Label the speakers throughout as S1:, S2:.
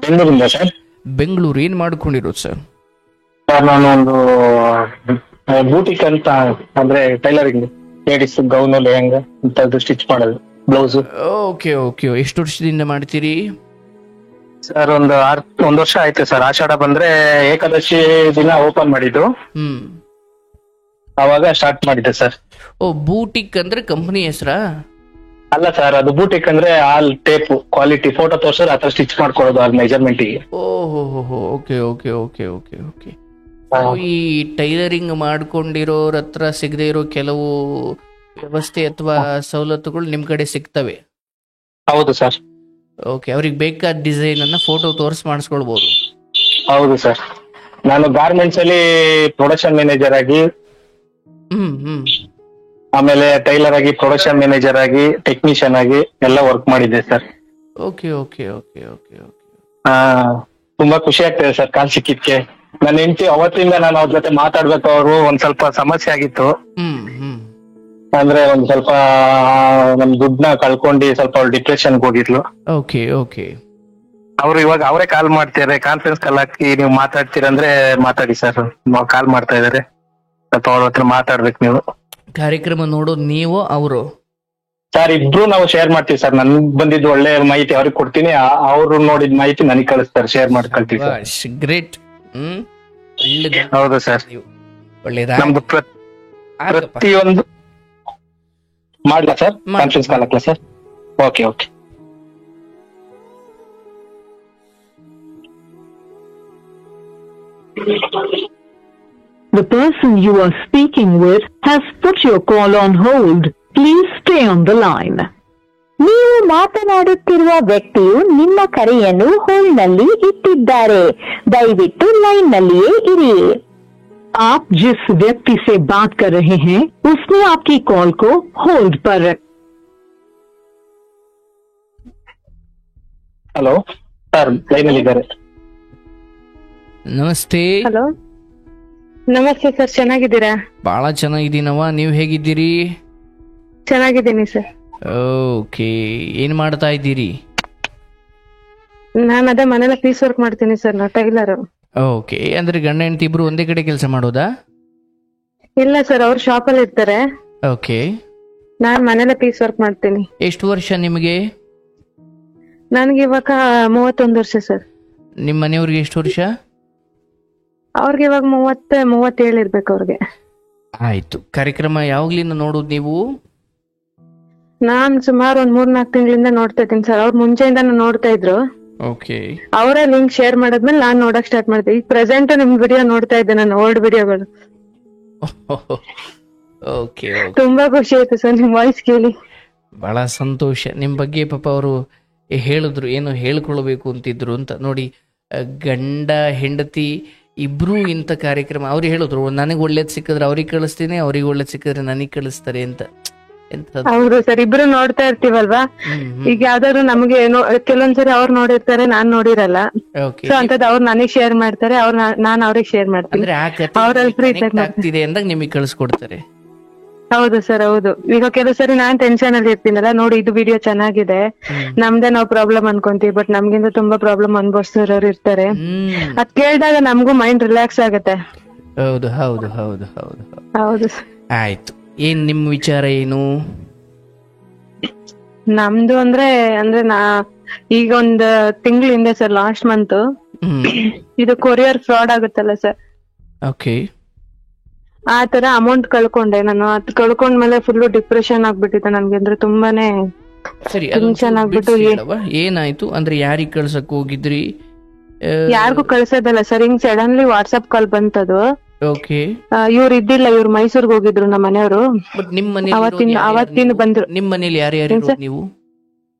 S1: ಬೆಂಗಳೂರಿಂದ ಸರ್.
S2: ಬೆಂಗಳೂರು. ಏನ್ ಮಾಡ್ಕೊಂಡಿರೋದು ಸರ್?
S1: ಸರ್ ನಾನು ಒಂದು ಬೂಟಿಕ್ ಅಂತ, ಅಂದ್ರೆ ಟೈಲರಿಂಗ್, ಲೇಡೀಸ್ ಗೌನು ಲೆಹಂಗಾ ಇಂಥದ್ದು ಸ್ಟಿಚ್ ಮಾಡೋದು, ಬ್ಲೌಸ್.
S2: Okay okay. ಎಷ್ಟು ವರ್ಷದಿಂದ ಮಾಡ್ತೀರಿ?
S1: ಸರ್ ಒಂದು ವರ್ಷ ಆಯ್ತು ಸರ್. ಆಷಾಢ ಬಂದ್ರೆ ಏಕಾದಶಿ ದಿನ ಓಪನ್ ಮಾಡಿದ್ದು, ಅವಾಗ ಸ್ಟಾರ್ಟ್ ಮಾಡಿದ್ದೆ ಸರ್.
S2: ಓ, ಬೂಟಿಕ್ ಅಂದ್ರೆ ಕಂಪನಿ ಹೆಸರಾ?
S1: ಅಲ್ಲ ಸರ್, ಅದು ಬೂಟಿಕ್ ಅಂದ್ರೆ ಆಲ್ ಟೇಪ್ ಕ್ವಾಲಿಟಿ ಫೋಟೋ ತೋರ್ಸಿದ್ರೆ ಆತರ ಸ್ಟಿಚ್ ಮಾಡ್ಕೊಡೋದು ಆಲ್ ಮೆಜರ್ಮೆಂಟ್ ಗೆ.
S2: ಓಹೋ, okay okay okay okay okay. ಈ ಟೈಲರಿಂಗ್ ಮಾಡ್ಕೊಂಡಿರೋರ ಹತ್ರ ಸಿಗದೆ ಇರೋ ಕೆಲವು ವ್ಯವಸ್ಥೆ ಅಥವಾ ಸವಲತ್ತುಗಳು ನಿಮ್ ಕಡೆ ಸಿಗ್ತವೆ?
S1: ಹೌದು ಸರ್.
S2: ಓಕೆ, ಅವ್ರಿಗೆ ಬೇಕಾದ ಡಿಸೈನ್ ಅನ್ನ ಫೋಟೋ ತೋರಿಸಿ ಮಾಡಿಸ್ಕೊಳ್ಬಹುದು?
S1: ಹೌದು ಸರ್. ನಾನು ಗಾರ್ಮೆಂಟ್ಸ್ ಅಲ್ಲಿ ಪ್ರೊಡಕ್ಷನ್ ಮ್ಯಾನೇಜರ್ ಆಗಿ, ಆಮೇಲೆ ಟೈಲರ್ ಆಗಿ, ಪ್ರೊಡಕ್ಷನ್ ಮ್ಯಾನೇಜರ್ ಆಗಿ, ಟೆಕ್ನಿಷಿಯನ್ ಆಗಿ ಎಲ್ಲ ವರ್ಕ್ ಮಾಡಿದ್ದೆ sir.
S2: Okay okay okay okay okay.
S1: ತುಂಬಾ ಖುಷಿ ಆಗ್ತದೆ ಸರ್ ಕಾಲ್ ಸಿಕ್ಕಿದ್ಕೆ. ನನ್ನ ಹೆಂಡತಿ ಅವತ್ತಿಂದ ನಾನು ಅವ್ರ ಜೊತೆ ಮಾತಾಡ್ಬೇಕು, ಅವರು ಒಂದ್ ಸ್ವಲ್ಪ ಸಮಸ್ಯೆ ಆಗಿತ್ತು. ಅಂದ್ರೆ ಒಂದ್ ಸ್ವಲ್ಪ ನಮ್ ದುಡ್ಡನ್ನ ಕಳ್ಕೊಂಡು ಸ್ವಲ್ಪ ಅವ್ರು ಡಿಪ್ರೆಷನ್ ಹೋಗಿದ್ಲು.
S2: Okay okay.
S1: ಅವ್ರು ಇವಾಗ ಅವರೇ ಕಾಲ್ ಮಾಡ್ತಾರೆ, ಕಾನ್ಫರೆನ್ಸ್ ಕಾಲ್ ಹಾಕಿ ನೀವು ಮಾತಾಡ್ತೀರಂದ್ರೆ ಮಾತಾಡಿ ಸರ್. ಕಾಲ್ ಮಾಡ್ತಾ ಇದಾರೆ, ಸ್ವಲ್ಪ ಅವ್ರ ಹತ್ರ ಮಾತಾಡ್ಬೇಕು ನೀವು.
S2: ಕಾರ್ಯಕ್ರಮ ನೋಡೋದು ನೀವು ಅವರು?
S1: ಸರ್ ಇಬ್ರು ನಾವು ಶೇರ್ ಮಾಡ್ತೀವಿ ಸರ್. ನನ್ಗ್ ಬಂದಿದ್ದು ಒಳ್ಳೆ ಮಾಹಿತಿ ಅವ್ರಿಗೆ ಕೊಡ್ತೀನಿ, ಅವ್ರು ನೋಡಿದ ಮಾಹಿತಿ ನನಗೆ ಕಳಿಸ್ತಾರೆ, ಶೇರ್ ಮಾಡ್ಕೊಳ್ತೀವಿ ಸರ್.
S2: ಗ್ರೇಟ್.
S1: ಹೌದು ಸರ್. ನಮ್ದು ಪ್ರತಿಯೊಂದು ಮಾಡ್ಲಾ ಸರ್? ಕಾನ್ಫರೆನ್ಸ್ ಕಾಲ್ ಹಾಕ್ಲಾ sir? Okay okay.
S3: The person you are speaking with has put your call on hold. Please stay on the line.
S4: ನೀವು ಮಾತನಾಡುತ್ತಿರುವ ವ್ಯಕ್ತಿಯು ನಿಮ್ಮ ಕರೆಯನ್ನು ಹೋಲ್ಡ್ನಲ್ಲಿ ಇಟ್ಟಿದ್ದಾರೆ. ದಯವಿಟ್ಟು ಲೈನ್ ನಲ್ಲಿಯೇ ಇರಿ.
S3: आप जिस व्यक्ति से बात कर रहे हैं उसने आपकी कॉल को होल्ड पर रखा।
S1: ಹಲೋ ಸರ್, ಲೈನ್ ಅಲ್ಲಿ ಇದ್ದಾರೆ.
S2: ನಮಸ್ತೆ.
S5: ಹಲೋ, ನಮಸ್ತೆ ಸರ್. ಚೆನ್ನಾಗಿದ್ದೀರಾ?
S2: ಬಹಳ ಚೆನ್ನಾಗಿದ್ದೀನವ, ನೀವ್ ಹೇಗಿದ್ದೀರಿ?
S5: ಚೆನ್ನಾಗಿದ್ದೀನಿ ಸರ್.
S2: ಓಕೆ, ಏನ್ ಮಾಡ್ತಾ ಇದ್ದೀರಿ?
S5: ನಾನು ಅದೇ ಮನೇಲಿ ಪೀಸ್ ವರ್ಕ್ ಮಾಡ್ತೀನಿ ಸರ್, ನಾ ಟೈಲರ್.
S2: ಓಕೆ, ಅಂದ್ರೆ ಗಂಡ ಹೆಂಡತಿ ಇಬ್ರು ಒಂದೇ ಕಡೆ ಕೆಲಸ ಮಾಡೋದಾ?
S5: ಇಲ್ಲ ಸರ್, ಅವ್ರು ಶಾಪ್ ಅಲ್ಲಿ ಇರ್ತಾರೆ.
S2: ಓಕೆ,
S5: ನಾನ್ ಮನೇಲೆ ಪೀಸ್ ವರ್ಕ್ ಮಾಡ್ತೀನಿ.
S2: ಎಷ್ಟು ವರ್ಷ ನಿಮಗೆ?
S5: ನನ್ಗೆ ಇವಾಗ 31 ವರ್ಷ ಸರ್.
S2: ನಿಮ್ಮ ಮನೆಯವ್ರಿಗೆ ಎಷ್ಟು ವರ್ಷ?
S5: ಅವ್ರಿಗೆ ಇವಾಗ 37 ಇರ್ಬೇಕು ಅವ್ರಿಗೆ.
S2: ಆಯ್ತು. ಕಾರ್ಯಕ್ರಮ ಯಾವಾಗ್ಲಿಂದ ನೋಡೋದು ನೀವು?
S5: ನಾನ್ ಸುಮಾರು ಒಂದ್ 3-4 ತಿಂಗಳಿಂದ ನೋಡ್ತಾ ಇದ್ದೀನಿ ಸರ್. ಅವ್ರು ಮುಂಚೆಯಿಂದ ನೋಡ್ತಾ ಇದ್ರು.
S2: ಓಕೆ,
S5: ಅವರೇ ಲಿಂಕ್ ಶೇರ್ ಮಾಡಾದ್ಮೇಲೆ ನಾನ್ ನೋಡಕ್ ಸ್ಟಾರ್ಟ್ ಮಾಡಿದೆ. ಈಗ ಪ್ರೆಸೆಂಟ್ ನಿಮ್ ವಿಡಿಯೋ ನೋಡ್ತಾ ಇದ್ದೆ, ನಾನು ಓಲ್ಡ್ ವಿಡಿಯೋಗಳು.
S2: ಓಕೆ,
S5: ತುಂಬಾ ಖುಷಿ ಆಯ್ತು ಸರ್ ನಿಮ್ ವಾಯ್ಸ್ ಕೇಳಿ.
S2: ಬಹಳ ಸಂತೋಷ. ನಿಮ್ ಬಗ್ಗೆ ಪಾಪ ಅವರು ಹೇಳಿದ್ರು, ಏನು ಹೇಳ್ಕೊಳ್ಬೇಕು ಅಂತಿದ್ರು ಅಂತ. ನೋಡಿ, ಗಂಡ ಹೆಂಡತಿ ಇಬ್ರು ಇಂಥ ಕಾರ್ಯಕ್ರಮ ಅವ್ರಿಗೆ ಹೇಳಿದ್ರು, ನನಗೆ ಒಳ್ಳೇದ್ ಸಿಕ್ಕಿದ್ರೆ ಅವ್ರಿಗೆ ಕಳಿಸ್ತೀನಿ, ಅವ್ರಿಗೆ ಒಳ್ಳೇದ್ ಸಿಕ್ಕಿದ್ರೆ ನನಗ್ ಕಳಿಸ್ತಾರೆ ಅಂತ.
S5: ಹೌದು ಸರ್, ಇಬ್ರು ನೋಡ್ತಾ ಇರ್ತೀವಲ್ವಾ. ಈಗ ಯಾವ್ದಾದ್ರು ನಮ್ಗೆ ಕೆಲವೊಂದ್ಸರಿ ಅವ್ರು ನೋಡಿರ್ತಾರೆ, ನಾನ್ ನೋಡಿರಲ್ಲ. ಸೊ ಅಂತದ್ ಅವ್ರು ನನಗ್ ಶೇರ್ ಮಾಡ್ತಾರೆ, ನಾನ್ ಅವ್ರಿಗೆ ಶೇರ್ ಮಾಡ್ತೀನಿ.
S2: ಆಗ್ತಿದೆ ಅಂದಾಗ ನಿಮಗೆ ಕಳಿಸ್ಕೊಡ್ತಾರೆ.
S5: ಹೌದು ಸರ್, ಹೌದು. ಈಗ ಕೆಲವು ಸರಿ ನಾನ್ ಟೆನ್ಷನ್ ಅಲ್ಲಿ ಇರ್ತೀನಲ್ಲ, ನೋಡಿ ಇದು ವಿಡಿಯೋ ಚೆನ್ನಾಗಿದೆ, ನಮ್ದೇ ನಾವು ಪ್ರಾಬ್ಲಮ್ ಅನ್ಕೊಂತೀವಿ, ಬಟ್ ನಮ್ಗಿಂತ ತುಂಬಾ ಪ್ರಾಬ್ಲಮ್ ಅನ್ಭವಿಸ್ತಿರೋರು ಇರ್ತಾರೆ. ಅದ್ ಕೇಳಿದಾಗ ನಮಗೂ ಮೈಂಡ್ ರಿಲ್ಯಾಕ್ಸ್ ಆಗುತ್ತೆ.
S2: ಹೌದು ಹೌದು ಹೌದು ಹೌದು
S5: ಹೌದು.
S2: ಆಯ್ತು, ಏನ್ ನಿಮ್ ವಿಚಾರ ಏನು?
S5: ನಮ್ದು ಅಂದ್ರೆ ನಾ ಈಗ ಒಂದ್ ತಿಂಗಳ ಹಿಂದೆ ಸರ್, ಲಾಸ್ಟ್ ಮಂತ್ ಇದು ಕೊರಿಯರ್ ಫ್ರಾಡ್ ಆಗುತ್ತಲ್ಲ ಸರ್.
S2: ಓಕೆ,
S5: ಆ ತರ ಅಮೌಂಟ್ ಕಳ್ಕೊಂಡೆ ನಾನು. ಅದ್ ಕಳ್ಕೊಂಡ್ಮೇಲೆ ಫುಲ್ ಡಿಪ್ರೆಷನ್ ಆಗ್ಬಿಟ್ಟಿದೆ ನನ್ಗೆ. ಅಂದ್ರೆ ತುಂಬಾನೇ ಟೆನ್ಷನ್ ಆಗ್ಬಿಟ್ಟು.
S2: ಏನಾಯ್ತು ಅಂದ್ರೆ ಯಾರಿಗ್ ಕಳ್ಸಕ್ ಹೋಗಿದ್ರಿ?
S5: ಯಾರಿಗೂ ಕಳ್ಸೋದಲ್ಲ ಸರ್, ಹಿಂಗ್ ಸಡನ್ಲಿ ವಾಟ್ಸ್ಆಪ್ ಕಾಲ್ ಬಂತದು.
S2: ಓಕೆ,
S5: ಇವ್ರು ಇದ್ದಿಲ್ಲ, ಇವ್ರು ಮೈಸೂರ್ಗ್ ಹೋಗಿದ್ರು ನಮ್ಮ ಮನೆಯವರು. ಅವತ್ತಿನ ಬಂದ್ರು.
S2: ನಿಮ್ ಮನೇಲಿ ಯಾರ್ಯಾರು ನೀವು?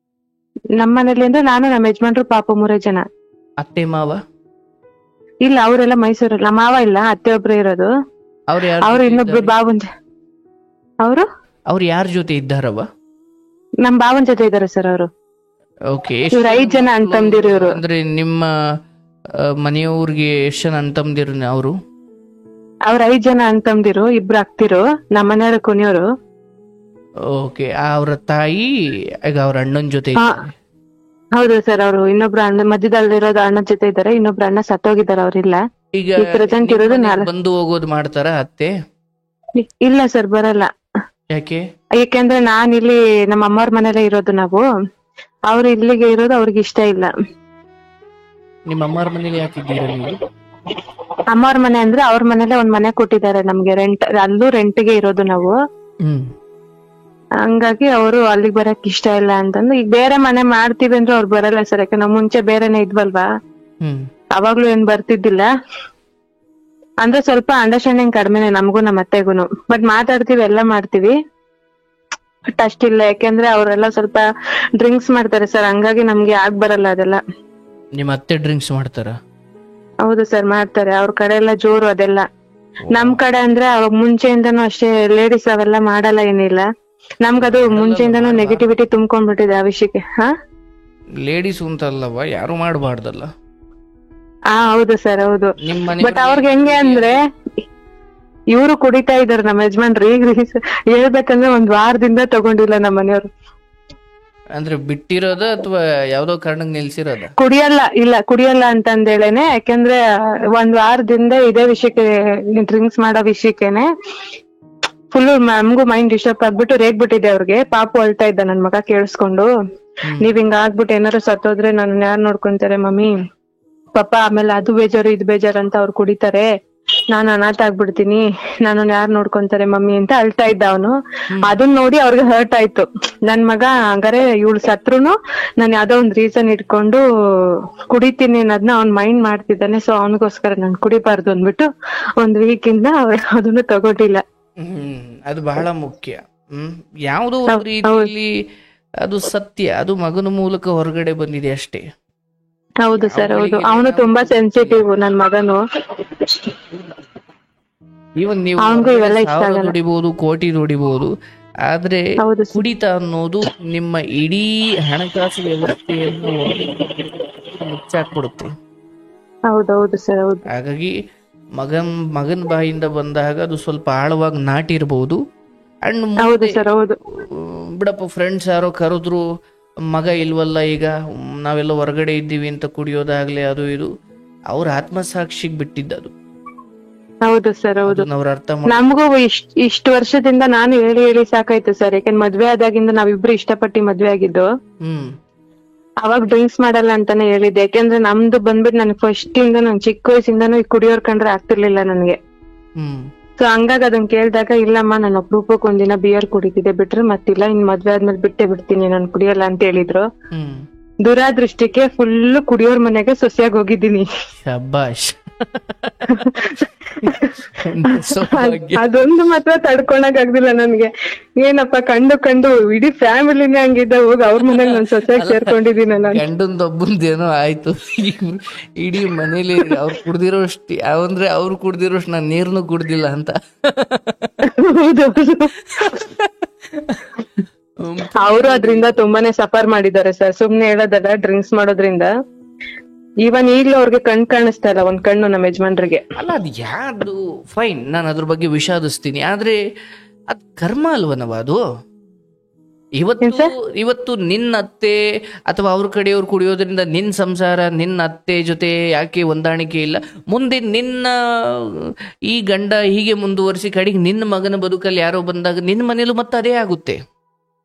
S5: ನಮ್ಮ ಮನೇಲಿ ಅಂದ್ರೆ ನಾನು, ನಮ್ಮ ಯಜಮಾನ್ರು, ಪಾಪ 3 ಜನ.
S2: ಅತ್ತೆ ಮಾವ?
S5: ಇಲ್ಲ, ಅವರೆಲ್ಲ ಮೈಸೂರಲ್ಲಿ. ನಮ್ಮ ಮಾವ ಇಲ್ಲ, ಅತ್ತೆ ಒಬ್ರು ಇರೋದು. ಅವ್ರು ಇನ್ನೊಬ್ರು ಬಾವನ್. ಅವ್ರು
S2: ಯಾರ ಜೊತೆ ಇದ್ದಾರವ?
S5: ನಮ್ ಬಾವನ್ ಜೊತೆ ಇದಾರೆ ಸರ್ ಅವರು.
S2: ಓಕೆ,
S5: ಇವ್ರು 5 ಜನ ಅಣ್ತಂದಿರು ಇವ್ರು.
S2: ಅಂದ್ರೆ ನಿಮ್ಮ ಮನೆಯವ್ರಿಗೆ ಎಷ್ಟು ಜನ ಅಣ್ತಂದಿರು ಅವರು?
S5: ಅವ್ರ 5 ಜನ ಅಣ್ತಂದಿರು, 2 ಅಕ್ತಿರು, ನಮ್ಮ ಮನೆಯವ್ರ ಕೊನೆಯವರು.
S2: ಓಕೆ, ಅವ್ರ ತಾಯಿ ಈಗ ಅವ್ರ ಅಣ್ಣನ ಜೊತೆ?
S5: ಹೌದು ಸರ್, ಅವರು ಇನ್ನೊಬ್ರು ಅಣ್ಣ ಮಧ್ಯದಲ್ಲಿರೋದು ಅಣ್ಣ ಜೊತೆ ಇದ್ದಾರೆ, ಇನ್ನೊಬ್ರು ಅಣ್ಣ ಸತ್ತೋಗಿದ್ದಾರೆ, ಅವ್ರಿಲ್ಲ.
S2: ಈಗ
S5: ಈಗ ಪ್ರೆಸೆಂಟ್ ಇರೋದು
S2: ಬಂದು ಹೋಗೋದು ಮಾಡ್ತಾರ ಅತ್ತೆ?
S5: ಇಲ್ಲ ಸರ್, ಬರಲ್ಲ.
S2: ಯಾಕೆ?
S5: ಯಾಕೆಂದ್ರೆ ನಾನ್ ಇಲ್ಲಿ ನಮ್ಮ ಅಮ್ಮವ್ರ ಮನೇಲೆ ಇರೋದು ನಾವು, ಅವ್ರು ಇಲ್ಲಿಗೆ ಇರೋದು ಅವ್ರಿಗೆ ಇಷ್ಟ ಇಲ್ಲ.
S2: ನಿಮ್ಮ ಅಮ್ಮವ್ರ ಮನೇಲಿ ಯಾಕಿದ್ದೀರಾ ನೀವು?
S5: ಅಮ್ಮವ್ರ ಮನೆ ಅಂದ್ರೆ ಅವ್ರ ಮನೇಲೆ ಒಂದ್ ಮನೆ ಕೊಟ್ಟಿದ್ದಾರೆ ನಮ್ಗೆ, ಅಲ್ಲೂ ರೆಂಟ್ಗೆ ಇರೋದು ನಾವು. ಹಂಗಾಗಿ ಅವರು ಅಲ್ಲಿಗೆ ಬರಕ್ ಇಷ್ಟ ಇಲ್ಲ ಅಂತಂದು ಈಗ ಬೇರೆ ಮನೆ ಮಾಡ್ತೀವಿ ಅಂದ್ರೆ ಅವ್ರು ಬರಲ್ಲ ಸರ್. ಯಾಕೆ ನಾವ್ ಮುಂಚೆ ಬೇರೆನೆ ಇದ್ವಲ್ವಾ, ಅವಾಗ್ಲೂ ಏನ್ ಬರ್ತಿದ್ದಿಲ್ಲ. ಅಂದ್ರೆ ಸ್ವಲ್ಪ ಅಂಡರ್ಸ್ಟ್ಯಾಂಡಿಂಗ್ ಕಡಿಮೆನೆ ನಮಗೂ ನಮ್ಮ ಅತ್ತೆಗೂನು. ಬಟ್ ಮಾತಾಡ್ತೀವಿ, ಎಲ್ಲ ಮಾಡ್ತೀವಿ, ಬಟ್ ಅಷ್ಟಿಲ್ಲ. ಯಾಕೆಂದ್ರೆ ಅವರೆಲ್ಲ ಸ್ವಲ್ಪ ಡ್ರಿಂಕ್ಸ್ ಮಾಡ್ತಾರೆ ಸರ್, ಹಂಗಾಗಿ ನಮ್ಗೆ ಆಗ್ ಬರಲ್ಲ ಅದೆಲ್ಲ.
S2: ನಿಮ್ಮ ಅತ್ತೆ ಡ್ರಿಂಕ್ಸ್ ಮಾಡ್ತಾರ?
S5: ಹೌದು ಸರ್, ಮಾಡ್ತಾರೆ. ಅವ್ರ ಕಡೆ ಎಲ್ಲ ಜೋರು ಅದೆಲ್ಲ. ನಮ್ ಕಡೆ ಅಂದ್ರೆ ಅವಾಗ ಮುಂಚೆಯಿಂದನೂ ಅಷ್ಟೇ ಲೇಡೀಸ್ ಅವೆಲ್ಲ ಮಾಡಲ್ಲ, ಏನಿಲ್ಲ. ನಮ್ಗದು ಮುಂಚೆಯಿಂದನೂ ನೆಗೆಟಿವಿಟಿ ತುಂಬ್ಕೊಂಡ್ಬಿಟ್ಟಿದೆ ಆ ವಿಷಯಕ್ಕೆ.
S2: ಲೇಡೀಸ್ ಅಂತಲ್ಲವ, ಯಾರು ಮಾಡಬಾರ್ದಲ್ಲ.
S5: ಹೌದು ಸರ್, ಹೌದು. ಬಟ್ ಅವ್ರಿಗೆ ಹೆಂಗೆ ಅಂದ್ರೆ ಇವ್ರು ಕುಡಿತಾ ಇದಾರೆ ನಮ್ಮ ಯಜಮಾನ್ರು. ಈಗ ಹೇಳ್ಬೇಕಂದ್ರೆ ಒಂದ್ ವಾರದಿಂದ ತಗೊಂಡಿಲ್ಲ ನಮ್ಮ ಮನೆಯವ್ರು.
S2: ಅಂದ್ರೆ ಬಿಟ್ಟಿರೋದ ಅಥವಾ ಯಾವ್ದೋ ಕಾರಣಕ್ಕೆ ನಿಲ್ಸಿರೋದ?
S5: ಕುಡಿಯಲ್ಲ ಅಂತಂದೇಳೇನೆ. ಯಾಕೆಂದ್ರೆ ಒಂದ್ ವಾರದಿಂದ ಇದೇ ವಿಷಯಕ್ಕೆ, ಡ್ರಿಂಕ್ಸ್ ಮಾಡೋ ವಿಷಯಕ್ಕೇನೆ ಫುಲ್ ನಮ್ಗೂ ಮೈಂಡ್ ಡಿಸ್ಟರ್ಬ್ ಆಗ್ಬಿಟ್ಟು ರೇಗ್ಬಿಟ್ಟಿದೆ ಅವ್ರಿಗೆ. ಪಾಪು ಅಳ್ತಾ ಇದ್ದ ನನ್ ಮಗ ಕೇಳಿಸ್ಕೊಂಡು, ನೀವ್ ಹಿಂಗ ಆಗ್ಬಿಟ್ಟು ಏನಾರು ಸತ್ತೋದ್ರೆ ನನ್ನ ಯಾರು ನೋಡ್ಕೊಂತಾರೆ ಮಮ್ಮಿ ಪಾಪ, ಆಮೇಲೆ ಅದು ಬೇಜಾರು ಇದು ಬೇಜಾರು ಅಂತ ಅವ್ರು ಕುಡಿತಾರೆ, ನಾನು ಅನಾಥ ಆಗ್ಬಿಡ್ತೀನಿ, ನಾನು ಯಾರು ನೋಡ್ಕೊಂತಾರೆ ಮಮ್ಮಿ ಅಂತ ಅಳ್ತಾ ಇದ್ದ ಅವನು. ಅದನ್ನ ನೋಡಿ ಅವ್ರಿಗೆ ಹರ್ಟ್ ಆಯ್ತು. ನನ್ ಮಗ ಹಂಗಾರೆ ಇವಳು ಸತ್ರುನು ನಾನು ಯಾವ್ದೋ ಒಂದ್ ರೀಸನ್ ಇಟ್ಕೊಂಡು ಕುಡಿತೀನಿ ಅನ್ನೋದನ್ನ ಅವ್ನ್ ಮೈಂಡ್ ಮಾಡ್ತಿದ್ದಾನೆ, ಸೊ ಅವನಿಗೋಸ್ಕರ ನಾನು ಕುಡಿಬಾರ್ದು ಅಂದ್ಬಿಟ್ಟು ಒಂದ್ ವೀಕ್ ಇಂದ ಅದನ್ನು ತಗೋಟಿಲ್ಲ.
S2: ಅದು ಬಹಳ ಮುಖ್ಯ. ಯಾವುದೋ ಒಂದು ರೀತಿಯಲ್ಲಿ ಅದು ಸತ್ಯ, ಅದು ಮಗನ ಮೂಲಕ ಹೊರಗಡೆ ಬಂದಿದೆ ಅಷ್ಟೇ.
S5: ಹೌದು ಸರ್, ಹೌದು. ಅವನು ತುಂಬಾ ಸೆನ್ಸಿಟಿವ್ ನನ್ ಮಗನು.
S2: ಇವನ್ ನೀವು ದುಡಿಬಹುದು, ಕೋಟಿ ದುಡಿಬಹುದು, ಆದ್ರೆ ಕುಡಿತ ಅನ್ನೋದು ನಿಮ್ಮ ಇಡೀ ಹಣಕಾಸು ವ್ಯವಸ್ಥೆಯನ್ನು ಮುಚ್ಚಾಕ್ಬಿಡುತ್ತೆ.
S5: ಹೌದೌದು ಸರ್, ಹೌದು.
S2: ಹಾಗಾಗಿ ಮಗನ್ ಬಾಯಿಂದ ಬಂದಾಗ ಅದು ಸ್ವಲ್ಪ ಆಳವಾಗಿ ನಾಟಿರ್ಬಹುದು. ಅಂಡ್ ಬಿಡಪ್ಪ, ಫ್ರೆಂಡ್ಸ್ ಯಾರೋ ಕರೆದ್ರು, ಮಗ ಇಲ್ವಲ್ಲ, ಈಗ ನಾವೆಲ್ಲ ಹೊರಗಡೆ ಇದ್ದೀವಿ ಅಂತ ಕುಡಿಯೋದಾಗ್ಲಿ ಅದು ಇದು ಅವ್ರ ಆತ್ಮಸಾಕ್ಷಿಗ್ ಬಿಟ್ಟಿದ್ದದು.
S5: ಹೌದು ಸರ್, ಹೌದು.
S2: ಅವ್ರ ಅರ್ಥ
S5: ನಮಗೂ ಇಷ್ಟು ವರ್ಷದಿಂದ ನಾನು ಹೇಳಿ ಸಾಕಾಯ್ತು ಸರ್. ಯಾಕಂದ್ರೆ ಮದ್ವೆ ಆದಾಗಿಂದ ನಾವಿಬ್ರು ಇಷ್ಟಪಟ್ಟಿ ಮದ್ವೆ ಆಗಿದ್ದು. ಅವಾಗ ಡ್ರಿಂಕ್ಸ್ ಮಾಡಲ್ಲ ಅಂತಾನೆ ಹೇಳಿದ್ದೆ. ಯಾಕೆಂದ್ರೆ ನಮ್ದು ಬಂದ್ಬಿಟ್ಟು ನನ್ ಫಸ್ಟ್ ಇಂದ ನನ್ ಚಿಕ್ಕ ವಯಸ್ಸಿಂದಾನು ಕುಡಿಯೋರ್ ಕಂಡ್ರೆ ಆಗ್ತಿರ್ಲಿಲ್ಲ ನನ್ಗೆ. ಸೊ ಹಂಗಾಗಿ ಅದನ್ನ ಕೇಳ್ದಾಗ, ಇಲ್ಲಮ್ಮ ನಾನು ಅಪರೂಪಕ್ಕೆ ಒಂದಿನ ಬಿಯರ್ ಕುಡಿತಿದ್ದೆ, ಬಿಟ್ರೆ ಮತ್ತಿಲ್ಲ, ಇನ್ ಮದ್ವೆ ಆದ್ಮೇಲೆ ಬಿಟ್ಟೆ ಬಿಡ್ತೀನಿ, ನಾನು ಕುಡಿಯಲ್ಲ ಅಂತ ಹೇಳಿದ್ರು. ದುರಾದೃಷ್ಟಕ್ಕೆ ಫುಲ್ ಕುಡಿಯೋರ್ ಮನೆಗೆ ಸೊಸೆಯಾಗಿ ಹೋಗಿದ್ದೀನಿ.
S2: ಶಬ್ಬಾಷ್.
S5: ಅದೊಂದು ಮಾತ್ರ ತಡ್ಕೊಳಕ್ ಆಗ್ದಿಲ್ಲ ನನ್ಗೆ. ಏನಪ್ಪ, ಕಂಡು ಇಡೀ ಫ್ಯಾಮಿಲಿನೇ ಹಂಗಿದ್ದ, ಹೋಗಿ ಅವ್ರ ಮನೆಗೆ ನಾನು ಸೊಸೆಯಾಗಿ ಸೇರ್ಕೊಂಡಿದ್ದೀನಿ. ನಾನು
S2: ಗಂಡಂದೊಬ್ಬಂದೇನೋ ಆಯ್ತು, ಇಡೀ ಮನೇಲಿ ಅವ್ರು ಕುಡ್ದಿರೋಷ್ಟು, ಅಂದ್ರೆ ಅವ್ರು ಕುಡ್ದಿರೋಷ್ಟು ನಾನು ನೀರ್ನು ಕುಡ್ದಿಲ್ಲ ಅಂತ.
S5: ಅವರು ಅದ್ರಿಂದ ತುಂಬಾನೇ ಸಫರ್ ಮಾಡಿದ್ದಾರೆ ಸರ್. ಸುಮ್ನೆ ಹೇಳೋದಲ್ಲ, ಡ್ರಿಂಕ್ಸ್ ಮಾಡೋದ್ರಿಂದ ಈವನ್ ಈಗ್ಲೂ ಅವ್ರಿಗೆ ಕಾಣಿಸ್ತಾ ಇಲ್ಲ, ಒಂದ್ ಕಣ್ಣು ನಮ್ಮ ಯಜಮಾನ್ರಿಗೆ.
S2: ಅಲ್ಲ, ಅದು ಯಾರ್ದು ಫೈನ್, ನಾನು ಅದ್ರ ಬಗ್ಗೆ ವಿಷಾದಿಸ್ತೀನಿ, ಆದ್ರೆ ಅದ್ ಕರ್ಮ ಅಲ್ವನವ ಅದು. ಇವತ್ತು ನಿನ್ನ ಅತ್ತೆ ಅಥವಾ ಅವ್ರ ಕಡೆಯವ್ರು ಕುಡಿಯೋದ್ರಿಂದ ನಿನ್ನ ಸಂಸಾರ, ನಿನ್ನ ಅತ್ತೆ ಜೊತೆ ಯಾಕೆ ಹೊಂದಾಣಿಕೆ ಇಲ್ಲ, ಮುಂದೆ ನಿನ್ನ ಈ ಗಂಡ ಹೀಗೆ ಮುಂದುವರಿಸಿ ಕಡೆಗೆ ನಿನ್ನ ಮಗನ ಬದುಕಲ್ಲಿ ಯಾರೋ ಬಂದಾಗ ನಿನ್ನ ಮನೇಲೂ ಮತ್ತೆ ಅದೇ ಆಗುತ್ತೆ.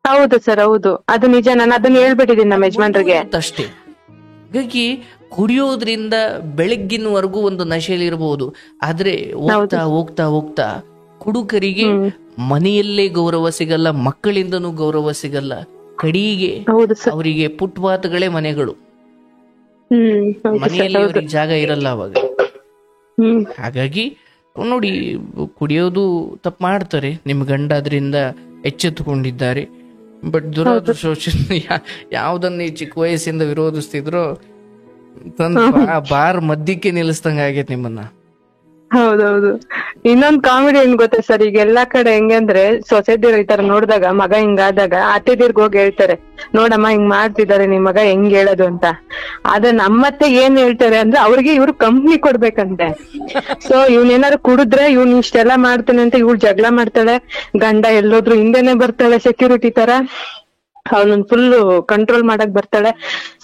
S5: ಹೌದು ಸರ್, ಹೌದು. ಅದು ನಿಜ. ನಾನು ಅದನ್ನ ಹೇಳ್ಬಿಟ್ಟಿದ್ದೀನಿ ನಮ್ಮ ಯಜಮಾನ್ರಿಗೆ
S2: ಅಷ್ಟೇ. ಹಾಗಾಗಿ ಕುಡಿಯೋದ್ರಿಂದ ಬೆಳಗ್ಗಿನವರೆಗೂ ಒಂದು ನಶೆಯಲ್ಲಿ ಇರಬಹುದು, ಆದ್ರೆ ಹೋಗ್ತಾ ಹೋಗ್ತಾ ಹೋಗ್ತಾ ಕುಡುಕರಿಗೆ ಮನೆಯಲ್ಲೇ ಗೌರವ ಸಿಗಲ್ಲ, ಮಕ್ಕಳಿಂದನೂ ಗೌರವ ಸಿಗಲ್ಲ, ಕಡಿಗೆ ಅವರಿಗೆ ಫುಟ್ಪಾತ್ಗಳೇ ಮನೆಗಳು, ಮನೆಯಲ್ಲಿ ಅವ್ರಿಗೆ ಜಾಗ ಇರಲ್ಲ ಅವಾಗ. ಹಾಗಾಗಿ ನೋಡಿ, ಕುಡಿಯೋದು ತಪ್ಪು ಮಾಡ್ತಾರೆ, ನಿಮ್ ಗಂಡ ಅದರಿಂದ ಎಚ್ಚೆತ್ತುಕೊಂಡಿದ್ದಾರೆ. ಬಟ್ ದುರಾದೃಷ್ಟ ಯಾವ್ದನ್ನ ಈ ಚಿಕ್ಕ ವಯಸ್ಸಿಂದ ವಿರೋಧಿಸ್ತಿದ್ರೋ ಬಾರ್ ಮಧ್ಯಕ್ಕೆ ನಿಲ್ಲಿಸ್ದಂಗ ಆಗೈತೆ ನಿಮ್ಮನ್ನ.
S5: ಹೌದೌದು. ಇನ್ನೊಂದ್ ಕಾಮಿಡಿ ಏನ್ ಗೊತ್ತಾ ಸರ್, ಈಗ ಎಲ್ಲಾ ಕಡೆ ಹೆಂಗೆ ಅಂದ್ರೆ ಸೊಸೈಟಿಯವ್ರು ಈ ತರ ನೋಡಿದಾಗ, ಮಗ ಹಿಂಗಾದಾಗ ಅತ್ತೆದೀರ್ಗ್ ಹೋಗಿ ಹೇಳ್ತಾರೆ, ನೋಡಮ್ಮ ಹಿಂಗ್ ಮಾಡ್ತಿದ್ದಾರೆ ನಿಮ್ ಮಗ, ಹೆಂಗ್ ಹೇಳೋದು ಅಂತ. ಆದ್ರೆ ನಮ್ಮತ್ತೆ ಏನ್ ಹೇಳ್ತಾರೆ ಅಂದ್ರೆ, ಅವ್ರಿಗೆ ಇವ್ರು ಕಂಪ್ನಿ ಕೊಡ್ಬೇಕಂತೆ. ಸೊ ಇವ್ನೇನಾರು ಕುಡಿದ್ರೆ ಇವ್ನ್ ಇಷ್ಟೆಲ್ಲಾ ಮಾಡ್ತಾನೆ ಅಂತ ಇವ್ಳು ಜಗಳ ಮಾಡ್ತಾಳೆ, ಗಂಡ ಎಲ್ಲೋದ್ರು ಹಿಂದೆನೆ ಬರ್ತಾಳೆ ಸೆಕ್ಯೂರಿಟಿ ತರ. ಅವನನ್ನ ಫುಲ್ ಕಂಟ್ರೋಲ್ ಮಾಡಕ್ ಬರ್ತಾಳೆ.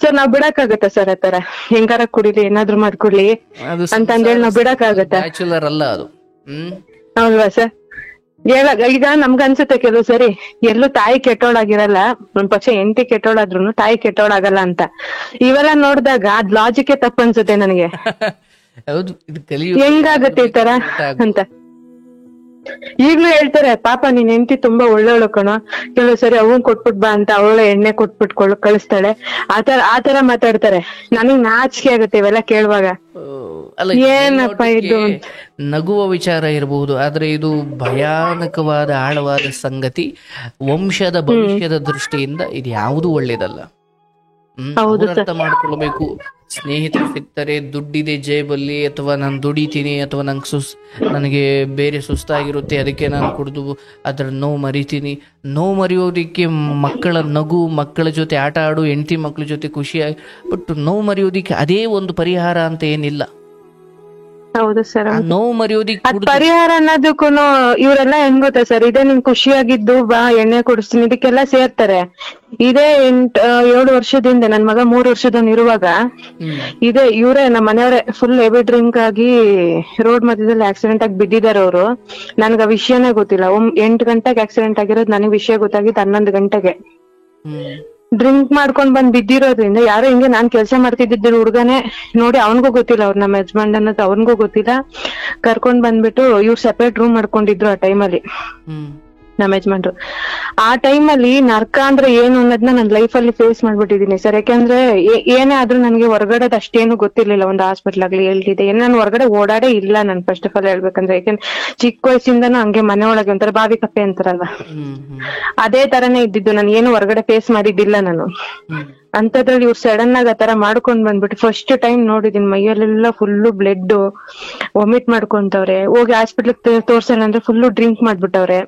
S5: ಸರ್ ನಾವ್ ಬಿಡಕ್ಕಾಗತ್ತ ಸರ್ ಆತರ? ಹೆಂಗಾರ ಕುಡಿಲಿ ಏನಾದ್ರು ಮಾಡ್ಕೊಡ್ಲಿ ಅಂತಂದೇಳಿ ನಾವ್ ಬಿಡಕ್ಕಾಗತ್ತ?
S2: ಬ್ಯಾಚುಲರ್ ಅಲ್ಲ ಅದು.
S5: ಹೌದಾ ಸರ್? ಈಗ ನಮ್ಗ ಅನ್ಸುತ್ತೆ ಕೆಲವು ಸರಿ ಎಲ್ಲೂ ತಾಯಿ ಕೆಟ್ಟೋಳಾಗಿರಲ್ಲ, ಒಂದ್ ಪಕ್ಷ ಹೆಂಡತಿ ಕೆಟ್ಟೋಳಾದ್ರುನು ತಾಯಿ ಕೆಟ್ಟೋಳಾಗಲ್ಲ ಅಂತ. ಇವೆಲ್ಲ ನೋಡ್ದಾಗ ಅದ್ ಲಾಜಿಕ್ ತಪ್ಪ ಅನ್ಸುತ್ತೆ ನನಗೆ.
S2: ಹೌದು,
S5: ಹೆಂಗಾಗತ್ತೆ ಈ ತರ ಅಂತ. ಈಗ್ಲೂ ಹೇಳ್ತಾರೆ ಪಾಪ ನೀನ್ ಹೆಂಡತಿ ತುಂಬಾ ಒಳ್ಳೆವಳು ಕಣೋ, ಕೆಲವು ಸರಿ ಅವನ್ ಕೊಟ್ಬಿಟ್ ಬಾ ಅಂತ ಅವಳ ಎಣ್ಣೆ ಕೊಟ್ಬಿಟ್ ಕಳಿಸ್ತಾಳೆ, ಆತರ ಮಾತಾಡ್ತಾರೆ. ನನಗ್ ನಾಚಿಕೆ ಆಗುತ್ತೆ ಇವೆಲ್ಲ ಕೇಳುವಾಗ. ಏನಪ್ಪ ಇದು?
S2: ನಗುವ ವಿಚಾರ ಇರಬಹುದು, ಆದ್ರೆ ಇದು ಭಯಾನಕವಾದ ಆಳವಾದ ಸಂಗತಿ. ವಂಶದ ಭವಿಷ್ಯದ ದೃಷ್ಟಿಯಿಂದ ಇದು ಯಾವುದು ಒಳ್ಳೇದಲ್ಲ. ಅರ್ಥ ಮಾಡ್ಕೊಳ್ಬೇಕು. ಸ್ನೇಹಿತರು ಸಿಗ್ತಾರೆ, ದುಡ್ಡಿದೆ ಜೇಬಲ್ಲಿ, ಅಥವಾ ನಾನು ದುಡಿತೀನಿ, ಅಥವಾ ನನಗೆ ಬೇರೆ ಸುಸ್ತಾಗಿರುತ್ತೆ ಅದಕ್ಕೆ ನಾನು ಕುಡಿದು ಅದರ ನೋವು ಮರಿತೀನಿ. ನೋವು ಮರೆಯೋದಿಕ್ಕೆ ಮಕ್ಕಳ ನಗು, ಮಕ್ಕಳ ಜೊತೆ ಆಟ ಆಡು, ಹೆಂಡತಿ ಮಕ್ಕಳ ಜೊತೆ ಖುಷಿಯಾಗಿ, ಬಟ್ ನೋವು ಮರೆಯೋದಿಕ್ಕೆ ಅದೇ ಒಂದು ಪರಿಹಾರ ಅಂತ ಏನಿಲ್ಲ.
S5: ಹೌದು ಸರ್,
S2: ನೋವು ಮರೆಯೋದಿಕ್ಕೆ
S5: ಪರಿಹಾರ ಅನ್ನೋದಕ್ಕೂ ಇವರೆಲ್ಲ ಹೆಂಗ್ ಗೊತ್ತಾ ಸರ್, ಇದೇ ನಿನ್ ಖುಷಿಯಾಗಿದ್ದು ಬಾ ಎಣ್ಣೆ ಕುಡಿಸ್ತೀನಿ ಇದಕ್ಕೆಲ್ಲ ಸೇರ್ತಾರೆ. ಇದೇ 7 ವರ್ಷದಿಂದ ನನ್ ಮಗ 3 ವರ್ಷದವನ್ ಇರುವಾಗ ಇವರೇ ನಮ್ಮ ಮನೆಯವರೇ ಫುಲ್ ಹೆವಿ ಡ್ರಿಂಕ್ ಆಗಿ ರೋಡ್ ಮಧ್ಯದಲ್ಲಿ ಆಕ್ಸಿಡೆಂಟ್ ಆಗಿ ಬಿದ್ದಿದ್ದಾರೆ ಅವರು. ನನ್ಗ ಆ ವಿಷಯನೇ ಗೊತ್ತಿಲ್ಲ. 8 ಗಂಟೆಗೆ ಆಕ್ಸಿಡೆಂಟ್ ಆಗಿರೋದು, ನನಗೆ ವಿಷಯ ಗೊತ್ತಾಗಿದ್ದು 11 ಗಂಟೆಗೆ. ಡ್ರಿಂಕ್ ಮಾಡ್ಕೊಂಡ್ ಬಂದ್ ಬಿದ್ದಿರೋದ್ರಿಂದ ಯಾರೋ ಹಿಂಗೆ ನಾನ್ ಕೆಲ್ಸ ಮಾಡ್ತಿದ್ದಿದ್ದು ಹುಡ್ಗನೇ ನೋಡಿ, ಅವನ್ಗೂ ಗೊತ್ತಿಲ್ಲ, ಅವ್ರು ನಮ್ಮ ಯಜಮಾನ್ ಅನ್ನೋದು ಅವನ್ಗೂ ಗೊತ್ತಿಲ್ಲ, ಕರ್ಕೊಂಡ್ ಬಂದ್ಬಿಟ್ಟು ಇವ್ರು ಸೆಪರೇಟ್ ರೂಮ್ ಮಾಡ್ಕೊಂಡಿದ್ರು ಆ ಟೈಮಲ್ಲಿ ನಮ್ಮ ಯಜಮಾನ್ರು. ಆ ಟೈಮಲ್ಲಿ ನರ್ಕ ಅಂದ್ರೆ ಏನು ಅನ್ನೋದನ್ನ ನನ್ನ ಲೈಫ್ ಅಲ್ಲಿ ಫೇಸ್ ಮಾಡ್ಬಿಟ್ಟಿದೀನಿ ಸರ್. ಯಾಕಂದ್ರೆ ಏನೇ ಆದ್ರೂ ನನಗೆ ಹೊರಗಡೆದ್ ಅಷ್ಟೇನು ಗೊತ್ತಿರ್ಲಿಲ್ಲ. ಒಂದು ಹಾಸ್ಪಿಟ್ಲ್ ಆಗ್ಲಿ ಹೇಳ್ತಿದ್ದೆ, ನಾನು ಹೊರಗಡೆ ಓಡಾಡೇ ಇಲ್ಲ ನಾನು ಫಸ್ಟ್ ಆಫ್ ಆಲ್ ಹೇಳ್ಬೇಕಂದ್ರೆ. ಯಾಕಂದ್ರೆ ಚಿಕ್ಕ ವಯಸ್ಸಿಂದನೂ ಹಂಗೆ ಮನೆ ಒಳಗೆ ಒಂಥರ ಬಾವಿ ಕಪ್ಪೆ ಅಂತಾರಲ್ವಾ, ಅದೇ ತರನೇ ಇದ್ದಿದ್ದು. ನಾನು ಏನು ಹೊರಗಡೆ ಫೇಸ್ ಮಾಡಿದ್ದಿಲ್ಲ ನಾನು. ಅಂತದ್ರಲ್ಲಿ ಇವ್ರು ಸಡನ್ ಆಗಿ ಆತರ ಮಾಡ್ಕೊಂಡ್ ಬಂದ್ಬಿಟ್ಟು ಫಸ್ಟ್ ಟೈಮ್ ನೋಡಿದೀನಿ. ಮೈಯಲ್ಲೆಲ್ಲ ಫುಲ್ಲು ಬ್ಲಡ್, ವಾಮಿಟ್ ಮಾಡ್ಕೊಂತವ್ರೆ. ಹೋಗಿ ಹಾಸ್ಪಿಟ್ಲಿಗೆ ತೋರ್ಸಲ್ಲ ಅಂದ್ರೆ ಫುಲ್ಲು ಡ್ರಿಂಕ್ ಮಾಡ್ಬಿಟ್ಟವ್ರೆ.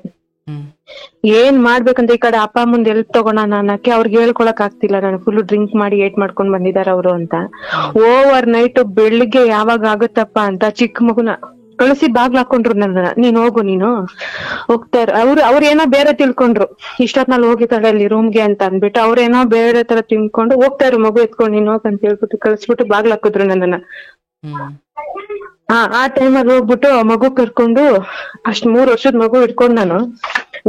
S5: ಏನ್ ಮಾಡ್ಬೇಕಂತ ಈ ಕಡೆ ಅಪ್ಪ ಮುಂದೆ ಎಲ್ಪ್ ತಗೋಣ ಅನ್ನಕ್ಕೆ ಅವ್ರಿಗೆ ಹೇಳ್ಕೊಳಕ್ ಆಗ್ತಿಲ್ಲ. ನಾನು ಫುಲ್ ಡ್ರಿಂಕ್ ಮಾಡಿ ಏಟ್ ಮಾಡ್ಕೊಂಡ್ ಬಂದಿದಾರ ಅವರು ಅಂತ. ಓವರ್ ನೈಟ್ ಬೆಳಿಗ್ಗೆ ಯಾವಾಗ ಆಗುತ್ತಪ್ಪ ಅಂತ ಚಿಕ್ಕ ಮಗುನ ಕಳಿಸಿ ಬಾಗ್ಲ ಹಾಕೊಂಡ್ರು ನನ್ನ. ನೀನ್ ಹೋಗು, ನೀನು ಹೋಗ್ತಾರ. ಅವ್ರ ಏನೋ ಬೇರೆ ತಿಳ್ಕೊಂಡ್ರು, ಇಷ್ಟೊತ್ನಲ್ಲಿ ಹೋಗಿದ್ದಾಳೆ ಅಲ್ಲಿ ರೂಮ್ಗೆ ಅಂತ ಅಂದ್ಬಿಟ್ಟು ಅವ್ರೇನೋ ಬೇರೆ ತರ ತಿಳ್ಕೊಂಡು ಹೋಗ್ತಾರು, ಮಗು ಎತ್ಕೊಂಡು ನೀನ್ ಹೋಗ್ ಅಂತ ಹೇಳ್ಬಿಟ್ಟು ಕಳಿಸ್ಬಿಟ್ಟು ಬಾಗ್ಲ ಹಾಕಿದ್ರು ನನ್ನನ್ನ. ಆ ಟೈಮಲ್ಲಿ ಹೋಗ್ಬಿಟ್ಟು ಮಗು ಕರ್ಕೊಂಡು ಅಷ್ಟ್ 3 ವರ್ಷದ ಮಗು ಇಟ್ಕೊಂಡು ನಾನು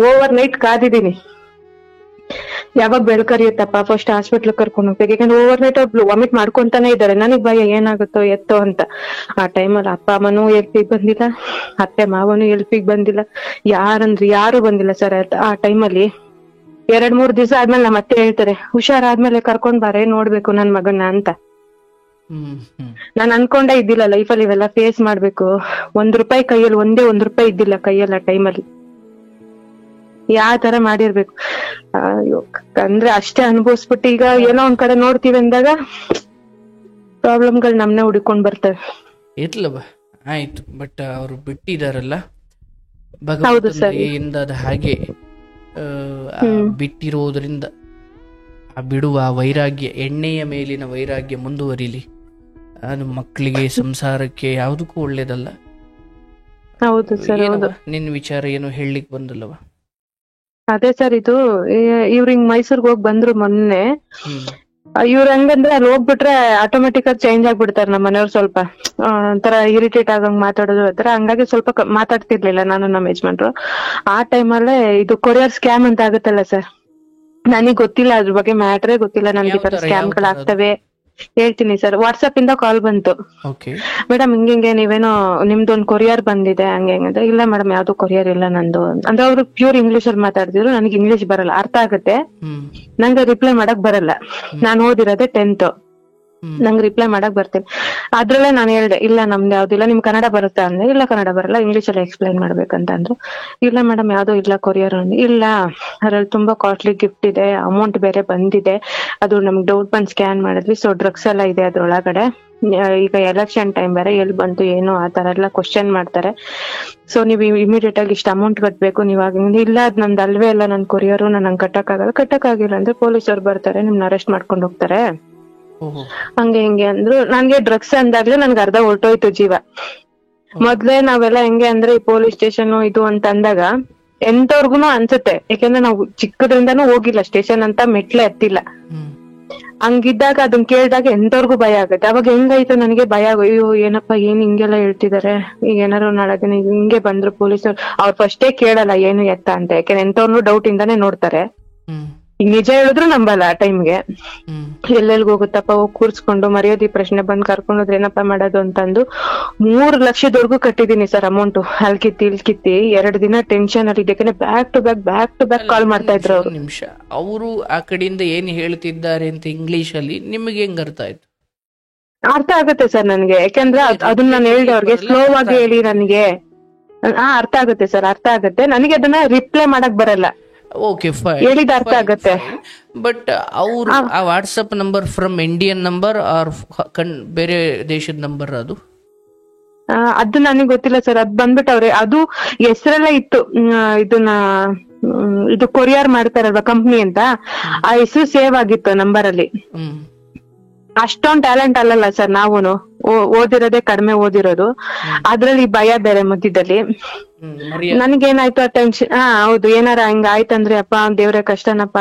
S5: ಓವರ್ ನೈಟ್ ಕಾದಿದ್ದೀನಿ. ಯಾವಾಗ ಬೆಳಕರಿಯುತ್ತಪ್ಪ ಫಸ್ಟ್ ಹಾಸ್ಪಿಟ್ಲ್ ಕರ್ಕೊಂಡು ಹೋಗ್ಬೇಕು. ಯಾಕಂದ್ರೆ ಓವರ್ ನೈಟ್ ವಾಮಿಟ್ ಮಾಡ್ಕೊಂತಾನೆ ಇದ್ದಾರೆ. ನನಗ್ ಭಯ ಏನಾಗುತ್ತೋ ಎತ್ತೋ ಅಂತ. ಆ ಟೈಮಲ್ಲಿ ಅಪ್ಪ ಅಮ್ಮನೂ ಎಲ್ಪಿಗ್ ಬಂದಿಲ್ಲ, ಅತ್ತೆ ಮಾವನು ಎಲ್ಪಿಗ್ ಬಂದಿಲ್ಲ, ಯಾರು ಬಂದಿಲ್ಲ ಸರ್. ಆ ಟೈಮಲ್ಲಿ 2-3 ದಿವಸ ಆದ್ಮೇಲೆ ನಮ್ಮ ಅತ್ತೆ ಹೇಳ್ತಾರೆ, ಹುಷಾರಾದ್ಮೇಲೆ ಕರ್ಕೊಂಡ್ ಬಾರೆ ನೋಡ್ಬೇಕು ನನ್ ಮಗನ್ನ ಅಂತ. ನಾನ್ ಅನ್ಕೊಂಡೇ ಇದ್ದಿಲ್ಲ ಲೈಫಲ್ಲಿ ಇವೆಲ್ಲ ಫೇಸ್ ಮಾಡ್ಬೇಕು. ₹1 ಕೈಯಲ್ಲಿ ₹1 ಇದ್ದಿಲ್ಲ ಕೈಯಲ್ಲಿ ಆ ಟೈಮಲ್ಲಿ. ಯಾವ ತರ ಮಾಡಿರ್ಬೇಕು ಅಂದ್ರೆ ಅಷ್ಟೇ ಅನುಭವಿಸ್ಬಿಟ್ಟು ಈಗ ಏನೋ ಒಂದ್ ಕಡೆ ನೋಡ್ತೀವಿ ಅಂದಾಗ ಪ್ರಾಬ್ಲಮ್ಗಳು ನಮ್ನೆ ಹುಡ್ಕೊಂಡ್ ಬರ್ತವೆ.
S2: ಇರ್ಲವ ಆಯ್ತು, ಬಟ್ ಅವ್ರು ಬಿಟ್ಟಿದಾರಲ್ಲ ಭಗವಂತನಿಂದ ಅದು ಹಾಗೆ ಬಿಟ್ಟಿರೋದ್ರಿಂದ ಆ ಬಿಡುವ ವೈರಾಗ್ಯ, ಎಣ್ಣೆಯ ಮೇಲಿನ ವೈರಾಗ್ಯ ಮುಂದುವರಿಲಿ. ಅದು ಮಕ್ಕಳಿಗೆ, ಸಂಸಾರಕ್ಕೆ ಯಾವುದಕ್ಕೂ ಒಳ್ಳೇದಲ್ಲ.
S5: ಹೌದು ಸರ್, ಹೌದು.
S2: ನಿನ್ ವಿಚಾರ ಏನು ಹೇಳಲಿಕ್ಕೆ ಬಂದಲ್ಲವ?
S5: ಅದೇ ಸರ್, ಇದು ಇವ್ರು ಹಿಂಗ್ ಮೈಸೂರ್ಗ್ ಹೋಗ್ ಬಂದ್ರು ಮೊನ್ನೆ. ಇವ್ರ ಹಂಗಂದ್ರೆ ಅಲ್ಲಿ ಹೋಗ್ಬಿಟ್ರೆ ಆಟೋಮೆಟಿಕ್ ಆಗಿ ಚೇಂಜ್ ಆಗ್ಬಿಡ್ತಾರೆ ನಮ್ಮ ಮನೆಯವ್ರು. ಸ್ವಲ್ಪ ಒಂಥರ ಇರಿಟೇಟ್ ಆಗಂಗ್ ಮಾತಾಡೋದು ಆತರ. ಹಂಗಾಗಿ ಸ್ವಲ್ಪ ಮಾತಾಡ್ತಿರ್ಲಿಲ್ಲ ನಾನು ನಮ್ಮ ಯಜಮಾನ್ರು. ಆ ಟೈಮಲ್ಲೇ ಇದು ಕೊರಿಯರ್ ಸ್ಕ್ಯಾಮ್ ಅಂತ ಆಗುತ್ತಲ್ಲ ಸರ್, ನನಗ್ ಗೊತ್ತಿಲ್ಲ ಅದ್ರ ಬಗ್ಗೆ, ಮ್ಯಾಟ್ರೇ ಗೊತ್ತಿಲ್ಲ ನನ್ಗೆ. ಈ ತರ ಸ್ಕ್ಯಾಮ್ಗಳಾಗ್ತವೆ ಹೇಳ್ತೀನಿ ಸರ್. ವಾಟ್ಸ್ಆಪ್ ಇಂದ ಕಾಲ್ ಬಂತು, ಮೇಡಮ್ ಹಿಂಗೆ ನೀವೇನೋ ನಿಮ್ದೊಂದ್ ಕೊರಿಯರ್ ಬಂದಿದೆ ಹಂಗೆ ಹೆಂಗಂದ್ರೆ. ಇಲ್ಲ ಮೇಡಮ್ ಯಾವ್ದು ಕೊರಿಯರ್ ಇಲ್ಲ ನಂದು ಅಂದ್ರೆ. ಅವ್ರು ಪ್ಯೂರ್ ಇಂಗ್ಲಿಷ್ ಅಲ್ಲಿ ಮಾತಾಡ್ತಿದ್ರು. ನನಗೆ ಇಂಗ್ಲಿಷ್ ಬರಲ್ಲ, ಅರ್ಥ ಆಗುತ್ತೆ, ನಂಗೆ ರಿಪ್ಲೈ ಮಾಡಕ್ ಬರಲ್ಲ. ನಾನು ಓದಿರೋದೇ 10th, ನಂಗೆ ರಿಪ್ಲೈ ಮಾಡಕ್ ಬರ್ತೇನೆ. ಅದ್ರಲ್ಲೇ ನಾನು ಹೇಳ್ದೆ, ಇಲ್ಲ ನಮ್ದು ಯಾವ್ದಿಲ್ಲ, ನಿಮ್ ಕನ್ನಡ ಬರುತ್ತಾ ಅಂದ್ರೆ. ಇಲ್ಲ ಕನ್ನಡ ಬರಲ್ಲ, ಇಂಗ್ಲಿಷ್ ಅಲ್ಲಿ ಎಕ್ಸ್ಪ್ಲೈನ್ ಮಾಡ್ಬೇಕಂತ ಅಂದ್ರು. ಇಲ್ಲ ಮೇಡಮ್ ಯಾವ್ದು ಇಲ್ಲ ಕೊರಿಯರ್ ಅಂದ್. ಇಲ್ಲ ಅದ್ರಲ್ಲಿ ತುಂಬಾ ಕಾಸ್ಟ್ಲಿ ಗಿಫ್ಟ್ ಇದೆ, ಅಮೌಂಟ್ ಬೇರೆ ಬಂದಿದೆ, ಅದು ನಮ್ಗೆ ಡೌಟ್ ಬಂದ್ ಸ್ಕ್ಯಾನ್ ಮಾಡಿದ್ವಿ, ಸೊ ಡ್ರಗ್ಸ್ ಎಲ್ಲ ಇದೆ ಅದ್ರೊಳಗಡೆ. ಈಗ ಎಲೆಕ್ಷನ್ ಟೈಮ್ ಬೇರೆ, ಎಲ್ಲಿ ಬಂತು ಏನು ಆ ತರ ಎಲ್ಲ ಕ್ವಶನ್ ಮಾಡ್ತಾರೆ. ಸೊ ನೀವು ಇಮಿಡಿಯೇಟ್ ಆಗಿ ಇಷ್ಟ ಅಮೌಂಟ್ ಕಟ್ಬೇಕು ನೀವು. ಇಲ್ಲ ಅದ್ ನಂದು ಅಲ್ವೇ ಇಲ್ಲ, ನನ್ ಕೊರಿಯರು, ನಂಗೆ ಕಟ್ಟಕ್ಕಾಗಿಲ್ಲ ಅಂದ್ರೆ ಪೊಲೀಸರು ಬರ್ತಾರೆ, ನಿಮ್ನ ಅರೆಸ್ಟ್ ಮಾಡ್ಕೊಂಡು ಹೋಗ್ತಾರೆ, ಹಂಗೆ ಹಿಂಗೆ ಅಂದ್ರು. ನನ್ಗೆ ಡ್ರಗ್ಸ್ ಅಂದಾಗ್ಲೇ ನನ್ಗೆ ಅರ್ಧ ಹೊರಟೋಯ್ತು ಜೀವ. ಮೊದ್ಲೇ ನಾವೆಲ್ಲ ಹೆಂಗೆ ಅಂದ್ರೆ ಈ ಪೊಲೀಸ್ ಸ್ಟೇಷನ್ ಇದು ಅಂತ ಅಂದಾಗ ಎಂತವ್ರಿಗುನು ಅನ್ಸುತ್ತೆ, ಯಾಕಂದ್ರೆ ನಾವು ಚಿಕ್ಕದ್ರಿಂದಾನು ಹೋಗಿಲ್ಲ ಸ್ಟೇಷನ್ ಅಂತ, ಮೆಟ್ಲೆ ಹತ್ತಿಲ್ಲ. ಹಂಗಿದ್ದಾಗ ಅದನ್ನ ಕೇಳಿದಾಗ ಎಂತವ್ರಿಗೂ ಭಯ ಆಗತ್ತೆ. ಅವಾಗ ಹೆಂಗಾಯ್ತು ನನಗೆ ಭಯ, ಅಯ್ಯೋ ಏನಪ್ಪಾ ಏನ್ ಹಿಂಗೆಲ್ಲ ಹೇಳ್ತಿದಾರೆ, ಈಗ ಏನಾರು ನಾಳೆ ದಿನ ಹಿಂಗೆ ಬಂದ್ರು ಪೊಲೀಸರು, ಅವ್ರು ಫಸ್ಟೇ ಕೇಳಲ್ಲ ಏನು ಎತ್ತ ಅಂತ, ಯಾಕಂದ್ರೆ ಎಂತವ್ರನ್ನು ಡೌಟ್ ಇಂದಾನೆ ನೋಡ್ತಾರೆ. ಈಗ ನಿಜ ಹೇಳಿದ್ರು ನಂಬಲ್ಲ ಆ ಟೈಮ್ಗೆ. ಎಲ್ಲೆಲ್ಗ ಹೋಗುತ್ತಪ್ಪ, ಹೋಗಿ ಕೂರ್ಸ್ಕೊಂಡು ಮರ್ಯಾದೆ ಪ್ರಶ್ನೆ ಬಂದ್ ಕರ್ಕೊಂಡೋದ್ರೆ ಏನಪ್ಪಾ ಮಾಡೋದು ಅಂತಂದು 3 ಲಕ್ಷದವರೆಗೂ ಕಟ್ಟಿದೀನಿ ಸರ್ ಅಮೌಂಟ್. ಅಲ್ಕಿತ್ತಿ ಇಲ್ಕಿತ್ತಿ 2 ದಿನ ಟೆನ್ಷನ್ ಅಲ್ಲಿ, ಯಾಕಂದ್ರೆ ಬ್ಯಾಕ್ ಟು ಬ್ಯಾಕ್ ಕಾಲ್ ಮಾಡ್ತಾ ಇದ್ರು ಅವ್ರು.
S2: ನಿಮಿಷ, ಅವರು ಆ ಕಡೆಯಿಂದ ಏನ್ ಹೇಳ್ತಿದ್ದಾರೆ ಅಂತ ಇಂಗ್ಲಿಷ್ ಅಲ್ಲಿ ನಿಮಗೆ ಹೆಂಗ್ ಅರ್ಥ ಆಯ್ತು?
S5: ಅರ್ಥ ಆಗುತ್ತೆ ಸರ್ ನನ್ಗೆ, ಯಾಕಂದ್ರೆ ಅದನ್ನ ನಾನು ಹೇಳ್ದೆ ಅವ್ರಿಗೆ, ಸ್ಲೋ ಆಗಿ ಹೇಳಿ ನನಗೆ. ಅರ್ಥ ಆಗುತ್ತೆ ಸರ್, ಅರ್ಥ ಆಗುತ್ತೆ ನನಗೆ. ಅದನ್ನ ರಿಪ್ಲೈ ಮಾಡಕ್ ಬರಲ್ಲ.
S2: ಓಕೆ ಫೈನ್,
S5: ಹೇಳಿದ ಅರ್ಥ ಆಗತ್ತೆ.
S2: ಬಟ್ ಅವ್ರು ಆ WhatsApp number from Indian number are ಬೇರೆ ದೇಶದ ನಂಬರ್ ಅದು?
S5: ಅದು ನನಗೆ ಗೊತ್ತಿಲ್ಲ ಸರ್. ಅದ್ ಬಂದ್ಬಿಟ್ಟವ್ರೆ, ಅದು ಹೆಸರೆಲ್ಲ ಇತ್ತು, ಇದು ಕೊರಿಯರ್ ಮಾಡ್ತಾರಲ್ವಾ ಕಂಪ್ನಿ ಅಂತ, ಆ ಹೆಸರು ಸೇವ್ ಆಗಿತ್ತು ನಂಬರ್ ಅಲ್ಲಿ. ಅಷ್ಟೊಂದ್ ಟ್ಯಾಲೆಂಟ್ ಅಲ್ಲಲ್ಲ ಸರ್ ನಾವೂನು, ಓದಿರೋದೇ ಕಡಿಮೆ ಓದಿರೋದು, ಅದ್ರಲ್ಲಿ ಭಯ ಬೇರೆ ಮಧ್ಯದಲ್ಲಿ. ನನ್ಗೇನಾಯ್ತು ಆ ಟೆನ್ಷನ್, ಹೌದು, ಏನಾರ ಹಿಂಗ ಆಯ್ತಂದ್ರೆ ಅಪ್ಪ ದೇವ್ರೆ ಕಷ್ಟನಪ್ಪ,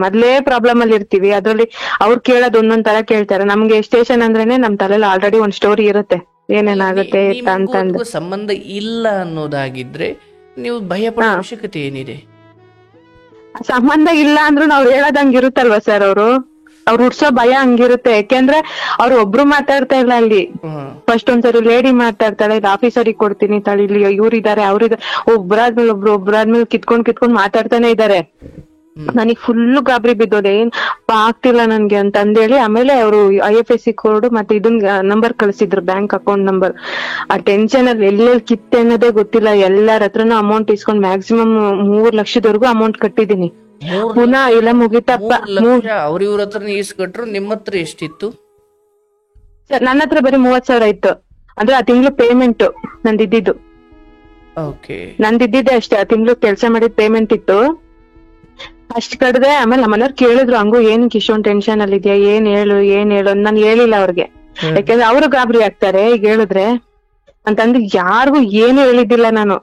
S5: ಮೊದ್ಲೇ ಪ್ರಾಬ್ಲಮ್ ಅಲ್ಲಿ ಇರ್ತೀವಿ. ಅದ್ರಲ್ಲಿ ಅವ್ರು ಕೇಳೋದು ಒಂದೊಂದ್ ತರ ಕೇಳ್ತಾರೆ. ನಮ್ಗೆ ಸ್ಟೇಷನ್ ಅಂದ್ರೇನೆ ನಮ್ ತಲೆಯಲ್ಲಿ ಆಲ್ರೆಡಿ ಒಂದ್ ಸ್ಟೋರಿ ಇರುತ್ತೆ, ಏನೇನಾಗುತ್ತೆ ಅಂತಂದು.
S2: ಸಂಬಂಧ ಇಲ್ಲ ಅನ್ನೋದಾಗಿದ್ರೆ ನೀವು ಭಯ ಪಡೋ ಅವಶ್ಯಕತೆ ಏನಿದೆ?
S5: ಸಂಬಂಧ ಇಲ್ಲ ಅಂದ್ರೂ ನಾವ್ ಹೇಳೋದಂಗ ಇರುತ್ತಲ್ವಾ ಸರ್, ಅವ್ರು ಹುಡ್ಸೋ ಭಯ ಹಂಗಿರುತ್ತೆ. ಯಾಕೆಂದ್ರೆ ಅವ್ರು ಒಬ್ರು ಮಾತಾಡ್ತಾ ಇಲ್ಲ ಅಲ್ಲಿ. ಫಸ್ಟ್ ಒಂದ್ಸರಿ ಲೇಡಿ ಮಾತಾಡ್ತಾಳೆ, ಇಲ್ಲಿ ಆಫೀಸರಿಗೆ ಕೊಡ್ತೀನಿ ತಾಳಿ, ಇಲ್ಲಿ ಇವ್ರಿದ್ದಾರೆ ಅವ್ರಿದ್ದಾರೆ, ಒಬ್ರಾದ್ಮೇಲೆ ಕಿತ್ಕೊಂಡ್ ಮಾತಾಡ್ತಾನೆ ಇದಾರೆ. ನನಗ್ ಫುಲ್ ಗಾಬರಿ ಬಿದ್ದೋದೆ, ಏನ್ ಆಗ್ತಿಲ್ಲ ನನ್ಗೆ ಅಂತ ಅಂದೇಳಿ. ಆಮೇಲೆ ಅವರು IFSC ಕೋಡ್ ಮತ್ತೆ ಇದನ್ನ ನಂಬರ್ ಕಳ್ಸಿದ್ರು, ಬ್ಯಾಂಕ್ ಅಕೌಂಟ್ ನಂಬರ್. ಆ ಟೆನ್ಷನ್ ಅಲ್ಲಿ ಎಲ್ಲೆಲ್ಲಿ ಕಿತ್ತೆ ಅನ್ನೋದೇ ಗೊತ್ತಿಲ್ಲ. ಎಲ್ಲರ ಹತ್ರನು ಅಮೌಂಟ್ ಇಸ್ಕೊಂಡ್ ಮ್ಯಾಕ್ಸಿಮಮ್ 3 ಲಕ್ಷದವರೆಗೂ ಅಮೌಂಟ್ ಕಟ್ಟಿದೀನಿ. ಪುನಃ ಇಲ್ಲ ಮುಗಿತಪ್ಪ.
S2: ಅವ್ರ ಇವ್ರ ಹತ್ರ ಇಸ್ಕೊಟ್ರು, ನಿಮ್ಮ ಹತ್ರ ಎಷ್ಟಿತ್ತು
S5: ಸರ್? ನನ್ನ ಹತ್ರ ಬರೀ 30,000 ಇತ್ತು. ಅಂದ್ರೆ ಆ ತಿಂಗಳು ಪೇಮೆಂಟ್ ನಂದಿದ್ದು, ನಂದಿದ್ದೆ ಅಷ್ಟೇ. ಆ ತಿಂಗಳು ಕೆಲ್ಸ ಮಾಡಿದ ಪೇಮೆಂಟ್ ಇತ್ತು, ಅಷ್ಟ್ ಕಡ್ದೆ. ಆಮೇಲೆ ನಮ್ಮನೆಯವ್ರು ಕೇಳಿದ್ರು, ಹಂಗು ಏನಕ್ಕೆ ಇಷ್ಟೊಂದು ಟೆನ್ಷನ್ ಅಲ್ಲಿ ಇದೆಯಾ, ಏನ್ ಹೇಳು ನಾನು ಹೇಳಿಲ್ಲ ಅವ್ರಿಗೆ. ಯಾಕಂದ್ರೆ ಅವ್ರು ಗಾಬರಿ ಆಗ್ತಾರೆ ಈಗ ಹೇಳಿದ್ರೆ ಅಂತಂದ್ರೆ. ಯಾರಿಗೂ ಏನು ಹೇಳಿದ್ದಿಲ್ಲ ನಾನು.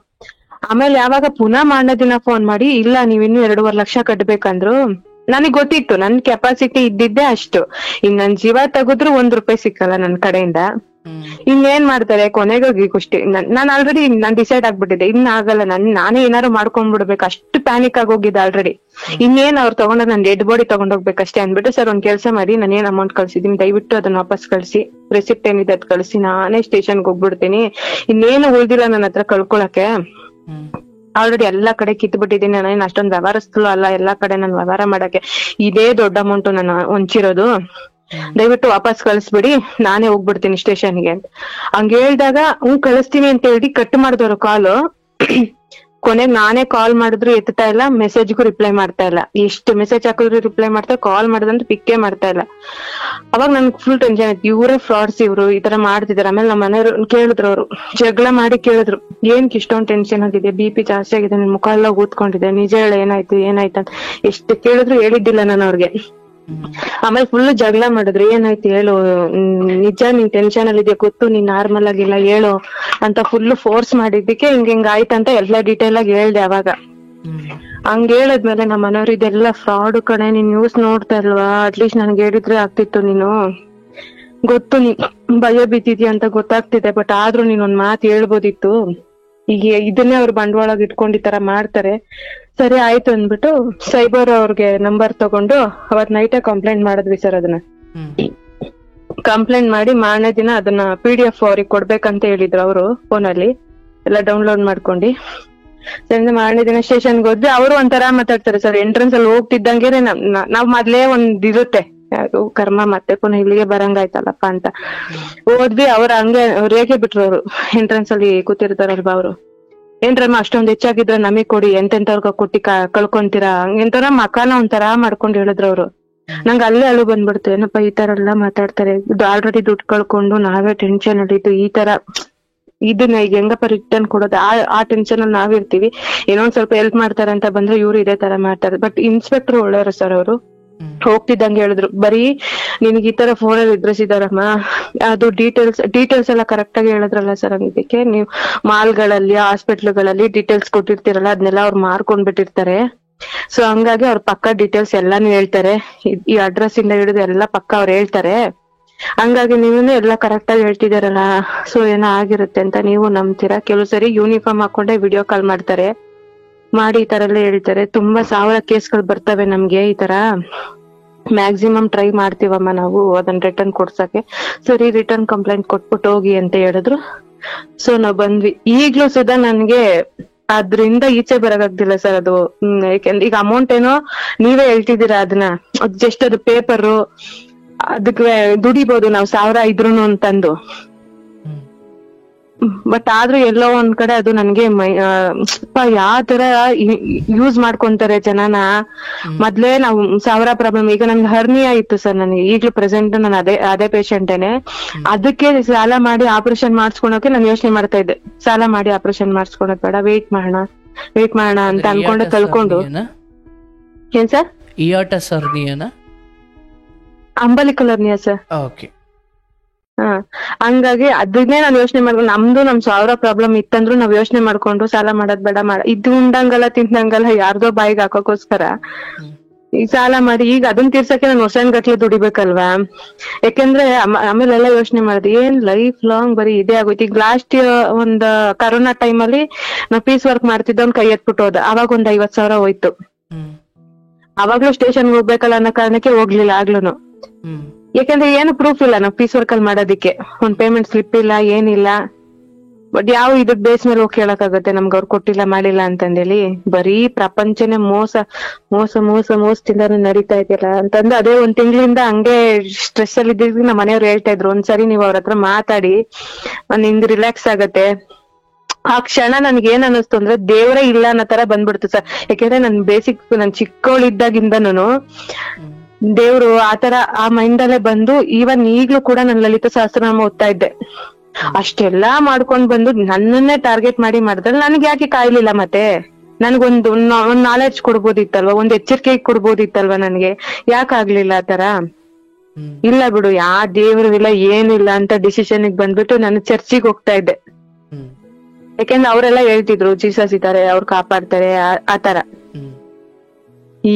S5: ಆಮೇಲೆ ಯಾವಾಗ ಪುನಃ ಮಾರನೇ ದಿನ ಫೋನ್ ಮಾಡಿ, ಇಲ್ಲ ನೀವಿನ್ನು 2.5 ಲಕ್ಷ ಕಟ್ಬೇಕಂದ್ರು. ನನಗ್ ಗೊತ್ತಿತ್ತು ನನ್ ಕೆಪಾಸಿಟಿ ಇದ್ದಿದ್ದೆ ಅಷ್ಟು. ಇನ್ ನನ್ ಜೀವ ತೆಗೆದ್ರು 1 ರೂಪಾಯಿ ಸಿಕ್ಕಲ್ಲ ನನ್ ಕಡೆಯಿಂದ. ಇನ್ನೇನ್ ಮಾಡ್ತಾರೆ ಕೊನೆಗೋಗಿ ಕುಷ್ಟಿ. ನಾನ್ ಆಲ್ರೆಡಿ ನಾನ್ ಡಿಸೈಡ್ ಆಗ್ಬಿಟ್ಟಿದ್ದೆ, ಇನ್ನ ಆಗಲ್ಲ, ನಾನೇ ಏನಾರು ಮಾಡ್ಕೊಂಡ್ಬಿಡ್ಬೇಕು, ಅಷ್ಟು ಪ್ಯಾನಿಕ್ ಆಗೋಗಿದ್ದೆ ಆಲ್ರೆಡಿ. ಇನ್ನೇನ್ ಅವ್ರು ತಗೊಂಡೋಗ್ ನನ್ ಡೆಡ್ ಬಾಡಿ ತಗೊಂಡೋಗ್ಬೇಕಷ್ಟೇ ಅಂದ್ಬಿಟ್ಟು, ಸರ್ ಒಂದ್ ಕೆಲ್ಸ ಮಾಡಿ, ನಾನೇನ್ ಅಮೌಂಟ್ ಕಳ್ಸಿದೀನಿ ದಯವಿಟ್ಟು ಅದನ್ನ ವಾಪಸ್ ಕಳ್ಸಿ, ರೆಸಿಪ್ಟ್ ಏನಿದೆ ಅದ್ ಕಳ್ಸಿ, ನಾನೇ ಸ್ಟೇಷನ್ಗೆ ಹೋಗ್ಬಿಡ್ತೀನಿ, ಇನ್ನೇನು ಉಳ್ದಿಲ್ಲ ನನ್ನ ಹತ್ರ ಕಳ್ಕೊಳಕ್ಕೆ. ಆಲ್ರೆಡಿ ಎಲ್ಲಾ ಕಡೆ ಕಿತ್ಬಿಟ್ಟಿದೀನಿ, ನಾನೇನ್ ಅಷ್ಟೊಂದ್ ವ್ಯವಹಾರಸ್ಥಳು ಅಲ್ಲ ಎಲ್ಲಾ ಕಡೆ ನಾನು ವ್ಯವಹಾರ ಮಾಡಕ್ಕೆ. ಇದೇ ದೊಡ್ಡ ಅಮೌಂಟ್ ನಾನು ಹೊಂಚಿರೋದು, ದಯವಿಟ್ಟು ವಾಪಸ್ ಕಳಿಸ್ಬಿಡಿ, ನಾನೇ ಹೋಗ್ಬಿಡ್ತೀನಿ ಸ್ಟೇಷನ್ಗೆ ಅಂತ. ಹಂಗ ಹೇಳ್ದಾಗ ಕಳಿಸ್ತೀನಿ ಅಂತ ಹೇಳಿ ಕಟ್ ಮಾಡಿದವ್ರು ಕಾಲು. ಕೊನೆಗ್ ನಾನೇ ಕಾಲ್ ಮಾಡಿದ್ರು ಎತ್ತಾ ಇಲ್ಲ, ಮೆಸೇಜ್ಗೂ ರಿಪ್ಲೈ ಮಾಡ್ತಾ ಇಲ್ಲ. ಎಷ್ಟು ಮೆಸೇಜ್ ಹಾಕಿದ್ರು ರಿಪ್ಲೈ ಮಾಡ್ತಾ, ಕಾಲ್ ಮಾಡಿದಂತ ಪಿಕ್ಕೇ ಮಾಡ್ತಾ ಇಲ್ಲ. ಅವಾಗ ನನ್ಗೆ ಫುಲ್ ಟೆನ್ಷನ್ ಆಯ್ತು, ಇವರೇ ಫ್ರಾಡ್ಸ್, ಇವ್ರು ಈ ತರ ಮಾಡ್ತಿದಾರೆ. ಆಮೇಲೆ ನಮ್ಮ ಮನೆಯವ್ರು ಕೇಳಿದ್ರು, ಅವ್ರು ಜಗಳ ಮಾಡಿ ಕೇಳಿದ್ರು, ಏನ್ಕ್ ಇಷ್ಟೊಂದ್ ಟೆನ್ಷನ್ ಆಗಿದೆ, BP ಜಾಸ್ತಿ ಆಗಿದೆ, ನಿನ್ ಮುಖ ಎಲ್ಲ ಊದ್ಕೊಂಡಿದೆ, ನಿಜ ಹೇಳ ಏನಾಯ್ತು ಅಂತ. ಎಷ್ಟು ಕೇಳಿದ್ರು ಹೇಳಿದ್ದಿಲ್ಲ ನಾನು ಅವ್ರಿಗೆ. ಆಮೇಲೆ ಫುಲ್ ಜಗಳ ಮಾಡಿದ್ರು, ಏನಾಯ್ತು ಹೇಳು, ನಿಜ ನೀನ್ ಟೆನ್ಷನ್ ಅಲ್ಲಿ ಇದೆಯಾ ಗೊತ್ತು, ನೀನ್ ನಾರ್ಮಲ್ ಆಗಿಲ್ಲ ಹೇಳು ಅಂತ ಫುಲ್ ಫೋರ್ಸ್ ಮಾಡಿದ್ದಕ್ಕೆ ಹಿಂಗ ಆಯ್ತಂತ ಎಲ್ಲಾ ಡೀಟೇಲ್ ಆಗಿ ಹೇಳ್ದೆ. ಅವಾಗ ಹಂಗ ಹೇಳದ್ಮೇಲೆ ನಮ್ಮ ಮನೆಯವ್ರು, ಇದೆಲ್ಲ ಫ್ರಾಡ್ ಕಣೆ, ನೀನ್ ನ್ಯೂಸ್ ನೋಡ್ತಾ ಇಲ್ವಾ, ಅಟ್ಲೀಸ್ಟ್ ನನ್ಗೆ ಹೇಳಿದ್ರೆ ಆಗ್ತಿತ್ತು, ನೀನು ಗೊತ್ತು ನೀ ಭಯ ಬಿದ್ದಿದ್ಯಾ ಅಂತ ಗೊತ್ತಾಗ್ತಿದೆ, ಬಟ್ ಆದ್ರೂ ನೀನ್ ಒಂದ್ ಮಾತು ಹೇಳ್ಬೋದಿತ್ತು. ಈಗ ಇದನ್ನೇ ಅವ್ರು ಬಂಡವಾಳ ಇಟ್ಕೊಂಡ್ ಈ ತರ ಮಾಡ್ತಾರೆ. ಸರಿ ಆಯ್ತು ಅಂದ್ಬಿಟ್ಟು ಸೈಬರ್ ಅವ್ರಿಗೆ ನಂಬರ್ ತಗೊಂಡು ಅವತ್ ನೈಟೇ ಕಂಪ್ಲೇಂಟ್ ಮಾಡಿದ್ವಿ ಸರ್. ಅದನ್ನ ಕಂಪ್ಲೇಂಟ್ ಮಾಡಿ ಮಾರನೇ ದಿನ ಅದನ್ನ PDF ಅವ್ರಿಗೆ ಕೊಡ್ಬೇಕಂತ ಹೇಳಿದ್ರು ಅವರು ಫೋನಲ್ಲಿ ಎಲ್ಲ ಡೌನ್ಲೋಡ್ ಮಾಡ್ಕೊಂಡು. ಸರಿ ಮಾರನೇ ದಿನ ಸ್ಟೇಷನ್ಗೆ ಹೋದ್ವಿ. ಅವರು ಒಂಥರ ಮಾತಾಡ್ತಾರೆ ಸರ್, ಎಂಟ್ರೆನ್ಸ್ ಅಲ್ಲಿ ಹೋಗ್ತಿದ್ದಂಗೆ ನಾವ್ ಮೊದ್ಲೇ ಒಂದ್ ಇರುತ್ತೆ, ಕರ್ಮ ಮತ್ತೆ ಪುನಃ ಇಲ್ಲಿಗೆ ಬರಂಗಾಯ್ತಲ್ಲಪ್ಪ ಅಂತ ಹೋದ್ವಿ. ಅವ್ರ ಹಂಗೆ ರೇಖೆ ಬಿಟ್ರು, ಅವರು ಎಂಟ್ರೆನ್ಸ್ ಅಲ್ಲಿ ಕೂತಿರ್ತಾರಲ್ವಾ ಅವರು, ಏನ್ರಮ್ಮ ಅಷ್ಟೊಂದ್ ಹೆಚ್ಚಾಗಿದ್ರೆ ನಮಗ್ ಕೊಡಿ, ಎಂತೆಂತವ್ರಗ ಕೊಟ್ಟಿ ಕಳ್ಕೊಂತೀರಾ, ಎಂತರ ಮಕಾನ ಒಂಥರ ಮಾಡ್ಕೊಂಡ್ ಹೇಳಿದ್ರು ಅವ್ರು. ನಂಗೆ ಅಲ್ಲೇ ಅಳು ಬಂದ್ಬಿಡ್ತು, ಏನಪ್ಪಾ ಈ ತರ ಎಲ್ಲ ಮಾತಾಡ್ತಾರೆ, ಆಲ್ರೆಡಿ ದುಡ್ಡು ಕಳ್ಕೊಂಡು ನಾವೇ ಟೆನ್ಷನ್ ಅಲ್ಲಿದ್ದು ಈ ತರ ಇದನ್ನ ಈಗ ಹೆಂಗಪ್ಪ ರಿಟರ್ನ್ ಕೊಡೋದು, ಆ ಟೆನ್ಷನ್ ಅಲ್ಲಿ ನಾವಿರ್ತೀವಿ. ಏನೋ ಒಂದ್ ಸ್ವಲ್ಪ ಹೆಲ್ಪ್ ಮಾಡ್ತಾರೆ ಅಂತ ಬಂದ್ರೆ ಇವ್ರು ಇದೇ ತರ ಮಾಡ್ತಾರೆ. ಬಟ್ ಇನ್ಸ್ಪೆಕ್ಟರ್ ಒಳ್ಳೆಯವರು ಸರ್ ಅವರು, ಹೋಗ್ತಿದ್ದಂಗೆ ಹೇಳಿದ್ರು, ಬರೀ ನಿನಗೆ ಈ ತರ ಫೋನಲ್ಲಿ ಅಡ್ರೆಸ್ ಇದಾರಮ್ಮ, ಅದು ಡೀಟೇಲ್ಸ್ ಎಲ್ಲ ಕರೆಕ್ಟ್ ಆಗಿ ಹೇಳಿದ್ರಲ್ಲ ಸರ್. ಇದಕ್ಕೆ ನೀವು ಮಾಲ್ಗಳಲ್ಲಿ ಹಾಸ್ಪಿಟ್ಲ್ಗಳಲ್ಲಿ ಡೀಟೇಲ್ಸ್ ಕೊಟ್ಟಿರ್ತೀರಲ್ಲ ಅದನ್ನೆಲ್ಲ ಅವ್ರು ಮಾರ್ಕೊಂಡ್ಬಿಟ್ಟಿರ್ತಾರೆ. ಸೊ ಹಂಗಾಗಿ ಅವ್ರ ಪಕ್ಕ ಡೀಟೇಲ್ಸ್ ಎಲ್ಲಾನು ಹೇಳ್ತಾರೆ, ಈ ಅಡ್ರೆಸ್ ಇಂದ ಹಿಡಿದು ಎಲ್ಲ ಪಕ್ಕ ಅವ್ರು ಹೇಳ್ತಾರೆ. ಹಂಗಾಗಿ ನೀವು ಎಲ್ಲ ಕರೆಕ್ಟ್ ಆಗಿ ಹೇಳ್ತಿದಾರಲ್ಲ, ಸೊ ಏನೋ ಆಗಿರುತ್ತೆ ಅಂತ ನೀವು ನಂಬ್ತೀರಾ. ಕೆಲವು ಸರಿ ಯೂನಿಫಾರ್ಮ್ ಹಾಕೊಂಡೆ ವಿಡಿಯೋ ಕಾಲ್ ಮಾಡ್ತಾರೆ, ಮಾಡಿ ಈ ತರ ಎಲ್ಲ ಹೇಳ್ತಾರೆ. ತುಂಬಾ 1000 ಕೇಸ್ಗಳು ಬರ್ತವೆ ನಮ್ಗೆ ಈ ತರ. ಮ್ಯಾಕ್ಸಿಮಮ್ ಟ್ರೈ ಮಾಡ್ತೀವಮ್ಮ ನಾವು ಅದನ್ನ ರಿಟರ್ನ್ ಕೊಡ್ಸಕ್ಕೆ. ಸರಿ ರಿಟರ್ನ್ ಕಂಪ್ಲೇಂಟ್ ಕೊಟ್ಬಿಟ್ಟು ಹೋಗಿ ಅಂತ ಹೇಳಿದ್ರು. ಸೊ ನಾವ್ ಬಂದ್ವಿ. ಈಗ್ಲೂ ಸುಧಾ ನನ್ಗೆ ಅದ್ರಿಂದ ಈಚೆ ಬರಕಾಗ್ತಿಲ್ಲ ಸರ್. ಅದು ಯಾಕೆಂದ್ರೆ ಈಗ ಅಮೌಂಟ್ ಏನೋ ನೀವೇ ಹೇಳ್ತಿದ್ದೀರಾ, ಅದನ್ನ ಜಸ್ಟ್ ಅದು ಪೇಪರು, ಅದಕ್ಕೆ ದುಡಿಬಹುದು ನಾವು 1000 ಇದ್ರುನು ಅಂತಂದು. ಬಟ್ ಆದ್ರೂ ಎಲ್ಲೋ ಒಂದ್ ಕಡೆ ಅದು ನನ್ಗೆ ಯಾವ ತರ ಯೂಸ್ ಮಾಡ್ಕೊಂತಾರೆ ಜನನ. ಮೊದ್ಲೇ ನಾವು 1000 ಪ್ರಾಬ್ಲಮ್. ಈಗ ನನ್ಗೆ ಹರ್ನಿಯಾ ಇತ್ತು ಸರ್, ನನಗೆ ಈಗ್ಲೂ ಪ್ರೆಸೆಂಟ್ ನಾನು ಅದೇ ಪೇಷಂಟೇನೆ. ಅದಕ್ಕೆ ಸಾಲ ಮಾಡಿ ಆಪರೇಷನ್ ಮಾಡಿಸ್ಕೊಳಕ್ಕೆ ನಾನು ಯೋಚನೆ ಮಾಡ್ತಾ ಇದ್ದೆ. ಸಾಲ ಮಾಡಿ ಆಪರೇಷನ್ ಮಾಡಿಸ್ಕೊಳಕ್ ಬೇಡ, ವೇಟ್ ಮಾಡೋಣ ಅಂತ ಅನ್ಕೊಂಡೆ ಕಳ್ಕೊಂಡು. ಏನ್ ಸರ್?
S2: ಇಯಾಟಸ್ ಹರ್ನಿಯಾನ?
S5: Umbilical hernia sir.
S2: ಓಕೆ.
S5: ಹಂಗಾಗಿ ಅದನ್ನೇ ನಾನು ಯೋಚನೆ ಮಾಡ್ಕೊಂಡು, ನಮ್ 1000 ಪ್ರಾಬ್ಲಮ್ ಇತ್ತಂದ್ರು ನಾವ್ ಯೋಚನೆ ಮಾಡ್ಕೊಂಡು ಸಾಲ ಮಾಡೋದ್ ಬೇಡ, ಇದು ಉಂಡಂಗಲ್ಲ ತಿಂದಂಗಲ್ಲ ಯಾರ್ದೋ ಬಾಯಿಗೆ ಹಾಕೋಕೋಸ್ಕರ ಈಗ ಸಾಲ ಮಾಡಿ ಈಗ ಅದನ್ನ ತೀರ್ಸಕ್ಕೆ ನಾನು ವರ್ಷಗಟ್ಲೆ ದುಡಿಬೇಕಲ್ವಾ. ಯಾಕೆಂದ್ರೆ ಆಮೇಲೆಲ್ಲ ಯೋಚನೆ ಮಾಡಿದೆ, ಏನ್ ಲೈಫ್ ಲಾಂಗ್ ಬರೀ ಇದೇ ಆಗೋಯ್ತು. ಈಗ ಲಾಸ್ಟ್ ಒಂದ್ ಕರೋನಾ ಟೈಮಲ್ಲಿ ನಾವ್ ಪೀಸ್ ವರ್ಕ್ ಮಾಡ್ತಿದ್ದ ಒಂದ್ ಕೈ ಎತ್ಬಿಟ್ಟು ಹೋದ, ಅವಾಗ ಒಂದ್ 50,000 ಹೋಯ್ತು. ಅವಾಗ್ಲೂ ಸ್ಟೇಷನ್ ಹೋಗ್ಬೇಕಲ್ಲ ಅನ್ನೋ ಕಾರಣಕ್ಕೆ ಹೋಗ್ಲಿಲ್ಲ ಆಗ್ಲೂನು. ಯಾಕಂದ್ರೆ ಏನು ಪ್ರೂಫ್ ಇಲ್ಲ ನಾವ್ ಪೀಸ್ ವರ್ಕ್ ಅಲ್ಲಿ ಮಾಡೋದಿಕ್ಕೆ, ಒಂದ್ ಪೇಮೆಂಟ್ ಸ್ಲಿಪ್ ಇಲ್ಲ ಏನಿಲ್ಲ. ಬಟ್ ಯಾವ ಇದಕ್ ಬೇಸ್ ಮೇಲೆ ಹೋಗಿ ಕೇಳಕ್ಕಾಗತ್ತೆ ನಮ್ಗೆ ಅವ್ರು ಕೊಟ್ಟಿಲ್ಲ ಮಾಡಿಲ್ಲ ಅಂತಂದೇಳಿ. ಬರೀ ಪ್ರಪಂಚನೇ ಮೋಸದಿಂದ ನಡೀತಾ ಇದೆಯಲ್ಲ ಅಂತಂದು ಅದೇ ಒಂದ್ ತಿಂಗಳಿಂದ ಹಂಗೆ ಸ್ಟ್ರೆಸ್ ಅಲ್ಲಿ ಇದ್ದಿದ್ದು ನಮ್ಮ ಮನೆಯವ್ರು ಹೇಳ್ತಾ ಇದ್ರು, ಒಂದ್ಸರಿ ನೀವ್ ಅವ್ರ ಹತ್ರ ಮಾತಾಡಿ ನಿಮ್ಗೆ ರಿಲ್ಯಾಕ್ಸ್ ಆಗತ್ತೆ. ಆ ಕ್ಷಣ ನನ್ಗೆ ಏನ್ ಅನ್ನಿಸ್ತು ಅಂದ್ರೆ ದೇವರೇ ಇಲ್ಲ ಅನ್ನೋ ತರ ಬಂದ್ಬಿಡ್ತು ಸರ್. ಯಾಕೆಂದ್ರೆ ನನ್ ಚಿಕ್ಕವಳಿದ್ದಾಗಿಂದನು ದೇವ್ರು ಆತರ ಆ ಮೈಂಡ್ ಅಲ್ಲೇ ಬಂದು, ಈವನ್ ಈಗ್ಲೂ ಕೂಡ ನಾನು ಲಲಿತಾ ಸಹಸ್ರನಾಮ ಓದ್ತಾ ಇದ್ದೆ. ಅಷ್ಟೆಲ್ಲಾ ಮಾಡ್ಕೊಂಡ್ ಬಂದು ನನ್ನನ್ನೇ ಟಾರ್ಗೆಟ್ ಮಾಡಿ ಮಾಡಿದ್ರೆ ನನ್ಗೆ ಯಾಕೆ ಕಾಯ್ಲಿಲ್ಲ? ಮತ್ತೆ ನನ್ಗೊಂದು ನಾಲೆಡ್ಜ್ ಕೊಡ್ಬೋದಿತ್ತಲ್ವಾ, ಒಂದ್ ಎಚ್ಚರಿಕೆ ಕೊಡ್ಬೋದಿತ್ತಲ್ವಾ ನನ್ಗೆ, ಯಾಕಾಗ್ಲಿಲ್ಲ ಆತರ? ಇಲ್ಲ ಬಿಡು, ಯಾ ದೇವ್ರು ಇಲ್ಲ ಏನಿಲ್ಲ ಅಂತ ಡಿಸಿಷನ್ ಬಂದ್ಬಿಟ್ಟು ನಾನು ಚರ್ಚಿಗೆ ಹೋಗ್ತಾ ಇದ್ದೆ. ಯಾಕೆಂದ್ರೆ ಅವರೆಲ್ಲ ಹೇಳ್ತಿದ್ರು ಜೀಸಸ್ ಇದ್ದಾರೆ, ಅವ್ರು ಕಾಪಾಡ್ತಾರೆ ಆತರ.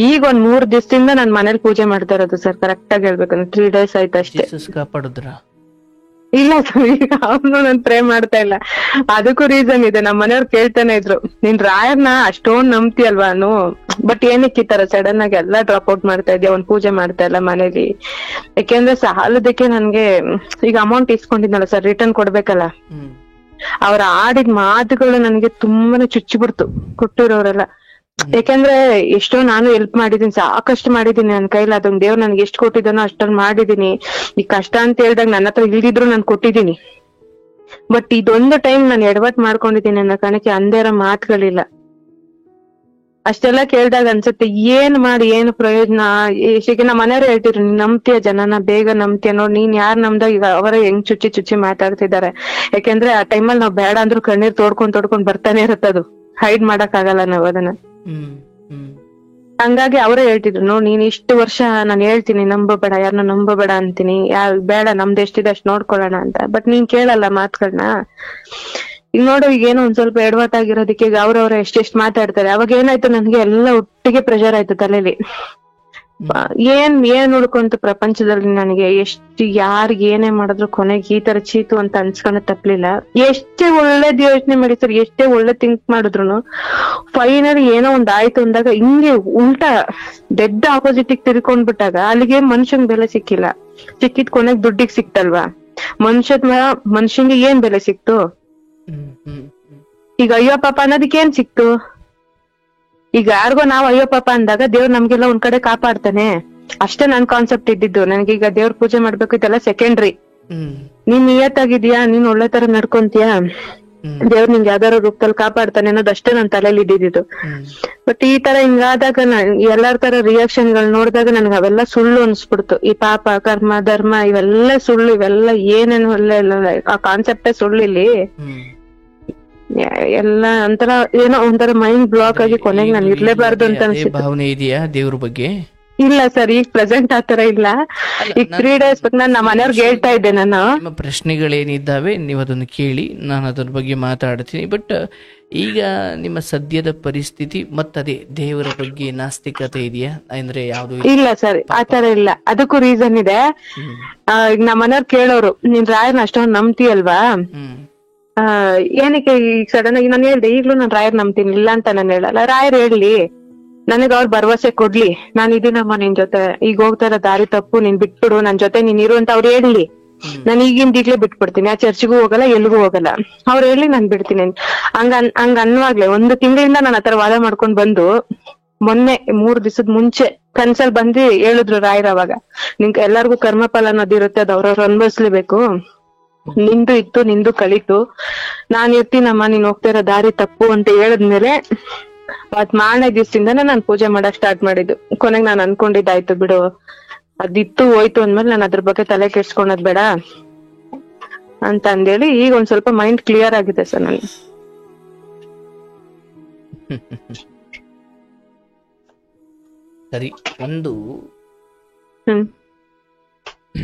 S5: ಈಗ ಒಂದ್ 3 ದಿವಸದಿಂದ ನಾನ್ ಮನೇಲಿ ಪೂಜೆ ಮಾಡ್ತಾ ಇರೋದು ಸರ್. ಕರೆಕ್ಟ್ ಆಗಿ ಹೇಳ್ಬೇಕಂದ್ರೆ 3 days ಆಯ್ತು ಅಷ್ಟೇ. ಇಲ್ಲ ಸರ್, ಈಗ ಅವ್ನು ನಾನು ಪ್ರೇ ಮಾಡ್ತಾ ಇಲ್ಲ. ಅದಕ್ಕೂ ರೀಸನ್ ಇದೆ. ನಮ್ಮ ಮನೆಯವ್ರು ಕೇಳ್ತಾನೆ ಇದ್ರು, ನೀನ್ ರಾಯರ್ನ ಅಷ್ಟೊಂದ್ ನಂಬ್ತಿಯಲ್ವಾ ಅನು, ಬಟ್ ಏನಕ್ಕೆ ಈ ತರ ಸಡನ್ ಆಗಿ ಎಲ್ಲಾ ಡ್ರಾಪ್ ಔಟ್ ಮಾಡ್ತಾ ಇದ್ಯಾ, ಒಂದ್ ಪೂಜೆ ಮಾಡ್ತಾ ಇಲ್ಲ ಮನೇಲಿ? ಯಾಕೆಂದ್ರೆ ಸಾಲದಕ್ಕೆ ನನ್ಗೆ ಈಗ ಅಮೌಂಟ್ ಇಸ್ಕೊಂಡಿದ್ನಲ್ಲ ಸರ್, ರಿಟರ್ನ್ ಕೊಡ್ಬೇಕಲ್ಲ. ಅವ್ರ ಆಡಿದ ಮಾತುಗಳು ನನ್ಗೆ ತುಂಬಾನೇ ಚುಚ್ಚಿಬಿಡ್ತು ಕೊಟ್ಟಿರೋರೆಲ್ಲ. ಯಾಕೆಂದ್ರೆ ಎಷ್ಟೋ ನಾನು ಹೆಲ್ಪ್ ಮಾಡಿದೀನಿ, ಸಾಕಷ್ಟು ಮಾಡಿದೀನಿ ನನ್ನ ಕೈಲಿ. ಅದೊಂದು ದೇವ್ರು ನನ್ಗೆ ಎಷ್ಟು ಕೊಟ್ಟಿದ್ದಾನೋ ಅಷ್ಟೊಂದು ಮಾಡಿದೀನಿ. ಈ ಕಷ್ಟ ಅಂತ ಹೇಳ್ದಾಗ ನನ್ನ ಹತ್ರ ಇಲ್ದಿದ್ರು ನಾನು ಕೊಟ್ಟಿದ್ದೀನಿ. ಬಟ್ ಇದೊಂದು ಟೈಮ್ ನಾನು ಎಡವಟ್ ಮಾಡ್ಕೊಂಡಿದ್ದೀನಿ ಅನ್ನೋ ಕಾರಣಕ್ಕೆ ಅಂದೇ ಇರೋ ಮಾತುಗಳಿಲ್ಲ. ಅಷ್ಟೆಲ್ಲ ಕೇಳ್ದಾಗ ಅನ್ಸುತ್ತೆ ಏನ್ ಮಾಡಿ ಏನು ಪ್ರಯೋಜನ. ಈಗ ನಮ್ಮ ಮನೆಯವ್ರು ಹೇಳ್ತಿದ್ರು, ನೀನ್ ನಂಬ್ತೀಯ ಜನನ, ಬೇಗ ನಂಬ್ತೀಯ ನೋಡ್, ನೀನ್ ಯಾರ್ ನಮ್ದಾಗ ಈಗ ಅವರ ಹೆಂಗ್ ಚುಚ್ಚಿ ಮಾತಾಡ್ತಿದ್ದಾರೆ. ಯಾಕೆಂದ್ರೆ ಆ ಟೈಮಲ್ಲಿ ನಾವ್ ಬೇಡ ಅಂದ್ರೂ ಕಣ್ಣೀರ್ ತೋಡ್ಕೊಂಡ್ ಬರ್ತಾನೆ ಇರುತ್ತದು, ಹೈಡ್ ಮಾಡಕ್ ಆಗಲ್ಲ ನಾವ್ ಅದನ್ನ. ಹಂಗಾಗಿ ಅವರೇ ಹೇಳ್ತಿದ್ರು, ನೋಡ್ ನೀನ್ ಇಷ್ಟು ವರ್ಷ ನಾನು ಹೇಳ್ತೀನಿ ನಂಬಬೇಡ, ಯಾರನ್ನ ನಂಬಬೇಡ ಅಂತೀನಿ, ಬೇಡ ನಮ್ದು ಎಷ್ಟಿದೆ ಅಷ್ಟ್ ನೋಡ್ಕೊಳ್ಳೋಣ ಅಂತ. ಬಟ್ ನೀನ್ ಕೇಳಲ್ಲ ಮಾತುಗಳನ್ನ. ಈಗ ನೋಡು, ಈಗ ಏನೋ ಒಂದ್ ಸ್ವಲ್ಪ ಎಡವಟ್ಟಾಗಿರೋದಕ್ಕೆ ಈಗ ಅವ್ರವ್ರ ಎಷ್ಟೆಷ್ಟ್ ಮಾತಾಡ್ತಾರೆ. ಅವಾಗ ಏನಾಯ್ತು, ನನ್ಗೆ ಎಲ್ಲ ಒಟ್ಟಿಗೆ ಪ್ರೆಷರ್ ಆಯ್ತು ತಲೆಲಿ. ಏನ್ ಹುಡ್ಕೊಂತು ಪ್ರಪಂಚದಲ್ಲಿ ನನಗೆ. ಎಷ್ಟು ಯಾರಿಗ ಏನೇ ಮಾಡಿದ್ರು ಕೊನೆಗೆ ಈ ತರ ಚೀತು ಅಂತ ಅನ್ಸ್ಕೊಂಡ ತಪ್ಲಿಲ್ಲ. ಎಷ್ಟೇ ಒಳ್ಳೇದ್ ಯೋಚನೆ ಮಾಡಿ ಸರ್, ಎಷ್ಟೇ ಒಳ್ಳೆ ಥಿಂಕ್ ಮಾಡಿದ್ರು ಫೈನಲ್ ಏನೋ ಒಂದ್ ಆಯ್ತು ಅಂದಾಗ ಹಿಂಗೆ ಉಲ್ಟಾ ಡೆಡ್ ಆಪೋಸಿಟ್ ತಿರ್ಕೊಂಡ್ಬಿಟ್ಟಾಗ ಅಲ್ಲಿಗೆ ಮನುಷ್ಯಂಗ್ ಬೆಲೆ ಸಿಕ್ಕಿಲ್ಲ. ಸಿಕ್ಕಿದ್ ಕೊನೆಗ್ ದುಡ್ಡಿಗೆ ಸಿಕ್ತಲ್ವಾ. ಮನುಷ್ಯಂಗೆ ಏನ್ ಬೆಲೆ ಸಿಕ್ತು? ಈಗ ಅಯ್ಯೋ ಪಾಪ ಅನ್ನೋದಕ್ಕೆ ಏನ್ ಸಿಕ್ತು? ಈಗ ಯಾರಿಗೋ ನಾವ್ ಅಯ್ಯೋ ಪಾಪ ಅಂದಾಗ ದೇವ್ರು ನಮ್ಗೆಲ್ಲ ಒಂದ್ ಕಡೆ ಕಾಪಾಡ್ತಾನೆ ಅಷ್ಟೇ. ನನ್ ಕಾನ್ಸೆಪ್ಟ್ ಇದ್ದಿದ್ದು. ನನ್ಗೀಗ ದೇವ್ರ ಪೂಜೆ ಮಾಡ್ಬೇಕು ಇದೆಲ್ಲ ಸೆಕೆಂಡ್ರಿ. ನೀನ್ ನಿಯತ್ತಾಗಿದ್ಯಾ, ನೀನ್ ಒಳ್ಳೆ ತರ ನಡ್ಕೊಂತೀಯ, ದೇವ್ರ ನಿಂಗೆ ಯಾವ್ದಾರ ರೂಪದಲ್ಲಿ ಕಾಪಾಡ್ತಾನೆ ಅನ್ನೋದಷ್ಟೇ ನನ್ ತಲೆಯಲ್ಲಿ ಇದ್ದಿದ್ದು. ಬಟ್ ಈ ತರ ಹಿಂಗಾದಾಗ ಎಲ್ಲಾರ ತರ ರಿಯಾಕ್ಷನ್ ಗಳು ನೋಡಿದಾಗ ನನ್ಗೆ ಅವೆಲ್ಲ ಸುಳ್ಳು ಅನ್ಸ್ಬಿಡ್ತು. ಈ ಪಾಪ ಕರ್ಮ ಧರ್ಮ ಇವೆಲ್ಲ ಸುಳ್ಳು, ಇವೆಲ್ಲ ಏನೇನು ಒಳ್ಳೆ ಆ ಕಾನ್ಸೆಪ್ಟೇ ಸುಳ್ಳು. ಇಲ್ಲಿ ಎಲ್ಲ ಒಂಥರ ಏನೋ ಒಂಥರ ಮೈಂಡ್ ಬ್ಲಾಕ್ ಆಗಿ ಕೊನೆಗೆ ನಾನು ಇರ್ಲೇಬಾರ್ದು ಅಂತ ಅನ್ಸುತ್ತೆ.
S2: ಭಾವನೆ ಇದೆಯಾ ದೇವ್ರ ಬಗ್ಗೆ?
S5: ಇಲ್ಲ ಸರ್, ಈಗ ಪ್ರೆಸೆಂಟ್ ಆತರ ಇಲ್ಲ. ಈಗ 3 days ನಾನು ನಮ್ಮ ಮನೆಯವ್ರಿಗೆ ಹೇಳ್ತಾ ಇದ್ದೆ. ನಾನು
S2: ನಿಮ್ಮ ಪ್ರಶ್ನೆಗಳೇನಿದ್ದಾವೆ ನೀವು ಅದನ್ನು ಕೇಳಿ, ನಾನು ಅದ್ರ ಬಗ್ಗೆ ಮಾತಾಡ್ತೀನಿ. ಬಟ್ ಈಗ ನಿಮ್ಮ ಸದ್ಯದ ಪರಿಸ್ಥಿತಿ ಮತ್ತದೇ ದೇವರ ಬಗ್ಗೆ ನಾಸ್ತಿಕತೆ ಇದೆಯಾ? ಅಂದ್ರೆ ಯಾವ್ದು?
S5: ಇಲ್ಲ ಸರ್, ಆತರ ಇಲ್ಲ. ಅದಕ್ಕೂ ರೀಸನ್ ಇದೆ. ಈಗ ನಮ್ಮ ಮನೆಯವ್ರು ಕೇಳೋರು, ನೀನ್ ರಾಯರ್ನ ಅಷ್ಟೊಂದು ನಂಬ್ತೀಯಲ್ವಾ, ಏನಕ್ಕೆ ಈಗ ಸಡನ್ ಆಗಿ ನಾನು ಹೇಳ್ದೆ, ಈಗ್ಲೂ ನಾನು ರಾಯರ್ ನಂಬ್ತೀನಿ, ಇಲ್ಲ ಅಂತ ನಾನು ಹೇಳಲ್ಲ. ರಾಯರ್ ಹೇಳಿ, ನನಗ್ ಅವ್ರ ಭರವಸೆ ಕೊಡ್ಲಿ, ನಾನು ಇದೀನಮ್ಮ ನಿನ್ ಜೊತೆ, ಈಗ ಹೋಗ್ತಾ ಇರೋ ದಾರಿ ತಪ್ಪು, ನೀನ್ ಬಿಟ್ಬಿಡು, ನನ್ ಜೊತೆ ನೀನ್ ಇರು ಅಂತ ಅವ್ರು ಹೇಳಿ, ನಾನು ಈಗ್ಲೇ ಬಿಟ್ಬಿಡ್ತೀನಿ. ಆ ಚರ್ಚ್ಗೂ ಹೋಗಲ್ಲ, ಎಲ್ಗೂ ಹೋಗಲ್ಲ. ಅವ್ರು ಹೇಳಿ ನಾನ್ ಬಿಡ್ತೀನಿ. ಹಂಗ ಅನ್ವಾಗ್ಲೆ 1 ತಿಂಗಳಿಂದ ನಾನು ಆತರ ವಾದ ಮಾಡ್ಕೊಂಡ್ ಬಂದು, ಮೊನ್ನೆ 3 ದಿವಸದ ಮುಂಚೆ ಕನ್ಸಲ್ ಬಂದು ಹೇಳಿದ್ರು ರಾಯರ್. ಅವಾಗ ನಿಂಗೆ ಎಲ್ಲಾರ್ಗು ಕರ್ಮಫಲ ಅನ್ನೋದಿರುತ್ತೆ, ಅದು ಅವ್ರವ್ರು ಅನ್ಭವಿಸ್ಲೇಬೇಕು. ನಿಂದು ಇತ್ತು, ನಿಂದು ಕಳೀತು, ನಾನ್ ಇರ್ತೀನಮ್ಮ, ನೀನ್ ಹೋಗ್ತಾ ಇರೋ ದಾರಿ ತಪ್ಪು ಅಂತ ಹೇಳಿದ್ಮೇಲೆ ಅವತ್ ಮಾರನೇ ದಿವ್ಸದಿಂದಾನೆ ನಾನ್ ಪೂಜೆ ಮಾಡಕ್ ಸ್ಟಾರ್ಟ್ ಮಾಡಿದ್ದು. ಕೊನೆಗ್ ನಾನ್ ಅನ್ಕೊಂಡಿದ್ದಾಯ್ತು ಬಿಡು, ಅದಿತ್ತು ಹೋಯ್ತು ಅಂದ್ಮೇಲೆ ನಾನು ಅದ್ರ ಬಗ್ಗೆ ತಲೆ ಕೆಡ್ಸ್ಕೊಳೋದ್ ಬೇಡ ಅಂತ ಅಂದೇಳಿ ಈಗ ಒಂದ್ ಸ್ವಲ್ಪ ಮೈಂಡ್ ಕ್ಲಿಯರ್ ಆಗಿದೆ ಸರ್ ನನ್ಗೆ.
S2: ಸರಿ, ಒಂದು
S5: ಹ್ಮ್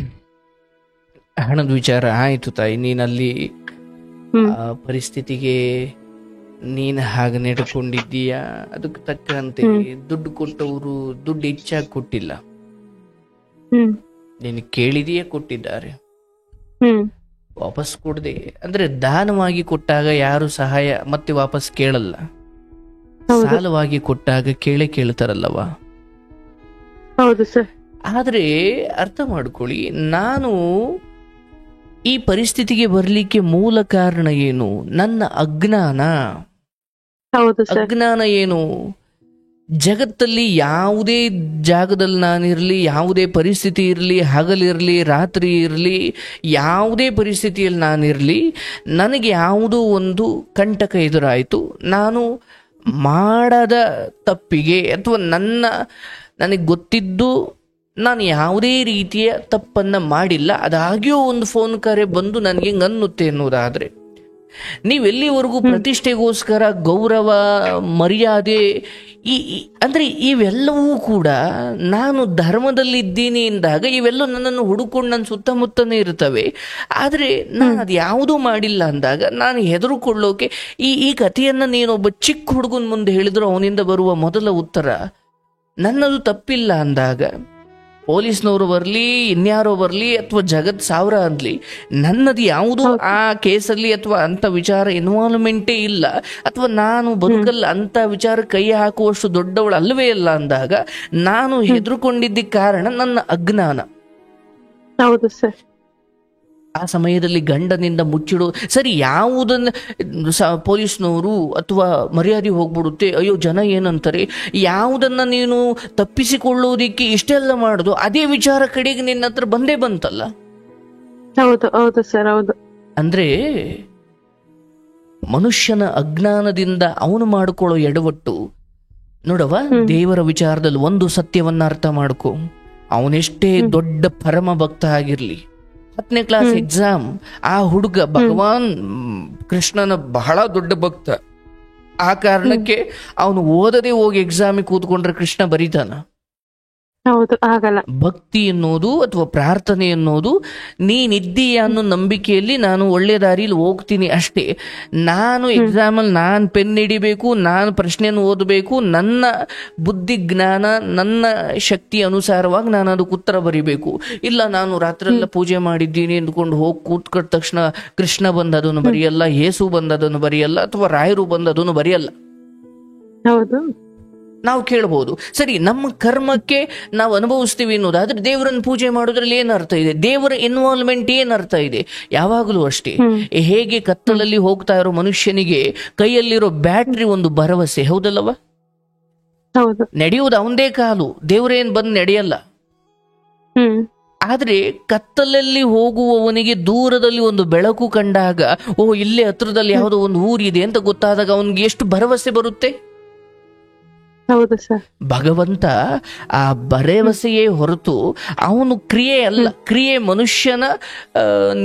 S2: ಹಣದ ವಿಚಾರ ಆಯ್ತು ತಾಯಿ. ನೀನಲ್ಲಿ ಆ ಪರಿಸ್ಥಿತಿಗೆ ನೀನ್ ಹಾಗೆ ನಡ್ಕೊಂಡಿದ್ದೀಯಾ, ಅದಕ್ಕೆ ತಕ್ಕಂತೆ ದುಡ್ಡು ಕೊಟ್ಟವರು ದುಡ್ಡು ಹೆಚ್ಚಾಗಿ ಕೊಟ್ಟಿಲ್ಲ, ನೀನು ಕೇಳಿದೆಯೇ ಕೊಟ್ಟಿದ್ದಾರೆ. ವಾಪಸ್ ಕೊಡದೆ ಅಂದ್ರೆ ದಾನವಾಗಿ ಕೊಟ್ಟಾಗ ಯಾರು ಸಹಾಯ ಮತ್ತೆ ವಾಪಸ್ ಕೇಳಲ್ಲ, ಸಾಲವಾಗಿ ಕೊಟ್ಟಾಗ ಕೇಳ್ತಾರಲ್ಲವಾ?
S5: ಹೌದು ಸರ್.
S2: ಆದ್ರೆ ಅರ್ಥ ಮಾಡ್ಕೊಳ್ಳಿ, ನಾನು ಈ ಪರಿಸ್ಥಿತಿಗೆ ಬರ್ಲಿಕ್ಕೆ ಮೂಲ ಕಾರಣ ಏನು? ನನ್ನ ಅಜ್ಞಾನ. ಅಜ್ಞಾನ ಏನು? ಜಗತ್ತಲ್ಲಿ ಯಾವುದೇ ಜಾಗದಲ್ಲಿ ನಾನಿರ್ಲಿ, ಯಾವುದೇ ಪರಿಸ್ಥಿತಿ ಇರಲಿ, ಹಗಲಿರ್ಲಿ ರಾತ್ರಿ ಇರಲಿ, ಯಾವುದೇ ಪರಿಸ್ಥಿತಿಯಲ್ಲಿ ನಾನಿರ್ಲಿ, ನನಗೆ ಯಾವುದೋ ಒಂದು ಕಂಟಕ ಎದುರಾಯಿತು, ನಾನು ಮಾಡದ ತಪ್ಪಿಗೆ ಅಥವಾ ನನಗೆ ಗೊತ್ತಿದ್ದು ನಾನು ಯಾವುದೇ ರೀತಿಯ ತಪ್ಪನ್ನ ಮಾಡಿಲ್ಲ, ಅದಾಗ್ಯೂ ಒಂದು ಫೋನ್ ಕರೆ ಬಂದು ನನಗೆ ಅನ್ನುತ್ತೆ ಅನ್ನೋದಾದ್ರೆ, ನೀವೆಲ್ಲಿವರೆಗೂ ಪ್ರತಿಷ್ಠೆಗೋಸ್ಕರ ಗೌರವ ಮರ್ಯಾದೆ ಅಂದ್ರೆ ಇವೆಲ್ಲವೂ ಕೂಡ ನಾನು ಧರ್ಮದಲ್ಲಿದ್ದೀನಿ ಎಂದಾಗ ಇವೆಲ್ಲ ನನ್ನನ್ನು ಹುಡುಕೊಂಡು ನನ್ನ ಸುತ್ತಮುತ್ತನೇ ಇರ್ತವೆ. ಆದರೆ ನಾನು ಅದು ಯಾವುದೂ ಮಾಡಿಲ್ಲ ಅಂದಾಗ ನಾನು ಹೆದರುಕೊಳ್ಳೋಕೆ ಈ ಕಥೆಯನ್ನು ನೀನೊಬ್ಬ ಚಿಕ್ಕ ಹುಡುಗನ ಮುಂದೆ ಹೇಳಿದ್ರು ಅವನಿಂದ ಬರುವ ಮೊದಲ ಉತ್ತರ ನನ್ನದು ತಪ್ಪಿಲ್ಲ ಅಂದಾಗ, ಪೊಲೀಸ್ನವರು ಬರಲಿ, ಇನ್ಯಾರೋ ಬರಲಿ, ಅಥವಾ ಜಗತ್ ಸಾವಿರ ಅನ್ಲಿ, ನನ್ನದು ಯಾವುದು ಆ ಕೇಸಲ್ಲಿ ಅಥವಾ ಅಂತ ವಿಚಾರ ಇನ್ವಾಲ್ವ್ಮೆಂಟೇ ಇಲ್ಲ, ಅಥವಾ ನಾನು ಬದುಕಲ್ಲ ಅಂತ ವಿಚಾರ ಕೈ ಹಾಕುವಷ್ಟು ದೊಡ್ಡವಳು ಅಲ್ಲವೇ ಇಲ್ಲ ಅಂದಾಗ ನಾನು ಹೆದರುಕೊಂಡಿದ್ದ ಕಾರಣ ನನ್ನ ಅಜ್ಞಾನ.
S5: ಹೌದು ಸರ್.
S2: ಆ ಸಮಯದಲ್ಲಿ ಗಂಡನಿಂದ ಮುಚ್ಚಿಡೋ ಸರಿ, ಯಾವುದನ್ನ ಪೊಲೀಸ್ನವರು ಅಥವಾ ಮರ್ಯಾದೆ ಹೋಗ್ಬಿಡುತ್ತೆ, ಅಯ್ಯೋ ಜನ ಏನಂತಾರೆ, ಯಾವುದನ್ನ ನೀನು ತಪ್ಪಿಸಿಕೊಳ್ಳೋದಿಕ್ಕೆ ಇಷ್ಟೆಲ್ಲ ಮಾಡುದು, ಅದೇ ವಿಚಾರ ಕಡೆಗೆ ನಿನ್ನ ಹತ್ರ ಬಂದೇ ಬಂತಲ್ಲ.
S5: ಹೌದು ಹೌದು ಸರ್, ಹೌದು.
S2: ಅಂದ್ರೆ ಮನುಷ್ಯನ ಅಜ್ಞಾನದಿಂದ ಅವನು ಮಾಡಿಕೊಳ್ಳೋ ಎಡವಟ್ಟು ನೋಡವ. ದೇವರ ವಿಚಾರದಲ್ಲಿ ಒಂದು ಸತ್ಯವನ್ನ ಅರ್ಥ ಮಾಡ್ಕೊ, ಅವನೆಷ್ಟೇ ದೊಡ್ಡ ಪರಮ ಭಕ್ತ ಆಗಿರ್ಲಿ, 10ನೇ ಕ್ಲಾಸ್ ಎಕ್ಸಾಮ್, ಆ ಹುಡುಗ ಭಗವಾನ್ ಕೃಷ್ಣನ ಬಹಳ ದೊಡ್ಡ ಭಕ್ತ, ಆ ಕಾರಣಕ್ಕೆ ಅವನು ಓದದೆ ಹೋಗಿ ಎಕ್ಸಾಮಿಗೆ ಕೂತ್ಕೊಂಡ್ರೆ ಕೃಷ್ಣ ಬರೀತಾನ?
S5: ಹೌದು, ಆಗಲ್ಲ.
S2: ಭಕ್ತಿ ಎನ್ನುವುದು ಅಥವಾ ಪ್ರಾರ್ಥನೆ ಎನ್ನುವುದು ನೀನಿದ್ದೀಯ ಅನ್ನೋ ನಂಬಿಕೆಯಲ್ಲಿ ನಾನು ಒಳ್ಳೆ ದಾರಿಯಲ್ಲಿ ಹೋಗ್ತೀನಿ ಅಷ್ಟೇ. ನಾನು ಎಕ್ಸಾಮಲ್ಲಿ ನಾನು ಪೆನ್ ಹಿಡಿಬೇಕು, ನಾನು ಪ್ರಶ್ನೆಯನ್ನು ಓದಬೇಕು, ನನ್ನ ಬುದ್ಧಿ ಜ್ಞಾನ ನನ್ನ ಶಕ್ತಿ ಅನುಸಾರವಾಗಿ ನಾನು ಅದಕ್ಕೆ ಉತ್ತರ ಬರಿಬೇಕು. ಇಲ್ಲ ನಾನು ರಾತ್ರೆಲ್ಲ ಪೂಜೆ ಮಾಡಿದ್ದೀನಿ ಅಂದ್ಕೊಂಡು ಹೋಗಿ ಕೂತ್ಕೊಂಡ ತಕ್ಷಣ ಕೃಷ್ಣ ಬಂದು ಅದನ್ನು ಬರೆಯಲ್ಲ, ಯೇಸು ಬಂದು ಅದನ್ನು ಬರೆಯಲ್ಲ, ಅಥವಾ ರಾಯರು ಬಂದು ಅದನ್ನು ಬರೆಯಲ್ಲ.
S5: ಹೌದು.
S2: ನಾವು ಕೇಳಬಹುದು, ಸರಿ ನಮ್ಮ ಕರ್ಮಕ್ಕೆ ನಾವು ಅನುಭವಿಸ್ತೀವಿ ಅನ್ನೋದಾದ್ರೆ ದೇವರನ್ನು ಪೂಜೆ ಮಾಡೋದ್ರಲ್ಲಿ ಏನ್ ಅರ್ಥ ಇದೆ? ದೇವರ ಇನ್ವಾಲ್ವ್ಮೆಂಟ್ ಏನ್ ಅರ್ಥ ಇದೆ? ಯಾವಾಗಲೂ ಅಷ್ಟೇ. ಹೇಗೆ ಕತ್ತಲಲ್ಲಿ ಹೋಗ್ತಾ ಇರೋ ಮನುಷ್ಯನಿಗೆ ಕೈಯಲ್ಲಿರೋ ಬ್ಯಾಟ್ರಿ ಒಂದು ಭರವಸೆ, ಹೌದಲ್ಲವ? ನಡೆಯುವುದು ಅವಂದೇ ಕಾಲು, ದೇವರೇನ್ ಬಂದು ನಡೆಯಲ್ಲ. ಆದ್ರೆ ಕತ್ತಲಲ್ಲಿ ಹೋಗುವವನಿಗೆ ದೂರದಲ್ಲಿ ಒಂದು ಬೆಳಕು ಕಂಡಾಗ, ಓ ಇಲ್ಲೇ ಹತ್ರದಲ್ಲಿ ಯಾವುದೋ ಒಂದು ಊರಿದೆ ಅಂತ ಗೊತ್ತಾದಾಗ ಅವನಿಗೆ ಎಷ್ಟು ಭರವಸೆ ಬರುತ್ತೆ.
S5: ಹೌದು ಸರ್.
S2: ಭಗವಂತ ಆ ಭರವಸೆಯೇ ಹೊರತು ಅವನು ಕ್ರಿಯೆ ಅಲ್ಲ. ಕ್ರಿಯೆ ಮನುಷ್ಯನ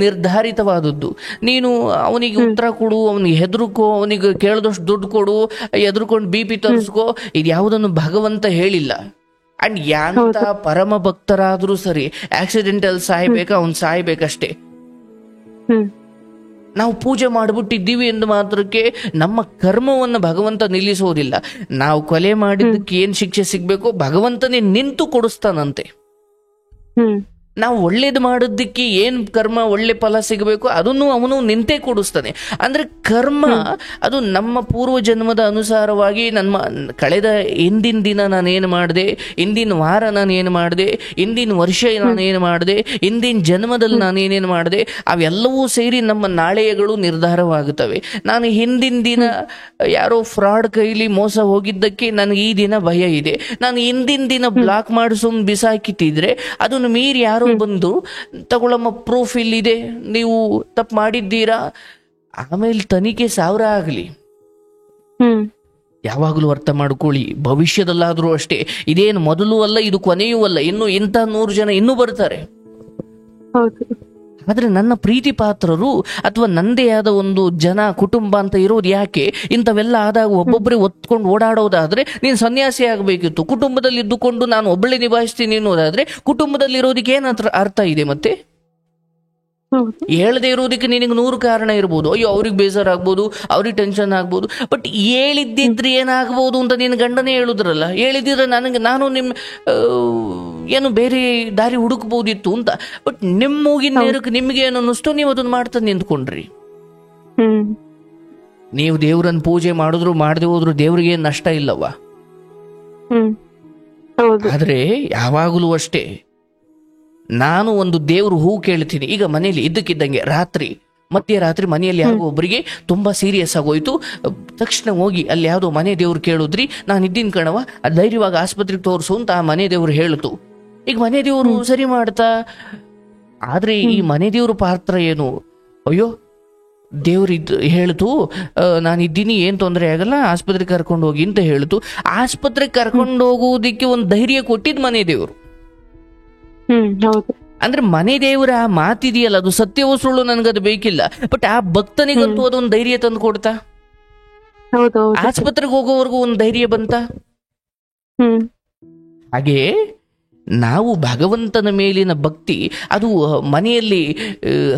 S2: ನಿರ್ಧಾರಿತವಾದದ್ದು. ನೀನು ಅವನಿಗೆ ಉತ್ತರ ಕೊಡು, ಅವನಿಗೆ ಹೆದರ್ಕೋ, ಅವನಿಗೆ ಕೇಳದಷ್ಟು ದುಡ್ಡು ಕೊಡು, ಹೆದರ್ಕೊಂಡು BP ತರಿಸ್ಕೋ, ಇದು ಯಾವುದನ್ನು ಭಗವಂತ ಹೇಳಿಲ್ಲ. ಅಂಡ್ ಯಾಂತ ಪರಮ ಭಕ್ತರಾದ್ರೂ ಸರಿ ಆಕ್ಸಿಡೆಂಟಲ್ ಸಾಯ್ಬೇಕಾ ಅವ್ನು ಸಾಯ್ಬೇಕಷ್ಟೇ. ನಾವು ಪೂಜೆ ಮಾಡಿಬಿಟ್ಟಿದ್ದೀವಿ ಎಂದು ಮಾತ್ರಕ್ಕೆ ನಮ್ಮ ಕರ್ಮವನ್ನು ಭಗವಂತ ನಿಲ್ಲಿಸೋದಿಲ್ಲ. ನಾವು ಕೊಲೆ ಮಾಡಿದ್ದಕ್ಕೆ ಏನ್ ಶಿಕ್ಷೆ ಸಿಗ್ಬೇಕು ಭಗವಂತನೇ ನಿಂತು ಕೊಡಿಸ್ತಾನಂತೆ. ನಾವು ಒಳ್ಳೇದು ಮಾಡೋದಕ್ಕೆ ಏನ್ ಕರ್ಮ ಒಳ್ಳೆ ಫಲ ಸಿಗಬೇಕು ಅದನ್ನು ಅವನು ನಿಂತೇ ಕೊಡಿಸ್ತಾನೆ. ಅಂದ್ರೆ ಕರ್ಮ ಅದು ನಮ್ಮ ಪೂರ್ವ ಜನ್ಮದ ಅನುಸಾರವಾಗಿ ನಮ್ಮ ಕಳೆದ ಹಿಂದಿನ ದಿನ ನಾನೇನು ಮಾಡಿದೆ, ಹಿಂದಿನ ವಾರ ನಾನೇನು ಮಾಡಿದೆ, ಹಿಂದಿನ ವರ್ಷ ನಾನೇನು ಮಾಡಿದೆ, ಹಿಂದಿನ ಜನ್ಮದಲ್ಲಿ ನಾನೇನೇನು ಮಾಡಿದೆ ಅವೆಲ್ಲವೂ ಸೇರಿ ನಮ್ಮ ನಾಳೆಗಳು ನಿರ್ಧಾರವಾಗುತ್ತವೆ. ನಾನು ಹಿಂದಿನ ದಿನ ಯಾರೋ ಫ್ರಾಡ್ ಕೈಲಿ ಮೋಸ ಹೋಗಿದ್ದಕ್ಕೆ ನನಗೆ ಈ ದಿನ ಭಯ ಇದೆ. ನಾನು ಹಿಂದಿನ ದಿನ ಬ್ಲಾಕ್ ಮಾಡಿ ಸುಮ್ಮನೆ ಬಿಸಾಕಿಟ್ಟಿದ್ರೆ ಅದನ್ನು ಮೀರಿ ಯಾರೋ ಬಂದು ತಗೊಳ್ಳಮ್ಮ ಪ್ರೂಫ್ ಇಲ್ಲಿದೆ, ನೀವು ತಪ್ಪು ಮಾಡಿದ್ದೀರಾ, ಆಮೇಲೆ ತನಿಖೆ 1000 ಆಗಲಿ. ಯಾವಾಗಲೂ ಅರ್ಥ ಮಾಡ್ಕೊಳ್ಳಿ, ಭವಿಷ್ಯದಲ್ಲಾದ್ರೂ ಅಷ್ಟೇ, ಇದೇನು ಮೊದಲು ಅಲ್ಲ ಇದು ಕೊನೆಯೂ ಅಲ್ಲ, ಇನ್ನು ಇಂಥ 100 ಜನ ಇನ್ನೂ ಬರ್ತಾರೆ. ಆದ್ರೆ ನನ್ನ ಪ್ರೀತಿ ಪಾತ್ರರು ಅಥವಾ ನಂದೇ ಆದ ಒಂದು ಜನ ಕುಟುಂಬ ಅಂತ ಇರೋದು ಯಾಕೆ? ಇಂಥವೆಲ್ಲ ಆದಾಗ ಒಬ್ಬೊಬ್ಬರೇ ಒತ್ಕೊಂಡು ಓಡಾಡೋದಾದ್ರೆ ನೀನು ಸನ್ಯಾಸಿ ಆಗಬೇಕಿತ್ತು. ಕುಟುಂಬದಲ್ಲಿ ಇದ್ದುಕೊಂಡು ನಾನು ಒಬ್ಬಳೇ ನಿಭಾಯಿಸ್ತೀನಿ ಅನ್ನೋದಾದ್ರೆ ಕುಟುಂಬದಲ್ಲಿ ಇರೋದಕ್ಕೆ ಏನ್ ಅರ್ಥ ಇದೆ? ಮತ್ತೆ ಹೇಳದೆ ಇರೋದಕ್ಕೆ ನಿನಗೆ 100 ಕಾರಣ ಇರ್ಬೋದು. ಅಯ್ಯೋ ಅವ್ರಿಗೆ ಬೇಜಾರಾಗ್ಬೋದು, ಅವ್ರಿಗೆ ಟೆನ್ಷನ್ ಆಗ್ಬೋದು. ಬಟ್ ಹೇಳಿದ್ದಿದ್ರೆ ಏನಾಗ್ಬೋದು ಅಂತ ನಿನ್ನ ಗಂಡನೇ ಹೇಳುದ್ರಲ್ಲ, ಹೇಳಿದ್ರೆ ನಾನು ನಿಮ್ಮ ಏನು ಬೇರೆ ದಾರಿ ಹುಡುಕ್ಬೋದಿತ್ತು ಅಂತ. ಬಟ್ ನಿಮ್ಮ ಮೂಗಿನ ನೇರಕ್ಕೆ ನಿಮ್ಗೆ ಏನು ಅನ್ನಿಸ್ತೋ ನೀವು ಅದನ್ನ ಮಾಡ್ತಾ ನಿಂತ್ಕೊಂಡ್ರಿ. ನೀವು ದೇವ್ರನ್ನ ಪೂಜೆ ಮಾಡಿದ್ರು ಮಾಡದೆ ಹೋದ್ರು ದೇವ್ರಿಗೆ ಏನ್ ನಷ್ಟ ಇಲ್ಲವಾ? ಆದ್ರೆ ಯಾವಾಗಲೂ ಅಷ್ಟೇ, ನಾನು ಒಂದು ದೇವ್ರು ಹೂ ಕೇಳ್ತೀನಿ. ಈಗ ಮನೇಲಿ ಇದ್ದಕ್ಕಿದ್ದಂಗೆ ಮಧ್ಯರಾತ್ರಿ ಮನೆಯಲ್ಲಿ ಯಾರಿಗೋ ಒಬ್ಬರಿಗೆ ತುಂಬಾ ಸೀರಿಯಸ್ ಆಗೋಯ್ತು. ತಕ್ಷಣ ಹೋಗಿ ಅಲ್ಲಿ ಯಾವುದೋ ಮನೆ ದೇವ್ರು ಕೇಳಿದ್ರಿ, ನಾನು ಇದ್ದೀನಿ ಕಣವ, ಧೈರ್ಯವಾಗಿ ಆಸ್ಪತ್ರೆಗೆ ತೋರಿಸು ಅಂತ ಆ ಮನೆ ದೇವ್ರು ಹೇಳಿತು. ಈಗ ಮನೆ ದೇವ್ರು ಸರಿ ಮಾಡ್ತಾ, ಆದ್ರೆ ಈ ಮನೆ ದೇವ್ರ ಪಾತ್ರ ಏನು? ಅಯ್ಯೋ ದೇವ್ರಿದ್ದು ಹೇಳ್ತು, ನಾನಿದ್ದೀನಿ, ಏನ್ ತೊಂದರೆ ಆಗಲ್ಲ, ಆಸ್ಪತ್ರೆಗೆ ಕರ್ಕೊಂಡು ಹೋಗಿ ಅಂತ ಹೇಳ್ತು. ಆಸ್ಪತ್ರೆಗೆ ಕರ್ಕೊಂಡು ಹೋಗೋದಿಕ್ಕೆ ಒಂದು ಧೈರ್ಯ ಕೊಟ್ಟಿದ್ ಮನೆ ದೇವ್ರು. ಅಂದ್ರೆ ಮನೆ ದೇವರ ಆ ಮಾತಿದೆಯಲ್ಲ, ಅದು ಸತ್ಯವೋ ಸುಳ್ಳು ನನಗದು ಬೇಕಿಲ್ಲ, ಬಟ್ ಆ ಭಕ್ತನಿಗಂತೂ ಅದೊಂದು ಧೈರ್ಯ ತಂದು ಕೊಡ್ತಾ. ಆಸ್ಪತ್ರೆಗೆ ಹೋಗೋವರೆಗೂ ಒಂದು ಧೈರ್ಯ ಬಂತ. ಹಾಗೆ ನಾವು ಭಗವಂತನ ಮೇಲಿನ ಭಕ್ತಿ, ಅದು ಮನೆಯಲ್ಲಿ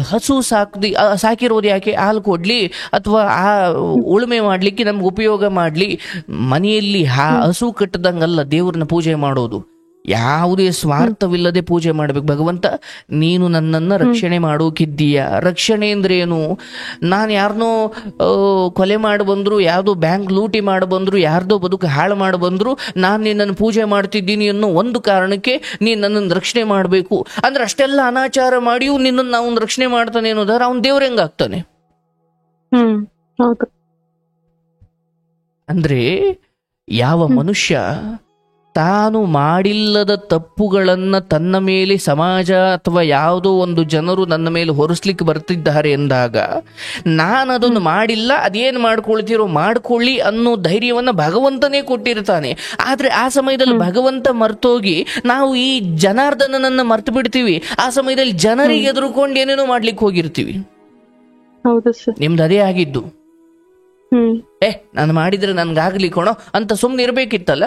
S2: ಹಸು ಸಾಕಿರೋದು ಯಾಕೆ? ಹಾಲು ಕೊಡ್ಲಿ ಅಥವಾ ಆ ಉಳುಮೆ ಮಾಡ್ಲಿಕ್ಕೆ ನಮ್ಗೆ ಉಪಯೋಗ ಮಾಡ್ಲಿ. ಮನೆಯಲ್ಲಿ ಹಸು ಕಟ್ಟದಂಗಲ್ಲ ದೇವ್ರನ್ನ ಪೂಜೆ ಮಾಡೋದು. ಯಾವುದೇ ಸ್ವಾರ್ಥವಿಲ್ಲದೆ ಪೂಜೆ ಮಾಡ್ಬೇಕು. ಭಗವಂತ ನೀನು ನನ್ನನ್ನ ರಕ್ಷಣೆ ಮಾಡೋಕಿದ್ದೀಯ. ರಕ್ಷಣೆ ಅಂದ್ರೆ ಏನು? ನಾನು ಯಾರನ್ನೋ ಕೊಲೆ ಮಾಡಿ ಬಂದ್ರು, ಯಾವುದೋ ಬ್ಯಾಂಕ್ ಲೂಟಿ ಮಾಡಿ ಬಂದ್ರು, ಯಾರ್ದೋ ಬದುಕು ಹಾಳು ಮಾಡಿ ಬಂದ್ರು, ನಾನು ನಿನ್ನನ್ನು ಪೂಜೆ ಮಾಡ್ತಿದ್ದೀನಿ ಅನ್ನೋ ಒಂದು ಕಾರಣಕ್ಕೆ ನೀನು ನನ್ನನ್ನು ರಕ್ಷಣೆ ಮಾಡಬೇಕು ಅಂದ್ರೆ, ಅಷ್ಟೆಲ್ಲ ಅನಾಚಾರ ಮಾಡಿಯೂ ನಿನ್ನನ್ನು ನಾವು ರಕ್ಷಣೆ ಮಾಡ್ತಾನೆ ಅನ್ನೋದಾದ್ರೆ ಅವನು ದೇವ್ರ ಹೆಂಗಾಗ್ತಾನೆ? ಅಂದ್ರೆ ಯಾವ ಮನುಷ್ಯ ತಾನು ಮಾಡಿಲ್ಲದ ತಪ್ಪುಗಳನ್ನ ತನ್ನ ಮೇಲೆ ಸಮಾಜ ಅಥವಾ ಯಾವುದೋ ಒಂದು ಜನರು ನನ್ನ ಮೇಲೆ ಹೊರಿಸ್ಲಿಕ್ಕೆ ಬರ್ತಿದ್ದಾರೆ ಎಂದಾಗ, ನಾನು ಅದನ್ನು ಮಾಡಿಲ್ಲ, ಅದೇನು ಮಾಡ್ಕೊಳ್ತಿರೋ ಮಾಡ್ಕೊಳ್ಳಿ ಅನ್ನೋ ಧೈರ್ಯವನ್ನ ಭಗವಂತನೇ ಕೊಟ್ಟಿರ್ತಾನೆ. ಆದ್ರೆ ಆ ಸಮಯದಲ್ಲಿ ಭಗವಂತ ಮರ್ತೋಗಿ ನಾವು ಈ ಜನಾರ್ದನನ್ನ ಮರ್ತು ಬಿಡ್ತೀವಿ. ಆ ಸಮಯದಲ್ಲಿ ಜನರಿಗೆ ಎದುರುಕೊಂಡು ಏನೇನೋ ಮಾಡ್ಲಿಕ್ಕೆ ಹೋಗಿರ್ತೀವಿ. ನಿಮ್ದು ಅದೇ ಆಗಿದ್ದು. ನಾನು ಮಾಡಿದ್ರೆ ನನ್ಗಾಗ್ಲಿ ಕೊಣೋ ಅಂತ ಸುಮ್ನೆ ಇರ್ಬೇಕಿತ್ತಲ್ಲ.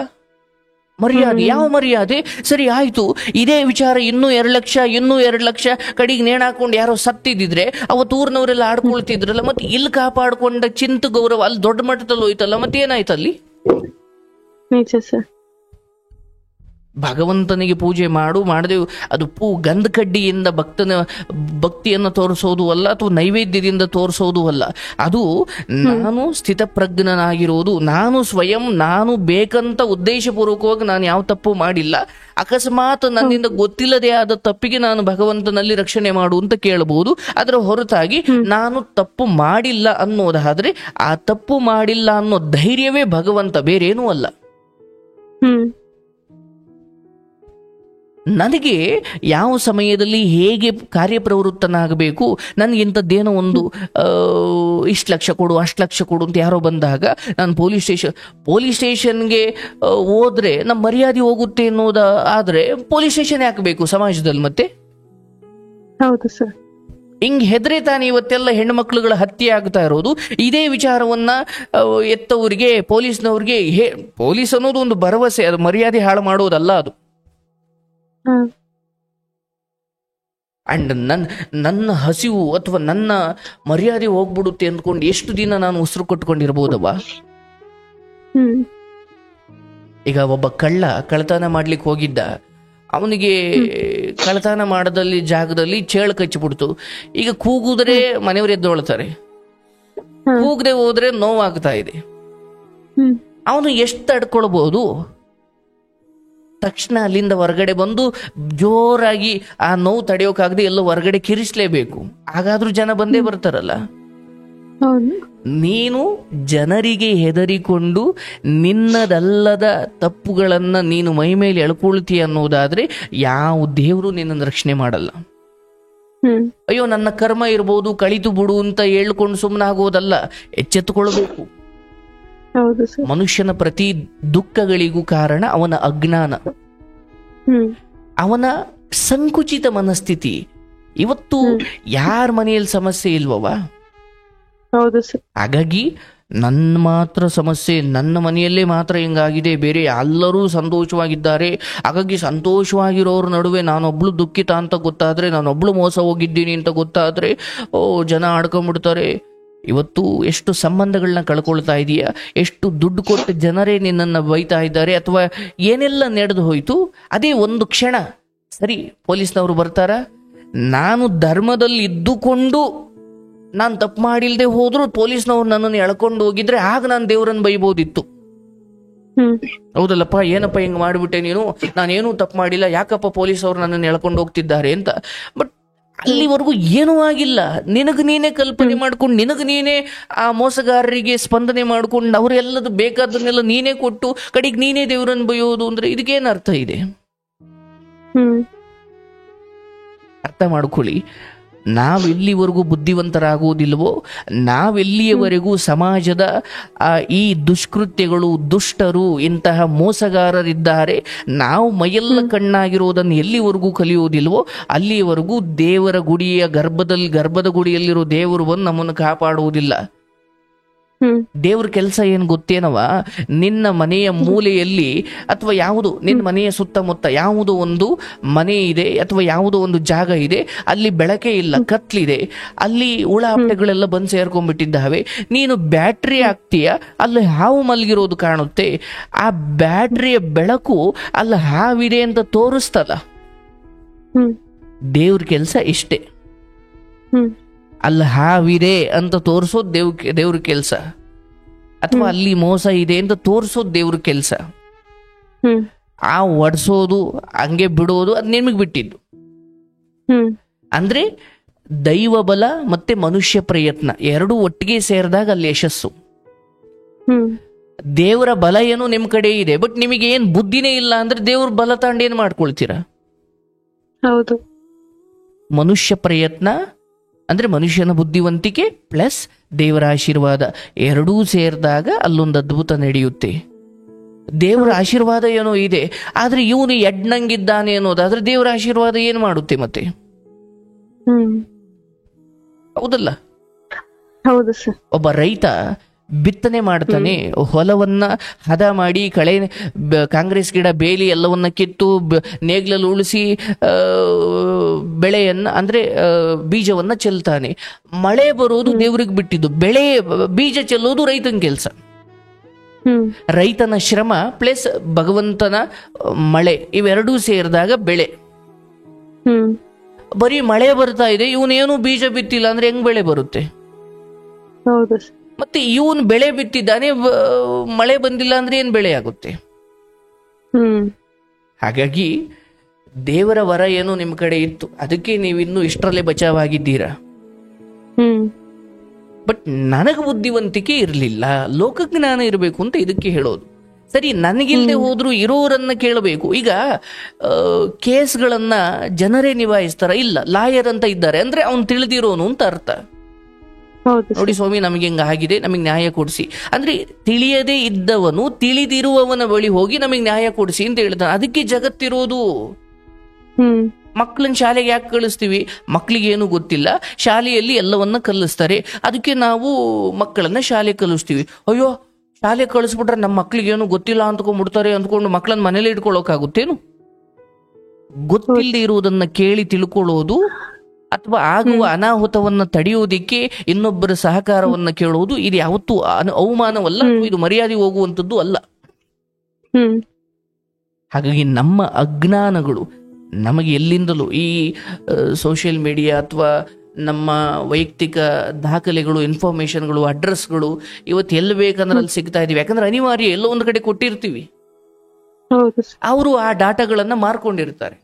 S2: ಮರ್ಯಾದೆ, ಯಾವ ಮರ್ಯಾದೆ? ಸರಿ ಆಯ್ತು, ಇದೇ ವಿಚಾರ ಇನ್ನೂ 2 ಲಕ್ಷ, ಇನ್ನೂ 2 ಲಕ್ಷ ಕಡೆಗೆ ನೇಣಾಕೊಂಡು ಯಾರೋ ಸತ್ತಿದ್ರೆ ಅವತ್ತು ಊರಿನವರೆಲ್ಲ ಆಡ್ಕೊಳ್ತಿದ್ರಲ್ಲ, ಮತ್ತೆ ಇಲ್ಲಿ ಕಾಪಾಡ್ಕೊಂಡ ಚಿಂತ ಗೌರವ ಅಲ್ಲಿ ದೊಡ್ಡ ಮಟ್ಟದಲ್ಲಿ ಹೋಯ್ತಲ್ಲ, ಮತ್ತೆ ಏನಾಯ್ತಲ್ಲಿ? ಭಗವಂತನಿಗೆ ಪೂಜೆ ಮಾಡದೆ ಅದು ಗಂಧ ಕಡ್ಡಿಯಿಂದ ಭಕ್ತಿಯನ್ನು ತೋರಿಸೋದು ಅಲ್ಲ, ಅಥವಾ ನೈವೇದ್ಯದಿಂದ ತೋರಿಸೋದು ಅಲ್ಲ. ಅದು ನಾನು ಸ್ಥಿತಪ್ರಜ್ಞನಾಗಿರೋದು, ನಾನು ಬೇಕಂತ ಉದ್ದೇಶಪೂರ್ವಕವಾಗಿ ನಾನು ಯಾವ ತಪ್ಪು ಮಾಡಿಲ್ಲ. ಅಕಸ್ಮಾತ್ ನನ್ನಿಂದ ಗೊತ್ತಿಲ್ಲದೆ ಆದ ತಪ್ಪಿಗೆ ನಾನು ಭಗವಂತನಲ್ಲಿ ರಕ್ಷಣೆ ಮಾಡು ಅಂತ ಕೇಳಬಹುದು. ಅದರ ಹೊರತಾಗಿ ನಾನು ತಪ್ಪು ಮಾಡಿಲ್ಲ ಅನ್ನೋದಾದ್ರೆ ಆ ತಪ್ಪು ಮಾಡಿಲ್ಲ ಅನ್ನೋ ಧೈರ್ಯವೇ ಭಗವಂತ, ಬೇರೇನೂ ಅಲ್ಲ. ನನಗೆ ಯಾವ ಸಮಯದಲ್ಲಿ ಹೇಗೆ ಕಾರ್ಯಪ್ರವೃತ್ತನಾಗಬೇಕು, ನನಗಿಂಥದ್ದೇನೋ ಒಂದು ಇಷ್ಟು ಲಕ್ಷ ಕೊಡು, ಅಷ್ಟು ಲಕ್ಷ ಕೊಡು ಅಂತ ಯಾರೋ ಬಂದಾಗ ನಾನು ಪೊಲೀಸ್ ಸ್ಟೇಷನ್ಗೆ ಹೋದ್ರೆ ನಮ್ಮ ಮರ್ಯಾದೆ ಹೋಗುತ್ತೆ ಅನ್ನೋದ ಆದ್ರೆ ಪೊಲೀಸ್ ಸ್ಟೇಷನ್ ಯಾಕೆ ಬೇಕು ಸಮಾಜದಲ್ಲಿ? ಮತ್ತೆ
S5: ಹೌದು ಸರ್,
S2: ಹಿಂಗ್ ಹೆದ್ರೆ ತಾನೆ ಇವತ್ತೆಲ್ಲ ಹೆಣ್ಮಕ್ಳುಗಳ ಹತ್ಯೆ ಆಗ್ತಾ ಇರೋದು. ಇದೇ ವಿಚಾರವನ್ನ ಎತ್ತವರಿಗೆ, ಪೊಲೀಸ್ನವ್ರಿಗೆ, ಪೊಲೀಸ್ ಅನ್ನೋದು ಒಂದು ಭರವಸೆ, ಅದು ಮರ್ಯಾದೆ ಹಾಳು ಮಾಡೋದಲ್ಲ. ಅದು
S5: ಹ್ಮ್
S2: ಅಂಡ್ ನನ್ನ ಹಸಿವು ಅಥವಾ ನನ್ನ ಮರ್ಯಾದೆ ಹೋಗ್ಬಿಡುತ್ತೆ ಅಂದ್ಕೊಂಡು ಎಷ್ಟು ದಿನ ನಾನು ಉಸಿರು ಕೊಟ್ಕೊಂಡಿರ್ಬೋದವ್ವ.
S5: ಹ್ಮ್
S2: ಈಗ ಒಬ್ಬ ಕಳ್ಳತನ ಮಾಡ್ಲಿಕ್ಕೆ ಹೋಗಿದ್ದ, ಅವನಿಗೆ ಕಳ್ಳತನ ಮಾಡದಲ್ಲಿ ಜಾಗದಲ್ಲಿ ಚೇಳು ಕಚ್ಚಿಬಿಡ್ತು. ಈಗ ಕೂಗುದ್ರೆ ಮನೆಯವರು ಎದ್ದೊಳ್ತಾರೆ, ಕೂಗದೆ ಹೋದ್ರೆ ನೋವಾಗ್ತಾ ಇದೆ.
S5: ಹ್ಮ್
S2: ಅವನು ಎಷ್ಟು ತಡ್ಕೊಳ್ಬಹುದು? ತಕ್ಷಣ ಅಲ್ಲಿಂದ ಹೊರಗಡೆ ಬಂದು ಜೋರಾಗಿ ಆ ನೋವು ತಡೆಯೋಕಾಗದೆ ಎಲ್ಲೋ ಹೊರಗಡೆ ಕಿರಿಸ್ಲೇಬೇಕು. ಹಾಗಾದ್ರೂ ಜನ ಬಂದೇ ಬರ್ತಾರಲ್ಲ.
S5: ಹೌದು.
S2: ನೀನು ಜನರಿಗೆ ಹೆದರಿಕೊಂಡು ನಿನ್ನದಲ್ಲದ ತಪ್ಪುಗಳನ್ನ ನೀನು ಮೈ ಮೇಲೆ ಎಳ್ಕೊಳ್ತೀಯ ಅನ್ನೋದಾದ್ರೆ ಯಾವ ದೇವರು ನಿನ್ನನ್ನು ರಕ್ಷಣೆ ಮಾಡಲ್ಲ.
S5: ಹ್ಮ್
S2: ಅಯ್ಯೋ ನನ್ನ ಕರ್ಮ ಇರ್ಬೋದು, ಕಳಿತು ಬಿಡು ಅಂತ ಹೇಳ್ಕೊಂಡು ಸುಮ್ಮನಾಗೋದಲ್ಲ, ಎಚ್ಚೆತ್ತುಕೊಳ್ಬೇಕು.
S5: ಹೌದು ಸರ್.
S2: ಮನುಷ್ಯನ ಪ್ರತಿ ದುಃಖಗಳಿಗೂ ಕಾರಣ ಅವನ ಅಜ್ಞಾನ,
S5: ಹ್ಮ್
S2: ಅವನ ಸಂಕುಚಿತ ಮನಸ್ಥಿತಿ. ಇವತ್ತು ಯಾರ ಮನೆಯಲ್ಲಿ ಸಮಸ್ಯೆ ಇಲ್ವವ?
S5: ಹೌದು ಸರ್.
S2: ಹಾಗಾಗಿ ನನ್ನ ಮಾತ್ರ ಸಮಸ್ಯೆ, ನನ್ನ ಮನೆಯಲ್ಲೇ ಮಾತ್ರ ಹಿಂಗಾಗಿದೆ, ಬೇರೆ ಎಲ್ಲರೂ ಸಂತೋಷವಾಗಿದ್ದಾರೆ. ಹಾಗಾಗಿ ಸಂತೋಷವಾಗಿರೋರ ನಡುವೆ ನಾನೊಬ್ಳು ದುಃಖಿತ ಅಂತ ಗೊತ್ತಾದ್ರೆ, ನಾನೊಬ್ಳು ಮೋಸ ಹೋಗಿದ್ದೀನಿ ಅಂತ ಗೊತ್ತಾದ್ರೆ ಜನ ಆಡ್ಕೊಂಡ್ಬಿಡ್ತಾರೆ. ಇವತ್ತು ಎಷ್ಟು ಸಂಬಂಧಗಳನ್ನ ಕಳ್ಕೊಳ್ತಾ ಇದೀಯ, ಎಷ್ಟು ದುಡ್ಡು ಕೊಟ್ಟು ಜನರೇ ನಿನ್ನನ್ನು ಬೈತಾ ಇದ್ದಾರೆ, ಅಥವಾ ಏನೆಲ್ಲ ನಡೆದು ಹೋಯ್ತು. ಅದೇ ಒಂದು ಕ್ಷಣ ಸರಿ ಪೊಲೀಸ್ನವರು ಬರ್ತಾರ, ನಾನು ಧರ್ಮದಲ್ಲಿ ಇದ್ದುಕೊಂಡು ನಾನು ತಪ್ಪು ಮಾಡಿಲ್ದೆ ಹೋದ್ರು ಪೊಲೀಸ್ನವ್ರು ನನ್ನನ್ನು ಎಳ್ಕೊಂಡು ಹೋಗಿದ್ರೆ ಆಗ ನಾನು ದೇವರನ್ನು ಬೈಬೋದಿತ್ತು. ಹೌದಲ್ಲಪ್ಪ, ಏನಪ್ಪ ಹಿಂಗ್ ಮಾಡ್ಬಿಟ್ಟೆ ನೀನು, ನಾನೇನು ತಪ್ಪು ಮಾಡಿಲ್ಲ, ಯಾಕಪ್ಪ ಪೊಲೀಸ್ ಅವ್ರು ನನ್ನನ್ನು ಎಳ್ಕೊಂಡು ಹೋಗ್ತಿದ್ದಾರೆ ಅಂತ. ಬಟ್ ಅಲ್ಲಿವರೆಗೂ ಏನೂ ಆಗಿಲ್ಲ. ನಿನಗೆ ನೀನೇ ಕಲ್ಪನೆ ಮಾಡ್ಕೊಂಡು, ನಿನಗೆ ನೀನೇ ಆ ಮೋಸಗಾರರಿಗೆ ಸ್ಪಂದನೆ ಮಾಡ್ಕೊಂಡು, ಅವರೆಲ್ಲದು ಬೇಕಾದನ್ನೆಲ್ಲ ನೀನೇ ಕೊಟ್ಟು ಕಡೆಗೆ ನೀನೇ ದೇವರನ್ನು ಬೈಯೋದು ಅಂದ್ರೆ ಇದಕ್ಕೇನು ಅರ್ಥ ಇದೆ? ಅರ್ಥ ಮಾಡ್ಕೊಳ್ಳಿ. ನಾವೆಲ್ಲಿವರೆಗೂ ಬುದ್ಧಿವಂತರಾಗುವುದಿಲ್ವೋ, ನಾವೆಲ್ಲಿಯವರೆಗೂ ಸಮಾಜದ ಈ ದುಷ್ಕೃತ್ಯಗಳು, ದುಷ್ಟರು, ಇಂತಹ ಮೋಸಗಾರರಿದ್ದಾರೆ, ನಾವು ಮೈಯೆಲ್ಲ ಕಣ್ಣಾಗಿರೋದನ್ನು ಎಲ್ಲಿವರೆಗೂ ಕಲಿಯುವುದಿಲ್ವೋ ಅಲ್ಲಿಯವರೆಗೂ ದೇವರ ಗರ್ಭದ ಗುಡಿಯಲ್ಲಿರೋ ದೇವರು ಬಂದು ನಮ್ಮನ್ನು ಕಾಪಾಡುವುದಿಲ್ಲ. ದೇವ್ರ ಕೆಲಸ ಏನು ಗೊತ್ತೇನವ? ನಿನ್ನ ಮನೆಯ ಮೂಲೆಯಲ್ಲಿ ಅಥವಾ ಯಾವುದು ನಿನ್ನ ಮನೆಯ ಸುತ್ತಮುತ್ತ ಯಾವುದೋ ಒಂದು ಮನೆ ಇದೆ ಅಥವಾ ಯಾವುದೋ ಒಂದು ಜಾಗ ಇದೆ, ಅಲ್ಲಿ ಬೆಳಕೆ ಇಲ್ಲ, ಕತ್ಲಿದೆ, ಅಲ್ಲಿ ಹುಳ ಹಪ್ಪೆಗಳೆಲ್ಲ ಬಂದು ಸೇರ್ಕೊಂಡ್ಬಿಟ್ಟಿದ್ದಾವೆ. ನೀನು ಬ್ಯಾಟ್ರಿ ಹಾಕ್ತೀಯ, ಅಲ್ಲಿ ಹಾವು ಮಲಗಿರೋದು ಕಾಣುತ್ತೆ. ಆ ಬ್ಯಾಟ್ರಿಯ ಬೆಳಕು ಅಲ್ಲಿ ಹಾವಿದೆ ಅಂತ ತೋರಿಸ್ತಲ್ಲ. ದೇವ್ರ ಕೆಲಸ ಇಷ್ಟೇ. ಅಲ್ಲಿ ಹಾವಿದೆ ಅಂತ ತೋರಿಸೋದು ದೇವ್ರ ಕೆಲಸ, ಅಥವಾ ಅಲ್ಲಿ ಮೋಸ ಇದೆ ಅಂತ ತೋರಿಸೋದು ದೇವ್ರ ಕೆಲಸ. ಆ ಒಡ್ಸೋದು ಹಂಗೆ ಬಿಡೋದು ಅದು ನಿಮಗೆ ಬಿಟ್ಟಿದ್ದು. ಅಂದ್ರೆ ದೈವ ಬಲ ಮತ್ತೆ ಮನುಷ್ಯ ಪ್ರಯತ್ನ ಎರಡೂ ಒಟ್ಟಿಗೆ ಸೇರಿದಾಗ ಅಲ್ಲಿ ಯಶಸ್ಸು. ದೇವರ ಬಲ ಏನು ನಿಮ್ ಕಡೆ ಇದೆ, ಬಟ್ ನಿಮಗೆ ಏನ್ ಬುದ್ಧಿನೇ ಇಲ್ಲ ಅಂದ್ರೆ ದೇವ್ರ ಬಲ ತಾಂಡ ಏನ್ ಮಾಡ್ಕೊಳ್ತೀರಾ?
S5: ಹೌದು.
S2: ಮನುಷ್ಯ ಪ್ರಯತ್ನ ಅಂದ್ರೆ ಮನುಷ್ಯನ ಬುದ್ಧಿವಂತಿಕೆ ಪ್ಲಸ್ ದೇವರ ಆಶೀರ್ವಾದ ಎರಡೂ ಸೇರಿದಾಗ ಅಲ್ಲೊಂದು ಅದ್ಭುತ ನಡೆಯುತ್ತೆ. ದೇವರ ಆಶೀರ್ವಾದ ಏನೋ ಇದೆ, ಆದ್ರೆ ಇವನು ಎಡ್ನಂಗಿದ್ದಾನೆ ಅನ್ನೋದಾದ್ರೆ ದೇವರ ಆಶೀರ್ವಾದ ಏನು ಮಾಡುತ್ತೆ ಮತ್ತೆ? ಹೌದಲ್ಲ?
S5: ಹೌದು ಸರ್.
S2: ಒಬ್ಬ ರೈತ ಬಿತ್ತನೆ ಮಾಡ್ತಾನೆ, ಹೊಲವನ್ನ ಹದ ಮಾಡಿ ಕಾಂಗ್ರೆಸ್ ಗಿಡ ಬೇಲಿ ಎಲ್ಲವನ್ನ ಕಿತ್ತು ನೇಗ್ಲಲ್ಲಿ ಉಳಿಸಿ ಬೆಳೆಯನ್ನ ಅಂದ್ರೆ ಬೀಜವನ್ನ ಚೆಲ್ತಾನೆ. ಮಳೆ ಬರೋದು ದೇವ್ರಿಗೆ ಬಿಟ್ಟಿದ್ದು, ಬೀಜ ಚೆಲ್ಲೋದು ರೈತನ ಕೆಲಸ. ರೈತನ ಶ್ರಮ ಪ್ಲಸ್ ಭಗವಂತನ ಮಳೆ ಇವೆರಡೂ ಸೇರಿದಾಗ ಬೆಳೆ. ಬರೀ ಮಳೆ ಬರ್ತಾ ಇದೆ, ಇವನೇನು ಬೀಜ ಬಿತ್ತಿಲ್ಲ ಅಂದ್ರೆ ಹೆಂಗ್ ಬೆಳೆ ಬರುತ್ತೆ?
S5: ಹೌದು.
S2: ಮತ್ತೆ ಇವನು ಬೆಳೆ ಬಿತ್ತಿದ್ದಾನೆ, ಮಳೆ ಬಂದಿಲ್ಲ ಅಂದ್ರೆ ಏನ್ ಬೆಳೆ ಆಗುತ್ತೆ? ಹಾಗಾಗಿ ದೇವರ ವರ ಏನು ನಿಮ್ ಕಡೆ ಇತ್ತು, ಅದಕ್ಕೆ ನೀವಿನ್ನು ಇಷ್ಟರಲ್ಲೇ ಬಚಾವಾಗಿದ್ದೀರಾ. ಬಟ್ ನನಗೆ ಬುದ್ಧಿವಂತಿಕೆ ಇರಲಿಲ್ಲ, ಲೋಕಜ್ಞಾನ ಇರಬೇಕು ಅಂತ ಇದಕ್ಕೆ ಹೇಳೋದು. ಸರಿ, ನನಗಿಲ್ದೆ ಹೋದ್ರು ಇರೋರನ್ನ ಕೇಳಬೇಕು. ಈಗ ಕೇಸ್ಗಳನ್ನ ಜನರೇ ನಿಭಾಯಿಸ್ತಾರ? ಇಲ್ಲ, ಲಾಯರ್ ಅಂತ ಇದ್ದಾರೆ ಅಂದ್ರೆ ಅವ್ನು ತಿಳಿದಿರೋನು ಅಂತ ಅರ್ಥ. ನೋಡಿ ಸ್ವಾಮಿ, ನಮಗೆ ಹಿಂಗ ಆಗಿದೆ, ನಮಗೆ ನ್ಯಾಯ ಕೊಡಿಸಿ ಅಂದ್ರೆ ತಿಳಿಯದೇ ಇದ್ದವನು ತಿಳಿದಿರುವವನ ಬಳಿ ಹೋಗಿ ನಮಗೆ ನ್ಯಾಯ ಕೊಡಿಸಿ ಅಂತ ಹೇಳ್ತಾನೆ. ಅದಕ್ಕೆ ಜಗತ್ತಿರೋದು. ಮಕ್ಕಳನ್ನ ಶಾಲೆಗೆ ಯಾಕೆ ಕಳಿಸ್ತೀವಿ? ಮಕ್ಕಳಿಗೆ ಏನು ಗೊತ್ತಿಲ್ಲ, ಶಾಲೆಯಲ್ಲಿ ಎಲ್ಲವನ್ನ ಕಲಿಸ್ತಾರೆ, ಅದಕ್ಕೆ ನಾವು ಮಕ್ಕಳನ್ನ ಶಾಲೆ ಕಲಿಸ್ತೀವಿ. ಅಯ್ಯೋ, ಶಾಲೆ ಕಳಿಸ್ಬಿಟ್ರೆ ನಮ್ಮ ಮಕ್ಳಿಗೆ ಏನು ಗೊತ್ತಿಲ್ಲ ಅಂದ್ಕೊಂಡ್ಬಿಡ್ತಾರೆ ಅಂದ್ಕೊಂಡು ಮಕ್ಕಳನ್ನ ಮನೇಲಿ ಇಟ್ಕೊಳ್ಳೋಕಾಗುತ್ತೇನು? ಗೊತ್ತಿಲ್ಲದೆ ಇರುವುದನ್ನ ಕೇಳಿ ತಿಳ್ಕೊಳ್ಳೋದು ಅಥವಾ ಆಗುವ ಅನಾಹುತವನ್ನ ತಡೆಯೋದಿಕ್ಕೆ ಇನ್ನೊಬ್ಬರ ಸಹಕಾರವನ್ನ ಕೇಳುವುದು ಇದು ಯಾವತ್ತೂ ಅವಮಾನವಲ್ಲ, ಇದು ಮರ್ಯಾದೆ ಹೋಗುವಂಥದ್ದು ಅಲ್ಲ. ಹಾಗಾಗಿ ನಮ್ಮ ಅಜ್ಞಾನಗಳು ನಮಗೆ ಎಲ್ಲಿಂದಲೂ ಈ ಸೋಷಿಯಲ್ ಮೀಡಿಯಾ ಅಥವಾ ನಮ್ಮ ವೈಯಕ್ತಿಕ ದಾಖಲೆಗಳು, ಇನ್ಫಾರ್ಮೇಶನ್ಗಳು, ಅಡ್ರೆಸ್ಗಳು ಇವತ್ತು ಎಲ್ಲಿ ಬೇಕಂದ್ರೆ ಅಲ್ಲಿ ಸಿಗ್ತಾ ಇದೀವಿ. ಯಾಕಂದ್ರೆ ಅನಿವಾರ್ಯ ಎಲ್ಲೋ ಒಂದು ಕಡೆ ಕೊಟ್ಟಿರ್ತೀವಿ, ಅವರು ಆ ಡಾಟಾಗಳನ್ನ ಮಾರ್ಕೊಂಡಿರ್ತಾರೆ,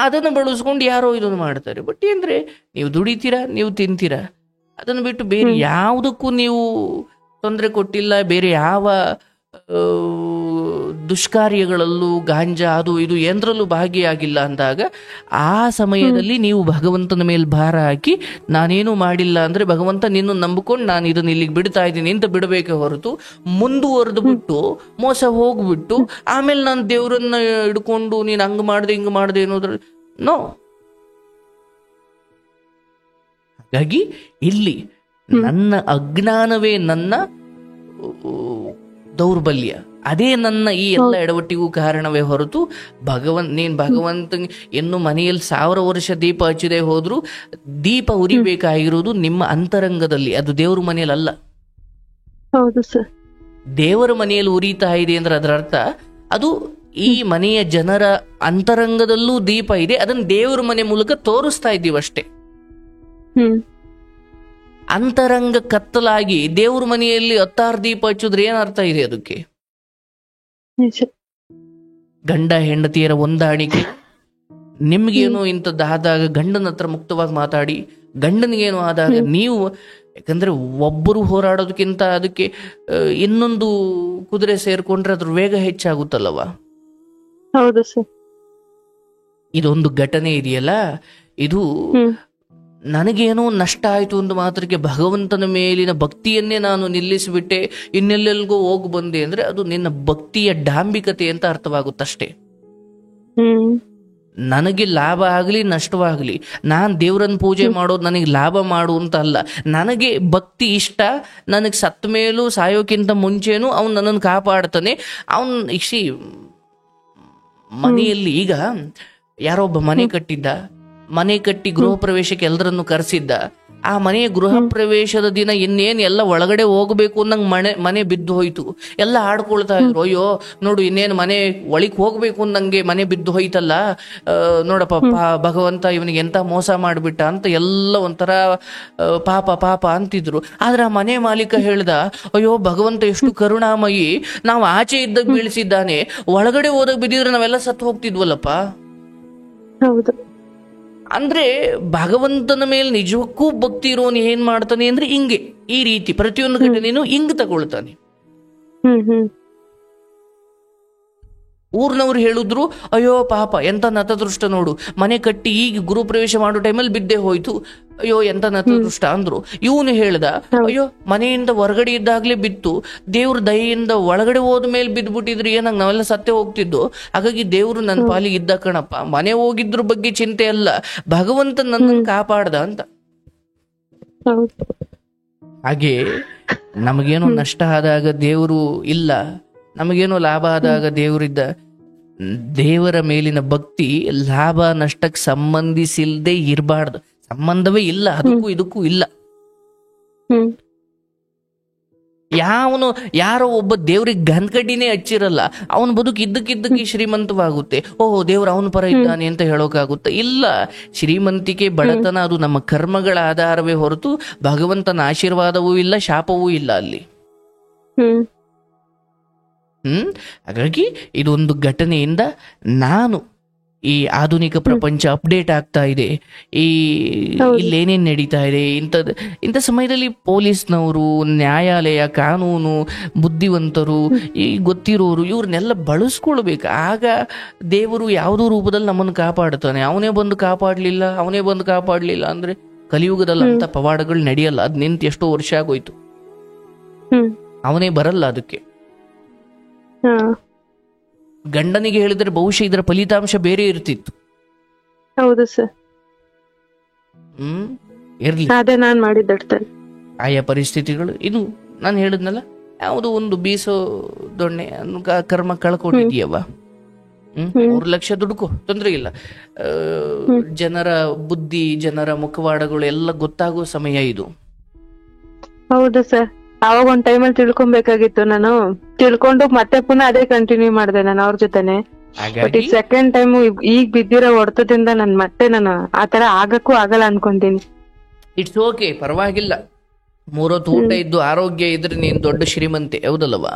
S2: ಅದನ್ನು ಬಳಸ್ಕೊಂಡು ಯಾರೋ ಇದನ್ನು ಮಾಡ್ತಾರೆ. ಬಟ್ ಏನ್ರೆ ನೀವು ದುಡಿತೀರಾ, ನೀವು ತಿಂತೀರಾ, ಅದನ್ನು ಬಿಟ್ಟು ಬೇರೆ ಯಾವುದಕ್ಕೂ ನೀವು ತೊಂದರೆ ಕೊಟ್ಟಿಲ್ಲ. ಬೇರೆ ಯಾವ ದುಷ್ಕಾರ್ಯಗಳಲ್ಲೂ ಗಾಂಜಾ ಅದು ಇದು ಏನರಲ್ಲೂ ಭಾಗಿಯಾಗಿಲ್ಲ ಅಂದಾಗ ಆ ಸಮಯದಲ್ಲಿ ನೀವು ಭಗವಂತನ ಮೇಲೆ ಭಾರ ಹಾಕಿ ನಾನೇನು ಮಾಡಿಲ್ಲ ಅಂದ್ರೆ ಭಗವಂತ ನಿನ್ನ ನಂಬಿಕೊಂಡು ನಾನು ಇದನ್ನ ಇಲ್ಲಿಗೆ ಬಿಡ್ತಾ ಇದ್ದೀನಿ ಅಂತ ಬಿಡಬೇಕೆ ಹೊರತು ಮುಂದುವರೆದು ಬಿಟ್ಟು ಮೋಸ ಹೋಗ್ಬಿಟ್ಟು ಆಮೇಲೆ ನಾನು ದೇವ್ರನ್ನ ಹಿಡ್ಕೊಂಡು ನೀನ್ ಹಂಗ್ ಮಾಡ್ದೆ ಹಿಂಗ್ ಮಾಡ್ದೆ ಅನ್ನೋದ್ರ ನೋ. ಹಾಗಾಗಿ ಇಲ್ಲಿ ನನ್ನ ಅಜ್ಞಾನವೇ ನನ್ನ ದೌರ್ಬಲ್ಯ, ಅದೇ ನನ್ನ ಈ ಎಲ್ಲ ಎಡವಟ್ಟಿಗೂ ಕಾರಣವೇ ಹೊರತು ನೀನ್ ಭಗವಂತ ಇನ್ನು ಮನೆಯಲ್ಲಿ 1000 ವರ್ಷ ದೀಪ ಹಚ್ಚಿದೆ ಹೋದ್ರು ದೀಪ ಉರಿಬೇಕಾಗಿರುವುದು ನಿಮ್ಮ ಅಂತರಂಗದಲ್ಲಿ, ಅದು ದೇವ್ರ ಮನೆಯಲ್ಲಿ ಅಲ್ಲ.
S5: ಹೌದು ಸರ್.
S2: ದೇವರ ಮನೆಯಲ್ಲಿ ಉರಿತಾ ಇದೆ ಅಂದ್ರೆ ಅದರ ಅರ್ಥ ಅದು ಈ ಮನೆಯ ಜನರ ಅಂತರಂಗದಲ್ಲೂ ದೀಪ ಇದೆ, ಅದನ್ನ ದೇವರ ಮನೆ ಮೂಲಕ ತೋರಿಸ್ತಾ ಇದ್ದೀವಿ ಅಷ್ಟೇ. ಅಂತರಂಗ ಕತ್ತಲಾಗಿ ದೇವ್ರ ಮನೆಯಲ್ಲಿ 10 ದೀಪ ಹಚ್ಚಿದ್ರೆ ಏನ್ ಅರ್ಥ ಇದೆ ಅದಕ್ಕೆ? ಗಂಡ ಹೆಂಡತಿಯರ ಹೊಂದಾಣಿಕೆ, ನಿಮ್ಗೇನು ಇಂಥದ್ದಾದಾಗ ಗಂಡನ ಹತ್ರ ಮುಕ್ತವಾಗಿ ಮಾತಾಡಿ, ಗಂಡನಿಗೇನು ಆದಾಗ ನೀವು, ಯಾಕಂದ್ರೆ ಒಬ್ಬರು ಹೋರಾಡೋದಕ್ಕಿಂತ ಅದಕ್ಕೆ ಇನ್ನೊಂದು ಕುದುರೆ ಸೇರ್ಕೊಂಡ್ರೆ ಅದ್ರ ವೇಗ ಹೆಚ್ಚಾಗುತ್ತಲ್ಲವ.
S5: ಹೌದು ಸರ್.
S2: ಇದೊಂದು ಘಟನೆ ಇದೆಯಲ್ಲ, ಇದು ನನಗೇನೋ ನಷ್ಟ ಆಯ್ತು ಒಂದು ಮಾತ್ರಕ್ಕೆ ಭಗವಂತನ ಮೇಲಿನ ಭಕ್ತಿಯನ್ನೇ ನಾನು ನಿಲ್ಲಿಸಿಬಿಟ್ಟೆ, ಇನ್ನೆಲ್ಲೆಲ್ಗೋ ಹೋಗಿ ಬಂದೆ ಅಂದ್ರೆ ಅದು ನಿನ್ನ ಭಕ್ತಿಯ ಡಾಂಬಿಕತೆ ಅಂತ ಅರ್ಥವಾಗುತ್ತಷ್ಟೇ. ನನಗೆ ಲಾಭ ಆಗಲಿ ನಷ್ಟವಾಗಲಿ, ನಾನ್ ದೇವ್ರನ್ನ ಪೂಜೆ ಮಾಡೋದು ನನಗೆ ಲಾಭ ಮಾಡು ಅಂತ ಅಲ್ಲ. ನನಗೆ ಭಕ್ತಿ ಇಷ್ಟ, ನನಗೆ ಸತ್ತ ಮೇಲೂ ಸಾಯೋಕ್ಕಿಂತ ಮುಂಚೆನೂ ಅವನು ನನ್ನನ್ನು ಕಾಪಾಡ್ತಾನೆ. ಅವನ್ ಮನೆಯಲ್ಲಿ ಈಗ ಯಾರೊಬ್ಬ ಮನೆ ಕಟ್ಟಿದ್ದ, ಮನೆ ಕಟ್ಟಿ ಗೃಹ ಪ್ರವೇಶಕ್ಕೆ ಎಲ್ಲರನ್ನು ಕರೆಸಿದ್ದ. ಆ ಮನೆಯ ಗೃಹ ಪ್ರವೇಶದ ದಿನ ಇನ್ನೇನ್ ಎಲ್ಲ ಒಳಗಡೆ ಹೋಗ್ಬೇಕು ಅನ್ನಂಗ್ ಮನೆ ಬಿದ್ದು ಹೋಯ್ತು. ಎಲ್ಲ ಆಡ್ಕೊಳ್ತಾ ಇದ್ರು, ಅಯ್ಯೋ ನೋಡು ಇನ್ನೇನು ಮನೆ ಒಳಗ್ ಹೋಗ್ಬೇಕು ಅನ್ನಂಗೆ ಮನೆ ಬಿದ್ದು ಹೋಯ್ತಲ್ಲ, ನೋಡಪ್ಪ ಭಗವಂತ ಇವನಿಗೆ ಎಂತ ಮೋಸ ಮಾಡ್ಬಿಟ್ಟ ಅಂತ ಎಲ್ಲ ಒಂಥರ ಪಾಪ ಪಾಪ ಅಂತಿದ್ರು. ಆದ್ರೆ ಆ ಮನೆ ಮಾಲೀಕ ಹೇಳ್ದ, ಅಯ್ಯೋ ಭಗವಂತ ಎಷ್ಟು ಕರುಣಾಮಯಿ, ನಾವು ಆಚೆ ಇದ್ದಾಗ ಬೀಳಿಸಿದ್ದಾನೆ, ಒಳಗಡೆ ಹೋದಾಗ ಬಿದ್ದಿದ್ರೆ ನಾವೆಲ್ಲ ಸತ್ತು ಹೋಗ್ತಿದ್ವಲ್ಲಪ್ಪ.
S5: ಹೌದು.
S2: ಅಂದ್ರೆ ಭಗವಂತನ ಮೇಲೆ ನಿಜಕ್ಕೂ ಭಕ್ತಿ ಇರೋನು ಏನ್ ಮಾಡ್ತಾನೆ ಅಂದ್ರೆ ಹಿಂಗೆ ಈ ರೀತಿ ಪ್ರತಿಯೊಂದು ಘಟನೆಯನ್ನು ಹಿಂಗ್ ತಗೊಳ್ತಾನೆ. ಊರ್ನವ್ರು ಹೇಳಿದ್ರು, ಅಯ್ಯೋ ಪಾಪ ಎಂತ ನತದೃಷ್ಟ ನೋಡು, ಮನೆ ಕಟ್ಟಿ ಈಗ ಗುರು ಪ್ರವೇಶ ಮಾಡೋ ಟೈಮಲ್ಲಿ ಬಿದ್ದೆ ಹೋಯ್ತು, ಅಯ್ಯೋ ಎಂತ ನತದೃಷ್ಟ ಅಂದ್ರು. ಇವನು ಹೇಳ್ದ, ಅಯ್ಯೋ ಮನೆಯಿಂದ ಹೊರಗಡೆ ಇದ್ದಾಗ್ಲೇ ಬಿತ್ತು, ದೇವ್ರ ದಯೆಯಿಂದ ಒಳಗಡೆ ಹೋದ ಮೇಲೆ ಬಿದ್ದ್ಬಿಟ್ಟಿದ್ರೆ ಏನಂಗ ನಾವೆಲ್ಲ ಸತ್ತೇ ಹೋಗ್ತಿದ್ದು. ಹಾಗಾಗಿ ದೇವ್ರು ನನ್ನ ಪಾಲಿಗೆ ಇದ್ದ ಕಣಪ್ಪ, ಮನೆ ಹೋಗಿದ್ರ ಬಗ್ಗೆ ಚಿಂತೆ ಅಲ್ಲ, ಭಗವಂತ ನನ್ನನ್ನು ಕಾಪಾಡ್ದ ಅಂತ. ಹಾಗೆ ನಮಗೇನೋ ನಷ್ಟ ಆದಾಗ ದೇವರು ಇಲ್ಲ, ನಮಗೇನೋ ಲಾಭ ಆದಾಗ ದೇವರಿದ್ದ. ದೇವರ ಮೇಲಿನ ಭಕ್ತಿ ಲಾಭ ನಷ್ಟಕ್ಕೆ ಸಂಬಂಧಿಸಿಲ್ದೆ ಇರಬಾರ್ದು, ಸಂಬಂಧವೇ ಇಲ್ಲ, ಅದಕ್ಕೂ ಇದಕ್ಕೂ ಇಲ್ಲ. ಯಾರೋ ಒಬ್ಬ ದೇವ್ರಿಗೆ ಗಂದ್ಕಡ್ಡಿನೇ ಹಚ್ಚಿರಲ್ಲ, ಅವನ ಬದುಕು ಇದ್ದಕ್ಕಿದ್ದಕ್ಕೆ ಶ್ರೀಮಂತವಾಗುತ್ತೆ. ಓಹೋ ದೇವ್ರ ಅವನ ಪರ ಇದ್ದಾನೆ ಅಂತ ಹೇಳೋಕಾಗುತ್ತೆ? ಇಲ್ಲ. ಶ್ರೀಮಂತಿಕೆ ಬಡತನ ಅದು ನಮ್ಮ ಕರ್ಮಗಳ ಆಧಾರವೇ ಹೊರತು ಭಗವಂತನ ಆಶೀರ್ವಾದವೂ ಇಲ್ಲ, ಶಾಪವೂ ಇಲ್ಲ ಅಲ್ಲಿ. ಹಾಗಾಗಿ ಇದೊಂದು ಘಟನೆಯಿಂದ ನಾನು ಈ ಆಧುನಿಕ ಪ್ರಪಂಚ ಅಪ್ಡೇಟ್ ಆಗ್ತಾ ಇದೆ, ಇಲ್ಲೇನೇನ್ ನಡೀತಾ ಇದೆ, ಇಂಥ ಸಮಯದಲ್ಲಿ ಪೊಲೀಸ್ನವರು, ನ್ಯಾಯಾಲಯ, ಕಾನೂನು, ಬುದ್ಧಿವಂತರು, ಈ ಗೊತ್ತಿರೋರು ಇವ್ರನ್ನೆಲ್ಲ ಬಳಸ್ಕೊಳ್ಬೇಕು. ಆಗ ದೇವರು ಯಾವುದೋ ರೂಪದಲ್ಲಿ ನಮ್ಮನ್ನು ಕಾಪಾಡ್ತಾನೆ. ಅವನೇ ಬಂದು ಕಾಪಾಡ್ಲಿಲ್ಲ ಅಂದ್ರೆ ಕಲಿಯುಗದಲ್ಲಿ ಅಂತ ಪವಾಡಗಳು ನಡೆಯಲ್ಲ. ಅದ್ ನಿಂತು ಎಷ್ಟೋ ವರ್ಷ ಆಗೋಯ್ತು, ಅವನೇ ಬರಲ್ಲ ಅದಕ್ಕೆ. ಗಂಡನಿಗೆ ಹೇಳಿದ್ರೆ ಬಹುಶಃ ಇದರ ಫಲಿತಾಂಶ ಬೇರೆ ಇರ್ತಿತ್ತು.
S5: ಹೌದು ಸರ್.
S2: ಇರ್ಲಿ,
S5: ಅದೇ ನಾನ್ ಮಾಡಿದ್ದೆ.
S2: ಆಯಾ ಪರಿಸ್ಥಿತಿಗಳು, ಇದು ನಾನು ಹೇಳಿದ್ನಲ್ಲ, ಯಾವುದೋ ಒಂದು ಬೀಸೋ ದೊಣ್ಣೆ ಕರ್ಮ ಕಳ್ಕೊಂಡಿದ್ಯವ, 3 ಲಕ್ಷ ದುಡ್ಕೋ, ತೊಂದ್ರೆ ಇಲ್ಲ. ಜನರ ಬುದ್ಧಿ, ಜನರ ಮುಖವಾಡಗಳು ಎಲ್ಲ ಗೊತ್ತಾಗೋ ಸಮಯ ಇದು.
S5: ಹೌದು ಸರ್, ಅವಾಗ ಒಂದ್ ಟೈಮಲ್ಲಿ ತಿಳ್ಕೊಬೇಕಾಗಿತ್ತು. ನಾನು ತಿಳ್ಕೊಂಡು ಮತ್ತೆ ಪುನಃ ಅದೇ ಕಂಟಿನ್ಯೂ ಮಾಡಿದೆ ನಾನು ಅವ್ರ ಜೊತೆನೆ. ಬಟ್ ಈಗ ಸೆಕೆಂಡ್ ಟೈಮ್ ಈಗ ಬಿದ್ದಿರೋ ಹೊಡೆತದಿಂದ ನಾನು ಆತರ ಆಗಕ್ಕೂ ಆಗಲ್ಲ ಅನ್ಕೊಂತೀನಿ.
S2: ಇಟ್ಸ್ ಓಕೆ, ಪರವಾಗಿಲ್ಲ. 3 ಹೊತ್ತು ಊಟ ಇದ್ದು ಆರೋಗ್ಯ ಇದ್ರೆ ನೀನ್ ದೊಡ್ಡ ಶ್ರೀಮಂತೆ, ಹೌದಲ್ವಾ?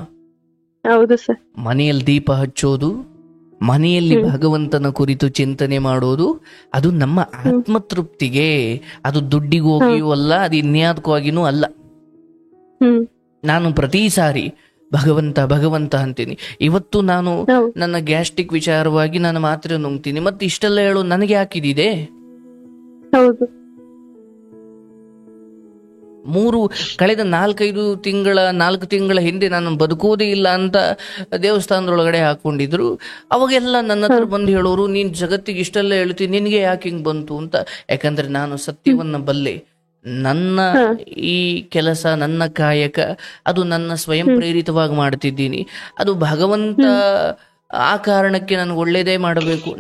S5: ಹೌದು ಸರ್.
S2: ಮನೆಯಲ್ಲಿ ದೀಪ ಹಚ್ಚೋದು, ಮನೆಯಲ್ಲಿ ಭಗವಂತನ ಕುರಿತು ಚಿಂತನೆ ಮಾಡೋದು, ಅದು ನಮ್ಮ ಆತ್ಮತೃಪ್ತಿಗೆ. ಅದು ದುಡ್ಡಿಗೋಗಿಯೂ ಅಲ್ಲ, ಅದು ಇನ್ಯಾದಕ್ಕಾಗಿನೂ ಅಲ್ಲ. ನಾನು ಪ್ರತಿ ಸಾರಿ ಭಗವಂತ ಭಗವಂತ ಅಂತೀನಿ. ಇವತ್ತು ನಾನು ನನ್ನ ಗ್ಯಾಸ್ಟ್ರಿಕ್ ವಿಚಾರವಾಗಿ ನಾನು ಮಾತ್ರೆ ನುಂಗ್ತೀನಿ, ಮತ್ತೆ ಇಷ್ಟೆಲ್ಲ ಹೇಳು ನನಗೆ ಹಾಕಿದಿದೆ.
S5: ಹೌದು.
S2: ಕಳೆದ 4 ತಿಂಗಳ ಹಿಂದೆ ನಾನು ಬದುಕೋದೇ ಇಲ್ಲ ಅಂತ ದೇವಸ್ಥಾನದೊಳಗಡೆ ಹಾಕೊಂಡಿದ್ರು. ಅವಾಗೆಲ್ಲ ನನ್ನ ಹತ್ರ ಬಂದು ಹೇಳೋರು, ನೀನ್ ಜಗತ್ತಿಗೆ ಇಷ್ಟೆಲ್ಲ ಹೇಳ್ತೀನಿ, ನಿನ್ಗೆ ಯಾಕೆ ಹಿಂಗ್ ಬಂತು ಅಂತ. ಯಾಕಂದ್ರೆ ನಾನು ಸತ್ಯವನ್ನ ಬಲ್ಲೆ. ನನ್ನ ಈ ಕೆಲಸ, ನನ್ನ ಕಾಯಕ, ಅದು ನನ್ನ ಸ್ವಯಂ ಪ್ರೇರಿತವಾಗಿ ಮಾಡ್ತಿದ್ದೀನಿ. ಅದು ಭಗವಂತ ಆ ಕಾರಣಕ್ಕೆ ನನಗೆ ಒಳ್ಳೇದೇ ಮಾಡಬೇಕು.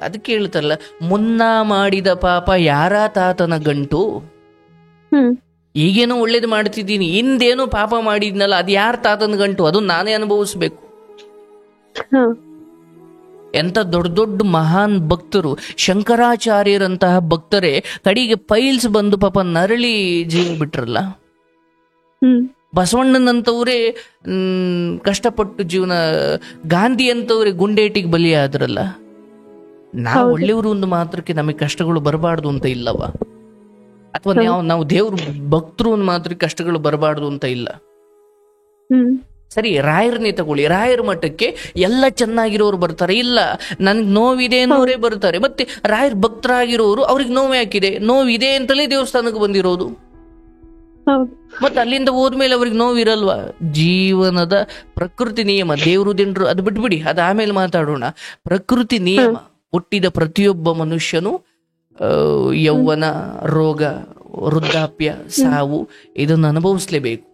S2: ಅದಕ್ಕೆ ಹೇಳ್ತಾರಲ್ಲ, ಮುನ್ನ ಮಾಡಿದ ಪಾಪ ಯಾರ ತಾತನ ಗಂಟು. ಈಗೇನೋ ಒಳ್ಳೇದು ಮಾಡ್ತಿದ್ದೀನಿ, ಹಿಂದೇನೋ ಪಾಪ ಮಾಡಿದ್ನಲ್ಲ, ಅದು ಯಾರ ತಾತನ ಗಂಟು, ಅದು ನಾನೇ ಅನುಭವಿಸ್ಬೇಕು. ಎಂತ ದೊಡ್ಡ ದೊಡ್ಡ ಮಹಾನ್ ಭಕ್ತರು, ಶಂಕರಾಚಾರ್ಯರಂತಹ ಭಕ್ತರೇ ಕಡೆಗೆ ಪೈಲ್ಸ್ ಬಂದು ಪಾಪ ನರಳಿ ಜೀವ ಬಿಟ್ರಲ್ಲ. ಬಸವಣ್ಣನಂತವ್ರೆ ಕಷ್ಟಪಟ್ಟು ಜೀವನ, ಗಾಂಧಿ ಅಂತವ್ರೆ ಗುಂಡೇಟಿಗೆ ಬಲಿಯಾದ್ರಲ್ಲ. ನಾವು ಒಳ್ಳೆಯವರು ಒಂದು ಮಾತ್ರಕ್ಕೆ ನಮಗೆ ಕಷ್ಟಗಳು ಬರಬಾರ್ದು ಅಂತ ಇಲ್ಲವ? ಅಥವಾ ನಾವು ದೇವ್ರ ಭಕ್ತರು ಒಂದು ಮಾತ್ರ ಕಷ್ಟಗಳು ಬರಬಾರ್ದು ಅಂತ ಇಲ್ಲ. ಸರಿ, ರಾಯರನ್ನೇ ತಗೊಳ್ಳಿ. ರಾಯರ ಮಠಕ್ಕೆ ಎಲ್ಲ ಚೆನ್ನಾಗಿರೋರು ಬರ್ತಾರೆ, ಇಲ್ಲ ನನ್ಗೆ ನೋವಿದೆ ಅನ್ನೋರೇ ಬರ್ತಾರೆ. ಮತ್ತೆ ರಾಯರ್ ಭಕ್ತರಾಗಿರೋರು ಅವ್ರಿಗೆ ನೋವು ಯಾಕಿದೆ, ನೋವಿದೆ ಅಂತಲೇ ದೇವಸ್ಥಾನಕ್ಕೆ ಬಂದಿರೋದು. ಮತ್ತೆ ಅಲ್ಲಿಂದ ಹೋದ್ಮೇಲೆ ಅವ್ರಿಗೆ ನೋವಿರಲ್ವಾ? ಜೀವನದ ಪ್ರಕೃತಿ ನಿಯಮ, ದೇವ್ರು ದಿನರು ಅದು ಬಿಟ್ಬಿಡಿ, ಅದು ಆಮೇಲೆ ಮಾತಾಡೋಣ. ಪ್ರಕೃತಿ ನಿಯಮ, ಹುಟ್ಟಿದ ಪ್ರತಿಯೊಬ್ಬ ಮನುಷ್ಯನು ಯೌವನ, ರೋಗ, ವೃದ್ಧಾಪ್ಯ, ಸಾವು ಇದನ್ನು ಅನುಭವಿಸ್ಲೇಬೇಕು.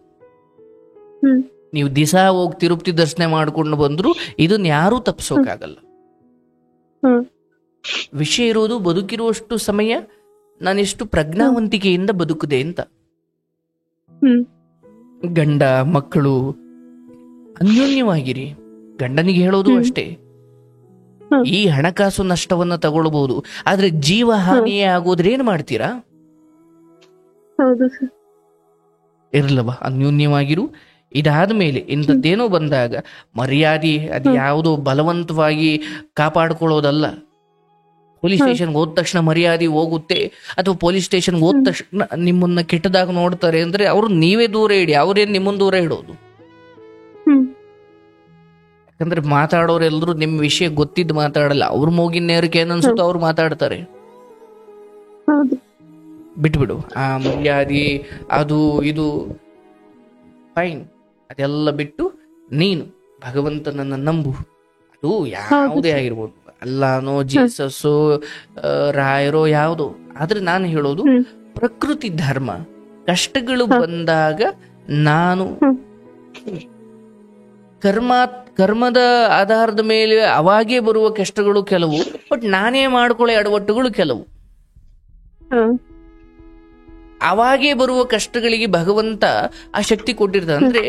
S2: ನೀವು ದಿಸ ಹೋಗಿ ತಿರುಪತಿ ದರ್ಶನ ಮಾಡ್ಕೊಂಡು ಬಂದ್ರು ಇದನ್ನ ಯಾರೂ ತಪ್ಪಿಸೋಕಾಗಲ್ಲ. ವಿಷಯ ಇರೋದು ಬದುಕಿರುವಷ್ಟು ಸಮಯ ನಾನೆಷ್ಟು ಪ್ರಜ್ಞಾವಂತಿಕೆಯಿಂದ ಬದುಕುದೆ ಅಂತ. ಗಂಡ ಮಕ್ಕಳು ಅನ್ಯೋನ್ಯವಾಗಿರಿ. ಗಂಡನಿಗೆ ಹೇಳೋದು ಅಷ್ಟೇ, ಈ ಹಣಕಾಸು ನಷ್ಟವನ್ನ ತಗೊಳ್ಬಹುದು, ಆದ್ರೆ ಜೀವ ಹಾನಿಯೇ ಆಗೋದ್ರೆ ಏನ್ ಮಾಡ್ತೀರಾ? ಇರ್ಲವ, ಅನ್ಯೋನ್ಯವಾಗಿರು. ಇದಾದ ಮೇಲೆ ಇಂಥದ್ದೇನೋ ಬಂದಾಗ ಮರ್ಯಾದೆ ಅದು ಯಾವುದೋ ಬಲವಂತವಾಗಿ ಕಾಪಾಡ್ಕೊಳ್ಳೋದಲ್ಲ. ಪೊಲೀಸ್ ಸ್ಟೇಷನ್ಗೆ ಹೋದ ತಕ್ಷಣ ಮರ್ಯಾದೆ ಹೋಗುತ್ತೆ, ಅಥವಾ ಪೊಲೀಸ್ ಸ್ಟೇಷನ್ಗೆ ಹೋದ ತಕ್ಷಣ ನಿಮ್ಮನ್ನ ಕೆಟ್ಟದಾಗ ನೋಡ್ತಾರೆ ಅಂದ್ರೆ ಅವ್ರು ನೀವೇ ದೂರ ಇಡಿ, ಅವ್ರೇನ್ ನಿಮ್ಮನ್ನ ದೂರ ಇಡೋದು. ಯಾಕಂದ್ರೆ ಮಾತಾಡೋರೆಲ್ಲರೂ ನಿಮ್ ವಿಷಯ ಗೊತ್ತಿದ್ದು ಮಾತಾಡಲ್ಲ, ಅವ್ರ ಮೂಗಿನ ನೇರಕ್ಕೆ ಏನನ್ಸುತ್ತೋ ಅವ್ರು ಮಾತಾಡ್ತಾರೆ. ಬಿಟ್ಬಿಡು ಆ ಮರ್ಯಾದೆ ಅದು ಇದು, ಫೈನ್, ಅದೆಲ್ಲ ಬಿಟ್ಟು ನೀನು ಭಗವಂತನನ್ನ ನಂಬು. ಅದು ಯಾವುದೇ ಆಗಿರ್ಬೋದು, ಅಲ್ಲಾನೋ ಜೀಸಸ್ಸೋ ರಾಯರೋ ಯಾವುದೋ. ಆದ್ರೆ ನಾನು ಹೇಳೋದು ಪ್ರಕೃತಿ ಧರ್ಮ. ಕಷ್ಟಗಳು ಬಂದಾಗ ನಾನು ಕರ್ಮದ ಆಧಾರದ ಮೇಲೆ ಅವಾಗೇ ಬರುವ ಕಷ್ಟಗಳು ಕೆಲವು, ಬಟ್ ನಾನೇ ಮಾಡ್ಕೊಳ್ಳೋ ಎಡವಟ್ಟುಗಳು ಕೆಲವು. ಅವಾಗೇ ಬರುವ ಕಷ್ಟಗಳಿಗೆ ಭಗವಂತ ಆ ಶಕ್ತಿ ಕೊಟ್ಟಿರ್ತಾನೆ. ಅಂದ್ರೆ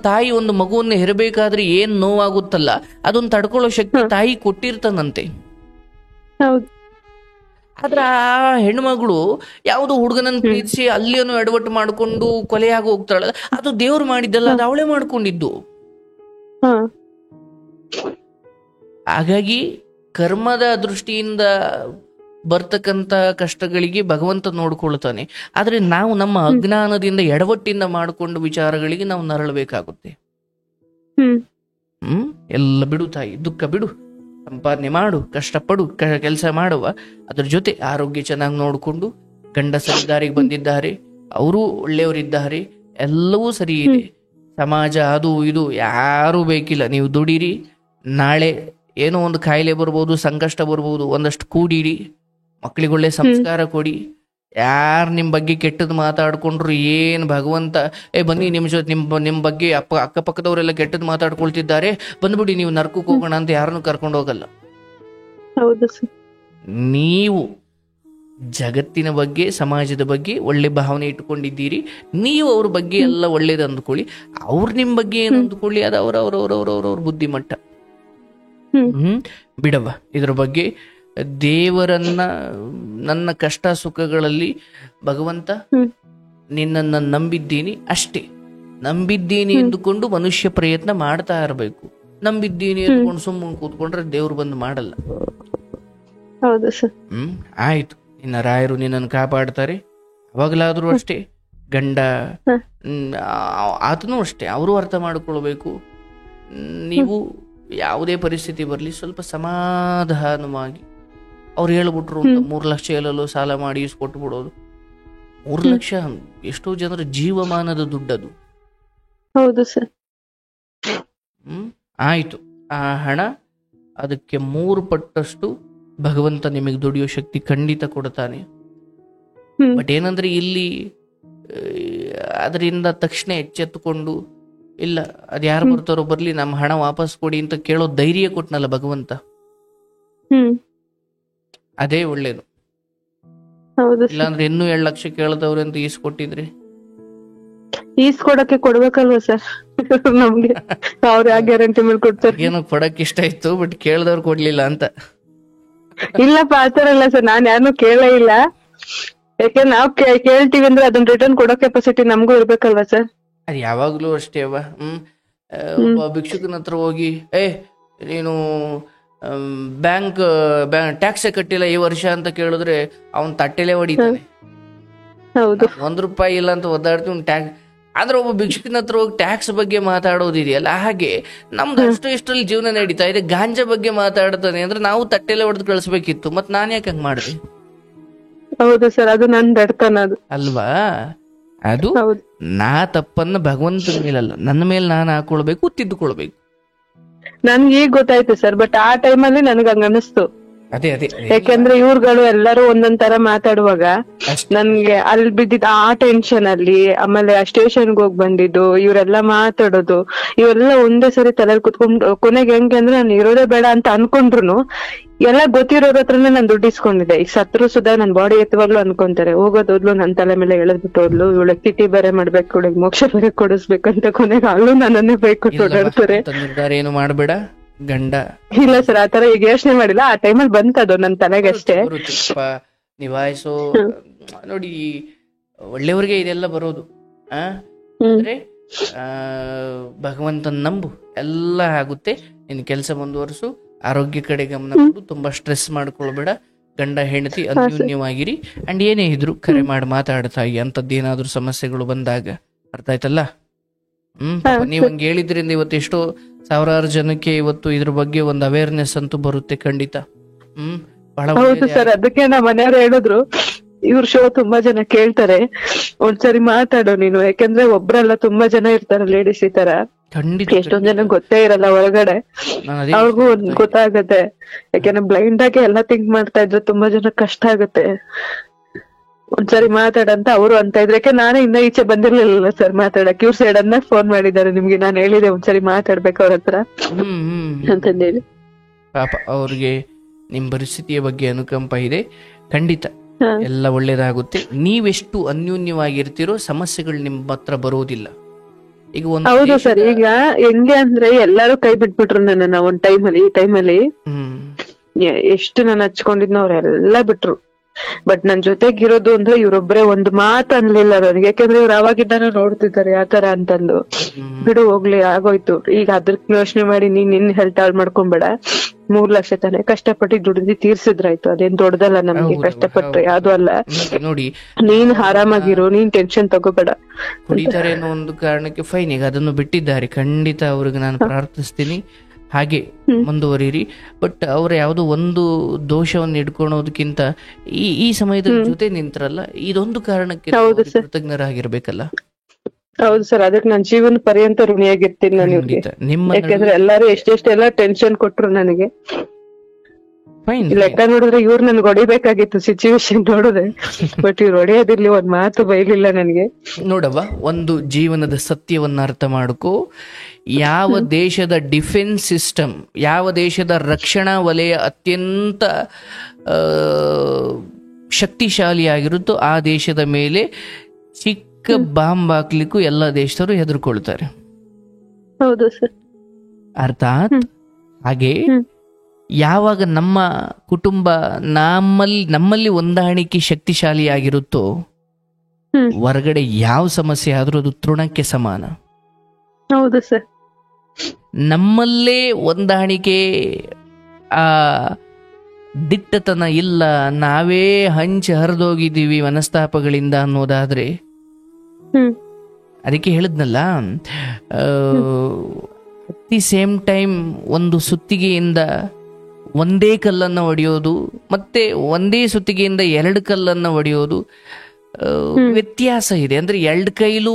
S2: ತಾಯಿ ಒಂದು ಮಗುವನ್ನು ಹೆರಬೇಕಾದ್ರೆ ಏನ್ ನೋವಾಗುತ್ತಲ್ಲ, ಅದನ್ನ ತಡ್ಕೊಳ್ಳೋ ಶಕ್ತಿ ತಾಯಿ ಕೊಟ್ಟಿರ್ತಾನಂತೆ. ಆದ್ರೆ ಆ ಹೆಣ್ಮಗಳು ಯಾವುದೋ ಹುಡುಗನನ್ನು ಪ್ರೀತಿಸಿ ಅಲ್ಲೇನೋ ಎಡವಟ್ಟು ಮಾಡ್ಕೊಂಡು ಕೊಲೆಯಾಗಿ ಹೋಗ್ತಾಳಲ್ಲ, ಅದು ದೇವ್ರು ಮಾಡಿದ್ದಲ್ಲ, ಅದು ಅವಳೇ ಮಾಡ್ಕೊಂಡಿದ್ದು. ಹಾಗಾಗಿ ಕರ್ಮದ ದೃಷ್ಟಿಯಿಂದ ಬರ್ತಕ್ಕಂತ ಕಷ್ಟಗಳಿಗೆ ಭಗವಂತ ನೋಡ್ಕೊಳ್ತಾನೆ. ಆದ್ರೆ ನಾವು ನಮ್ಮ ಅಜ್ಞಾನದಿಂದ ಎಡವಟ್ಟಿಂದ ಮಾಡಿಕೊಂಡು ವಿಚಾರಗಳಿಗೆ ನಾವು ನರಳಬೇಕಾಗುತ್ತೆ. ಎಲ್ಲ ಬಿಡು ತಾಯಿ, ದುಃಖ ಬಿಡು, ಸಂಪಾದನೆ ಮಾಡು, ಕಷ್ಟಪಡು, ಕೆಲಸ ಮಾಡುವ. ಅದ್ರ ಜೊತೆ ಆರೋಗ್ಯ ಚೆನ್ನಾಗಿ ನೋಡ್ಕೊಂಡು, ಗಂಡಸರ ದಾರಿಗೆ ಬಂದಿದ್ದಾರೆ, ಅವರು ಒಳ್ಳೆಯವರಿದ್ದಾರೆ, ಎಲ್ಲವೂ ಸರಿ ಇದೆ. ಸಮಾಜ ಅದು ಇದು ಯಾರೂ ಬೇಕಿಲ್ಲ. ನೀವು ದುಡೀರಿ, ನಾಳೆ ಏನೋ ಒಂದು ಕಾಯಿಲೆ ಬರ್ಬೋದು, ಸಂಕಷ್ಟ ಬರ್ಬೋದು, ಒಂದಷ್ಟು ಕೂಡಿರಿ, ಮಕ್ಕಳಿಗೊಳ್ಳೆ ಸಂಸ್ಕಾರ ಕೊಡಿ, ಯಾರು ನಿಮ್ಮ ಬಗ್ಗೆ ಕೆಟ್ಟದ್ದು ಮಾತಾಡ್ಕೊಂಡ್ರು ಏನ್ ಭಗವಂತ ಬನ್ನಿ ನಿಮ್ಮ ಜೊತೆ ನಿಮ್ಮ ಬಗ್ಗೆ ಅಕ್ಕಪಕ್ಕದವರೆಲ್ಲ ಕೆಟ್ಟದ್ದು ಮಾತಾಡ್ಕೊಳ್ತಿದ್ದಾರೆ, ಬಂದ್ಬಿಡಿ ನೀವು ನರ್ಕಕ್ಕೆ ಹೋಗೋಣ ಅಂತ ಯಾರನ್ನು ಕರ್ಕೊಂಡು ಹೋಗಲ್ಲ.
S5: ಹೌದು ಸರ್.
S2: ನೀವು ಜಗತ್ತಿನ ಬಗ್ಗೆ ಸಮಾಜದ ಬಗ್ಗೆ ಒಳ್ಳೆ ಭಾವನೆ ಇಟ್ಕೊಂಡಿದ್ದೀರಿ, ನೀವು ಅವ್ರ ಬಗ್ಗೆ ಎಲ್ಲ ಒಳ್ಳೇದು ಅಂದ್ಕೊಳ್ಳಿ, ಅವ್ರು ನಿಮ್ಮ ಬಗ್ಗೆ ಏನು ಅಂದ್ಕೊಳ್ಳಿ, ಅದು ಅವ್ರ ಬುದ್ಧಿಮಟ್ಟ. ಬಿಡವ ಇದ್ರ ಬಗ್ಗೆ. ದೇವರನ್ನ ನನ್ನ ಕಷ್ಟ ಸುಖಗಳಲ್ಲಿ ಭಗವಂತ ನಿನ್ನನ್ನು ನಂಬಿದ್ದೀನಿ ಅಷ್ಟೇ, ನಂಬಿದ್ದೀನಿ ಎಂದುಕೊಂಡು ಮನುಷ್ಯ ಪ್ರಯತ್ನ ಮಾಡ್ತಾ ಇರಬೇಕು. ನಂಬಿದ್ದೀನಿ ಎಂದುಕೊಂಡು ಸುಮ್ಮನೆ ಕೂತ್ಕೊಂಡ್ರೆ ದೇವ್ರು ಬಂದು ಮಾಡಲ್ಲ.
S5: ಹೌದು ಸರ್.
S2: ಆಯ್ತು, ನಿನ್ನ ರಾಯರು ನಿನ್ನನ್ನು ಕಾಪಾಡ್ತಾರೆ. ಅವಾಗಲಾದ್ರೂ ಅಷ್ಟೇ ಗಂಡ ಆತನೂ ಅಷ್ಟೇ, ಅವರು ಅರ್ಥ ಮಾಡ್ಕೊಳ್ಬೇಕು. ನೀವು ಯಾವುದೇ ಪರಿಸ್ಥಿತಿ ಬರಲಿ ಸ್ವಲ್ಪ ಸಮಾಧಾನವಾಗಿ, ಅವ್ರು ಹೇಳ್ಬಿಟ್ರು ಅಂತ 3 ಲಕ್ಷ ಎಲ್ಲೆಲ್ಲೋ ಸಾಲ ಮಾಡಿ ಇಸ್ಕೊಟ್ಟು ಬಿಡೋದು. 3 ಲಕ್ಷ ಎಷ್ಟೋ ಜನರ ಜೀವಮಾನದ ದುಡ್ಡದು.
S5: ಹೌದು ಸರ್.
S2: ಆಯ್ತು, ಆ ಹಣ ಅದಕ್ಕೆ 3 ಪಟ್ಟಷ್ಟು ಭಗವಂತ ನಿಮಗೆ ದುಡಿಯೋ ಶಕ್ತಿ ಖಂಡಿತ ಕೊಡ್ತಾನೆ. ಬಟ್ ಏನಂದ್ರೆ ಇಲ್ಲಿ ಅದರಿಂದ ತಕ್ಷಣ ಎಚ್ಚೆತ್ತುಕೊಂಡು ಇಲ್ಲ ಅದ್ ಯಾರು ಬರ್ತಾರೋ ಬರ್ಲಿ ನಮ್ಮ ಹಣ ವಾಪಸ್ ಕೊಡಿ ಅಂತ ಕೇಳೋ ಧೈರ್ಯ ಕೊಟ್ನಲ್ಲ ಭಗವಂತ, ಅದೇ ಒಳ್ಳೇದು. ಇಲ್ಲಾಂದ್ರೆ ಇನ್ನೂ 2 ಲಕ್ಷ ಕೇಳದವ್ರೆ ಅಂತ ಈಸ್ಕೊಟ್ಟಿದ್ರೆ
S5: ಈಸ್ಕೊಡಕ್ಕೆ ಕೊಡ್ಬೇಕಲ್ವಾ ಸರ್? ನಮ್ಗೆ ಅವ್ರು ಯಾವ ಗ್ಯಾರಂಟಿ ಮೇಲೆ ಕೊಡ್ತಾರೆ?
S2: ಏನೋ ಕೊಡಕ್ ಇಷ್ಟ ಇತ್ತು, ಬಟ್ ಕೇಳ್ದವ್ರು ಕೊಡ್ಲಿಲ್ಲ ಅಂತ.
S5: ಇಲ್ಲಪ್ಪ ಆತರ ಇಲ್ಲ ಸರ್, ನಾನ್ ಯಾರನ್ನೂ ಕೇಳೇ ಇಲ್ಲ. ಯಾಕೆಂದ್ರೆ ನಾವ್ ಕೇಳ್ತೀವಿ ಅಂದ್ರೆ ಅದನ್ನ ರಿಟರ್ನ್ ಕೊಡೋ ಕೆಪಾಸಿಟಿ ನಮಗೂ ಇರ್ಬೇಕಲ್ವಾ ಸರ್?
S2: ಅದು ಯಾವಾಗ್ಲೂ ಅಷ್ಟೇ ಅವ. ಒಬ್ಬ ಭಿಕ್ಷುಕನ ಹತ್ರ ಹೋಗಿ ನೀನು ಬ್ಯಾಂಕ್ ಟ್ಯಾಕ್ಸ್ ಕಟ್ಟಿಲ್ಲ ಈ ವರ್ಷ ಅಂತ ಕೇಳಿದ್ರೆ ಅವನ್ ತಟ್ಟೆಲೆ ಹೊಡಿತಾನೆ.
S5: ಹೌದು,
S2: 1 ರೂಪಾಯಿ ಇಲ್ಲ ಅಂತ ಒದ್ದಾಡ್ತೀವಿ ಟ್ಯಾಕ್ಸ್. ಆದ್ರೆ ಒಬ್ಬ ಭಿಕ್ಷುಕನ ಹತ್ರ ಹೋಗಿ ಟ್ಯಾಕ್ಸ್ ಬಗ್ಗೆ ಮಾತಾಡೋದಿದೆಯಲ್ಲ, ಹಾಗೆ ನಮ್ದು ಅಷ್ಟು ಇಷ್ಟರಲ್ಲಿ ಜೀವನ ನಡೀತಾ ಇದೆ. ಗಾಂಜಾ ಬಗ್ಗೆ ಮಾತಾಡ್ತಾನೆ ಅಂದ್ರೆ ನಾವು ತಟ್ಟೆಲೆ ಹೊಡೆದು ಕಳಿಸ್ಬೇಕಿತ್ತು, ಮತ್ ನಾನ್ ಯಾಕೆ ಹಂಗ್ ಮಾಡಿದೆ?
S5: ಹೌದು ಸರ್, ಅದು ನನ್ ದಡ್ತನ ಅದು
S2: ಅಲ್ವಾ? ಅದು ನಾ ತಪ್ಪನ್ನ ಭಗವಂತನ ಮೇಲಲ್ಲ, ನನ್ನ ಮೇಲೆ ನಾನು ಹಾಕೊಳ್ಬೇಕು, ತಿದ್ದುಕೊಳ್ಬೇಕು.
S5: ನನ್ಗೆ ಈಗ ಗೊತ್ತಾಯ್ತು ಸರ್, ಬಟ್ ಆ ಟೈಮಲ್ಲಿ ನನ್ಗೆ ಹಂಗ ಅನಿಸ್ತು.
S2: ಅದೇ
S5: ಯಾಕೆಂದ್ರೆ ಇವ್ರುಗಳು ಎಲ್ಲರೂ ಒಂದೊಂದ್ ತರ ಮಾತಾಡುವಾಗ ನನ್ಗೆ ಅಲ್ಲಿ ಬಿದ್ದಿದ್ದ ಆ ಟೆನ್ಷನ್ ಅಲ್ಲಿ, ಆಮೇಲೆ ಆ ಸ್ಟೇಷನ್ಗೆ ಹೋಗಿ ಬಂದಿದ್ದು, ಇವರೆಲ್ಲ ಮಾತಾಡೋದು, ಇವೆಲ್ಲ ಒಂದೇ ಸರಿ ತಲೆಯಲ್ಲಿ ಕುತ್ಕೊಂಡು ಕೊನೆಗೆ ಹೆಂಗೆ ಅಂದ್ರೆ ನಾನು ಇರೋದೇ ಬೇಡ ಅಂತ ಅನ್ಕೊಂಡ್ರು ಎಲ್ಲ ಗೊತ್ತಿರೋರ ಹತ್ರನೇ ನಾನು ದುಡ್ಡು ಇಸ್ಕೊಂಡಿದ್ದೆ. ಈಗ ಸತ್ರು ಸುಧಾ ನನ್ ಬಾಡಿ ಎತ್ತುವಾಗ್ಲೂ ಅನ್ಕೊಂತಾರೆ, ಹೋಗೋದೋದ್ಲು ನನ್ ತಲೆ ಮೇಲೆ ಎಳೆದ್ಬಿಟ್ಟು ಹೋದ್ಲು, ಇವಳಿಗೆ ತಿಥಿ ಬೇರೆ ಮಾಡ್ಬೇಕು, ಇವಳಿಗೆ ಮೋಕ್ಷ ಬೇರೆ ಕೊಡಿಸ್ಬೇಕಂತ ಕೊನೆಗೆ ಅಲ್ಲೂ ನನ್ನನ್ನೇ ಬೈಕ್ ಓಡಾಡ್ತಾರೆ.
S2: ಏನು ಮಾಡ್ಬೇಡ ಗಂಡ.
S5: ಇಲ್ಲ ಸರ್, ಆತರ ಈಗ ಯೋಚನೆ ಮಾಡಿಲ್ಲ, ಆ ಟೈಮಲ್ಲಿ ಬಂತದು ನನ್ ತಲೆಗೆ ಅಷ್ಟೇ.
S2: ನಿಭಾಯಿಸೋ ನೋಡಿ, ಒಳ್ಳೆಯವ್ರಿಗೆ ಇದೆಲ್ಲ ಬರೋದು. ಅಂದ್ರೆ ಭಗವಂತನ ನಂಬು, ಎಲ್ಲ ಆಗುತ್ತೆ. ನಿನ್ ಕೆಲಸ ಮುಂದುವರ್ಸು, ಆರೋಗ್ಯ ಕಡೆ ಗಮನ ಕೊಡು, ತುಂಬಾ ಸ್ಟ್ರೆಸ್ ಮಾಡ್ಕೊಳ್ಬೇಡ. ಗಂಡ ಹೆಂಡತಿ ಅನ್ಯೂನ್ಯವಾಗಿರಿ. ಅಂಡ್ ಏನೇ ಇದ್ರು ಕರೆ ಮಾಡಿ ಮಾತಾಡ್ತಾ ಅಂತದ್ದೇನಾದ್ರೂ ಸಮಸ್ಯೆಗಳು ಬಂದಾಗ. ಅರ್ಥ ಆಯ್ತಲ್ಲ? ನೀವ್ ಹಂಗೆ ಹೇಳಿದ್ರಿಂದ ಇವತ್ತು ಎಷ್ಟೋ ಸಾವಿರಾರು ಜನಕ್ಕೆ ಇವತ್ತು ಇದ್ರ ಬಗ್ಗೆ ಒಂದು ಅವೇರ್ನೆಸ್ ಅಂತೂ ಬರುತ್ತೆ ಖಂಡಿತ.
S5: ಹೌದು ಸರ್, ಅದಕ್ಕೆ ನಮ್ಮ ಮನೆಯವ್ರು ಹೇಳಿದ್ರು, ಇವ್ರ ಶೋ ತುಂಬಾ ಜನ ಕೇಳ್ತಾರೆ, ಒಂದ್ಸರಿ ಮಾತಾಡೋ ನೀನು, ಯಾಕಂದ್ರೆ ಒಬ್ರಲ್ಲ ತುಂಬಾ ಜನ ಇರ್ತಾರ ಲೇಡೀಸ್ ಈ ತರ, ಎಷ್ಟೊಂದ್ ಜನ ಗೊತ್ತೇ ಇರಲ್ಲ ಹೊರಗಡೆ, ಅವ್ರಿಗೂ ಗೊತ್ತಾಗತ್ತೆ. ಯಾಕಂದ್ರೆ ಬ್ಲೈಂಡ್ ಆಗಿ ಎಲ್ಲ ಥಿಂಕ್ ಮಾಡ್ತಾ ಇದ್ರೆ ತುಂಬಾ ಜನ ಕಷ್ಟ ಆಗತ್ತೆ. ಒಂದ್ಸರಿ ಮಾತಾಡಂತ ಅವರು ಅಂತ ಇದ್ರೆ, ಯಾಕೆ ನಾನೇ ಇನ್ನ ಈಚೆ ಬಂದಿರ್ಲಿಲ್ಲ ಸರ್ ಮಾತಾಡಕ್. ಇವ್ರ ಸೈಡ್ ಅನ್ನ ಫೋನ್ ಮಾಡಿದ್ದಾರೆ ನಿಮ್ಗೆ, ನಾನು ಹೇಳಿದೆ ಒಂದ್ಸರಿ ಮಾತಾಡ್ಬೇಕು ಅವ್ರ ಹತ್ರ ಅಂತಂದೇಳಿ.
S2: ಪಾಪ ಅವ್ರಿಗೆ ನಿಮ್ ಪರಿಸ್ಥಿತಿಯ ಬಗ್ಗೆ ಅನುಕಂಪ ಇದೆ, ಖಂಡಿತ ಎಲ್ಲ ಒಳ್ಳೇದಾಗುತ್ತೆ. ನೀವೆಷ್ಟು ಅನ್ಯೂನ್ಯವಾಗಿರ್ತೀರೋ ಸಮಸ್ಯೆಗಳು ನಿಮ್ ಹತ್ರ ಬರೋದಿಲ್ಲ. ಈಗ
S5: ಹೌದು ಸರ್, ಈಗ ಹೆಂಗೆ ಅಂದ್ರೆ ಎಲ್ಲಾರು ಕೈ ಬಿಟ್ಬಿಟ್ರು ನನ್ನ ಒಂದ್ ಟೈಮಲ್ಲಿ. ಈ ಟೈಮಲ್ಲಿ ಎಷ್ಟು ನಾನು ಹಚ್ಕೊಂಡಿದ್ನೋ ಅವ್ರೆಲ್ಲ ಬಿಟ್ರು. ಬಟ್ ನನ್ ಜೊತೆಗಿರೋದು ಅಂದ್ರೆ ಇವ್ರೊಬ್ರೆ ಒಂದು ಮಾತು ಅನ್ಲಿಲ್ಲ ನನಗೆ, ಯಾಕಂದ್ರೆ ಇವ್ರು ಅವಾಗಿದ್ದಾನ ನೋಡ್ತಿದ್ದಾರೆ ಯಾತರ ಅಂತಂದು. ಬಿಡು ಹೋಗ್ಲಿ, ಆಗೋಯ್ತು. ಈಗ ಅದ್ರ ಯೋಚನೆ ಮಾಡಿ ನಿನ್ ಹೆಲ್ತ್ ಹಾಳು ಮಾಡ್ಕೊಂಬೇಡ. 3 ಲಕ್ಷ ತಾನೆ ಕಷ್ಟಪಟ್ಟು ದುಡ್ದು ತೀರ್ಸಿದ್ರಾಯ್ತು, ಅದೇನ್ ದೊಡ್ಡದಲ್ಲ ನಮ್ಗೆ. ಕಷ್ಟಪಟ್ರೆ ಯಾವ್ದು ಅಲ್ಲ. ನೋಡಿ, ನೀನ್ ಆರಾಮಾಗಿರು, ನೀನ್ ಟೆನ್ಷನ್ ತಗೋಬೇಡ.
S2: ಕುಡಿತಾರೆ ಅನ್ನೋ ಒಂದು ಕಾರಣಕ್ಕೆ ಫೈನ್, ಈಗ ಅದನ್ನು ಬಿಟ್ಟಿದ್ದಾರೆ. ಖಂಡಿತ ಅವ್ರಿಗೆ ನಾನು ಪ್ರಾರ್ಥಿಸ್ತೀನಿ ಹಾಗೆ ಮುಂದುವರಿರಿ. ಬಟ್ ಅವ್ರ ಯಾವ್ದೋ ಒಂದು ದೋಷವನ್ನು ಇಟ್ಕೊಳೋದಕ್ಕಿಂತ ಈ ಸಮಯದ ಜೊತೆ ನಿಂತ್ರಲ್ಲ, ಇದೊಂದು ಕಾರಣಕ್ಕೆ ಕೃತಜ್ಞರಾಗಿರ್ಬೇಕಲ್ಲ.
S5: ಹೌದು ಸರ್, ಅದಕ್ಕೆ ನಾನು ಜೀವನ ಪರ್ಯಂತ ಋಣಿಯಾಗಿರ್ತೀನಿ ನಾನು ಇವ್ರಿಗೆ. ಯಾಕಂದ್ರೆ ಎಲ್ಲಾರು ಎಷ್ಟೆಷ್ಟೆಲ್ಲ ಟೆನ್ಷನ್ ಕೊಟ್ರು ನನಗೆ.
S2: ಫೈನ್.
S5: ಲೆಕ್ಕ ನೋಡಿದ್ರೆ ಇವ್ರು ನನ್ಗೆ ಹೊಡಿಬೇಕಾಗಿತ್ತು ಸಿಚುವೇಶನ್ ನೋಡಿದ್ರೆ, ಬಟ್ ಇವ್ರು ಹೊಡೆಯೋದಿರ್ಲಿ, ಒಂದ್ ಮಾತು ಬೈಲಿಲ್ಲ ನನ್ಗೆ.
S2: ನೋಡವ್ವ, ಒಂದು ಜೀವನದ ಸತ್ಯವನ್ನ ಅರ್ಥ ಮಾಡ್ಕೋ. ಯಾವ ದೇಶದ ಡಿಫೆನ್ಸ್ ಸಿಸ್ಟಮ್, ಯಾವ ದೇಶದ ರಕ್ಷಣಾ ವಲಯ ಅತ್ಯಂತ ಶಕ್ತಿಶಾಲಿಯಾಗಿರುತ್ತೋ ಆ ದೇಶದ ಮೇಲೆ ಚಿಕ್ಕ ಬಾಂಬ್ ಹಾಕ್ಲಿಕ್ಕೂ ಎಲ್ಲ ದೇಶದವರು ಹೆದರ್ಕೊಳ್ತಾರೆ.
S5: ಹೌದು ಸರ್.
S2: ಅರ್ಥಾತ್ ಹಾಗೆ ಯಾವಾಗ ನಮ್ಮ ಕುಟುಂಬ ನಮ್ಮಲ್ಲಿ ಹೊಂದಾಣಿಕೆ ಶಕ್ತಿಶಾಲಿಯಾಗಿರುತ್ತೋ ಹೊರಗಡೆ ಯಾವ ಸಮಸ್ಯೆ ಆದ್ರೂ ಅದು ತೃಣಕ್ಕೆ ಸಮಾನ.
S5: ಹೌದು ಸರ್.
S2: ನಮ್ಮಲ್ಲೇ ಹೊಂದಾಣಿಕೆ ಆ ದಿಟ್ಟತನ ಇಲ್ಲ, ನಾವೇ ಹಂಚಿ ಹರಿದೋಗಿದ್ದೀವಿ ಮನಸ್ತಾಪಗಳಿಂದ ಅನ್ನೋದಾದ್ರೆ, ಅದಕ್ಕೆ ಹೇಳಿದ್ನಲ್ಲ, ಅಟ್ ದಿ ಸೇಮ್ ಟೈಮ್ ಒಂದು ಸುತ್ತಿಗೆಯಿಂದ ಒಂದೇ ಕಲ್ಲನ್ನು ಹೊಡೆಯೋದು ಮತ್ತೆ ಒಂದೇ ಸುತ್ತಿಗೆಯಿಂದ 2 ಕಲ್ಲನ್ನು ಹೊಡೆಯೋದು ವ್ಯತ್ಯಾಸ ಇದೆ. ಅಂದ್ರೆ 2 ಕೈಲೂ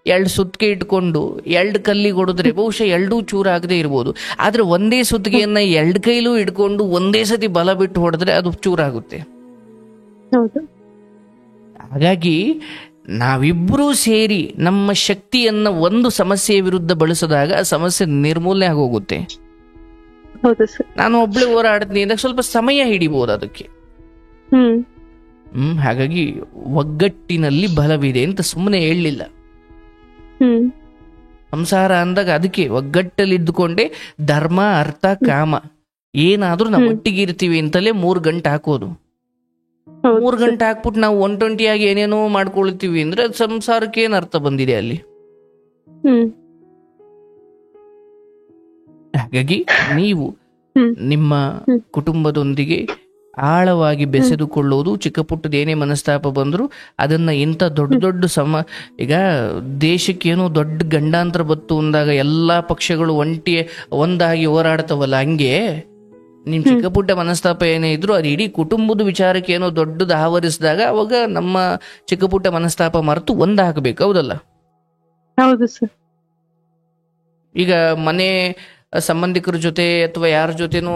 S2: 2 ಸುತ್ತಿಗೆ ಇಟ್ಕೊಂಡು 2 ಕಲ್ಲಿಗೆ ಹೊಡೆದ್ರೆ ಬಹುಶಃ 2 ಚೂರಾಗದೆ ಇರ್ಬೋದು. ಆದ್ರೆ ಒಂದೇ ಸುತ್ತಿಗೆಯನ್ನ 2 ಕೈಲೂ ಇಟ್ಕೊಂಡು ಒಂದೇ ಸತಿ ಬಲ ಬಿಟ್ಟು ಹೊಡೆದ್ರೆ ಅದು ಚೂರಾಗುತ್ತೆ. ಹಾಗಾಗಿ ನಾವಿಬ್ಬರೂ ಸೇರಿ ನಮ್ಮ ಶಕ್ತಿಯನ್ನ ಒಂದು ಸಮಸ್ಯೆಯ ವಿರುದ್ಧ ಬಳಸಿದಾಗ ಆ ಸಮಸ್ಯೆ ನಿರ್ಮೂಲನೆ ಆಗೋಗುತ್ತೆ. ನಾನು ಒಬ್ಳೆ ಹೋರಾಡ್ತೀನಿ ಅಂದಾಗ ಸ್ವಲ್ಪ ಸಮಯ ಹಿಡಿಬಹುದು ಅದಕ್ಕೆ. ಹಾಗಾಗಿ ಒಗ್ಗಟ್ಟಿನಲ್ಲಿ ಬಲವಿದೆ ಅಂತ ಸುಮ್ಮನೆ ಹೇಳಲಿಲ್ಲ. ಸಂಸಾರ ಅಂದಾಗ ಅದಕ್ಕೆ ಒಗ್ಗಟ್ಟಲ್ಲಿ ಇದ್ದುಕೊಂಡೆ ಧರ್ಮ ಅರ್ಥ ಕಾಮ ಏನಾದ್ರೂ ನಾವು ಒಟ್ಟಿಗೆ ಇರ್ತೀವಿ ಅಂತಲೇ 3 ಗಂಟೆ ಹಾಕೋದು. 3 ಗಂಟೆ ಹಾಕ್ಬಿಟ್ಟು ನಾವು 120 ಆಗಿ ಏನೇನೋ ಮಾಡ್ಕೊಳ್ತೀವಿ ಅಂದ್ರೆ ಅದು ಸಂಸಾರಕ್ಕೆ ಏನ್ ಅರ್ಥ ಬಂದಿದೆ ಅಲ್ಲಿ? ಹಾಗಾಗಿ ನೀವು ನಿಮ್ಮ ಕುಟುಂಬದೊಂದಿಗೆ ಆಳವಾಗಿ ಬೆಸೆದುಕೊಳ್ಳುವುದು, ಚಿಕ್ಕ ಪುಟ್ಟದ ಏನೇ ಮನಸ್ತಾಪ ಬಂದ್ರು ಅದನ್ನ ಇಂಥ ದೊಡ್ಡ ಈಗ ದೇಶಕ್ಕೇನೋ ದೊಡ್ಡ ಗಂಡಾಂತರ ಬತ್ತು ಅಂದಾಗ ಎಲ್ಲಾ ಪಕ್ಷಗಳು ಒಂದಾಗಿ ಹೋರಾಡ್ತವಲ್ಲ, ಹಂಗೆ ನಿಮ್ ಚಿಕ್ಕ ಪುಟ್ಟ ಮನಸ್ತಾಪ ಏನೇ ಇದ್ರು ಅದು ಇಡೀ ಕುಟುಂಬದ ವಿಚಾರಕ್ಕೆ ಏನೋ ದೊಡ್ಡದು ಆವರಿಸಿದಾಗ ಅವಾಗ ನಮ್ಮ ಚಿಕ್ಕ ಪುಟ್ಟ ಮನಸ್ತಾಪ ಮರೆತು ಒಂದಾಗಬೇಕು. ಹೌದಲ್ಲ?
S5: ಹೌದು ಸರ್.
S2: ಈಗ ಮನೆ ಸಂಬಂಧಿಕರ ಜೊತೆ ಅಥವಾ ಯಾರ ಜೊತೆನೂ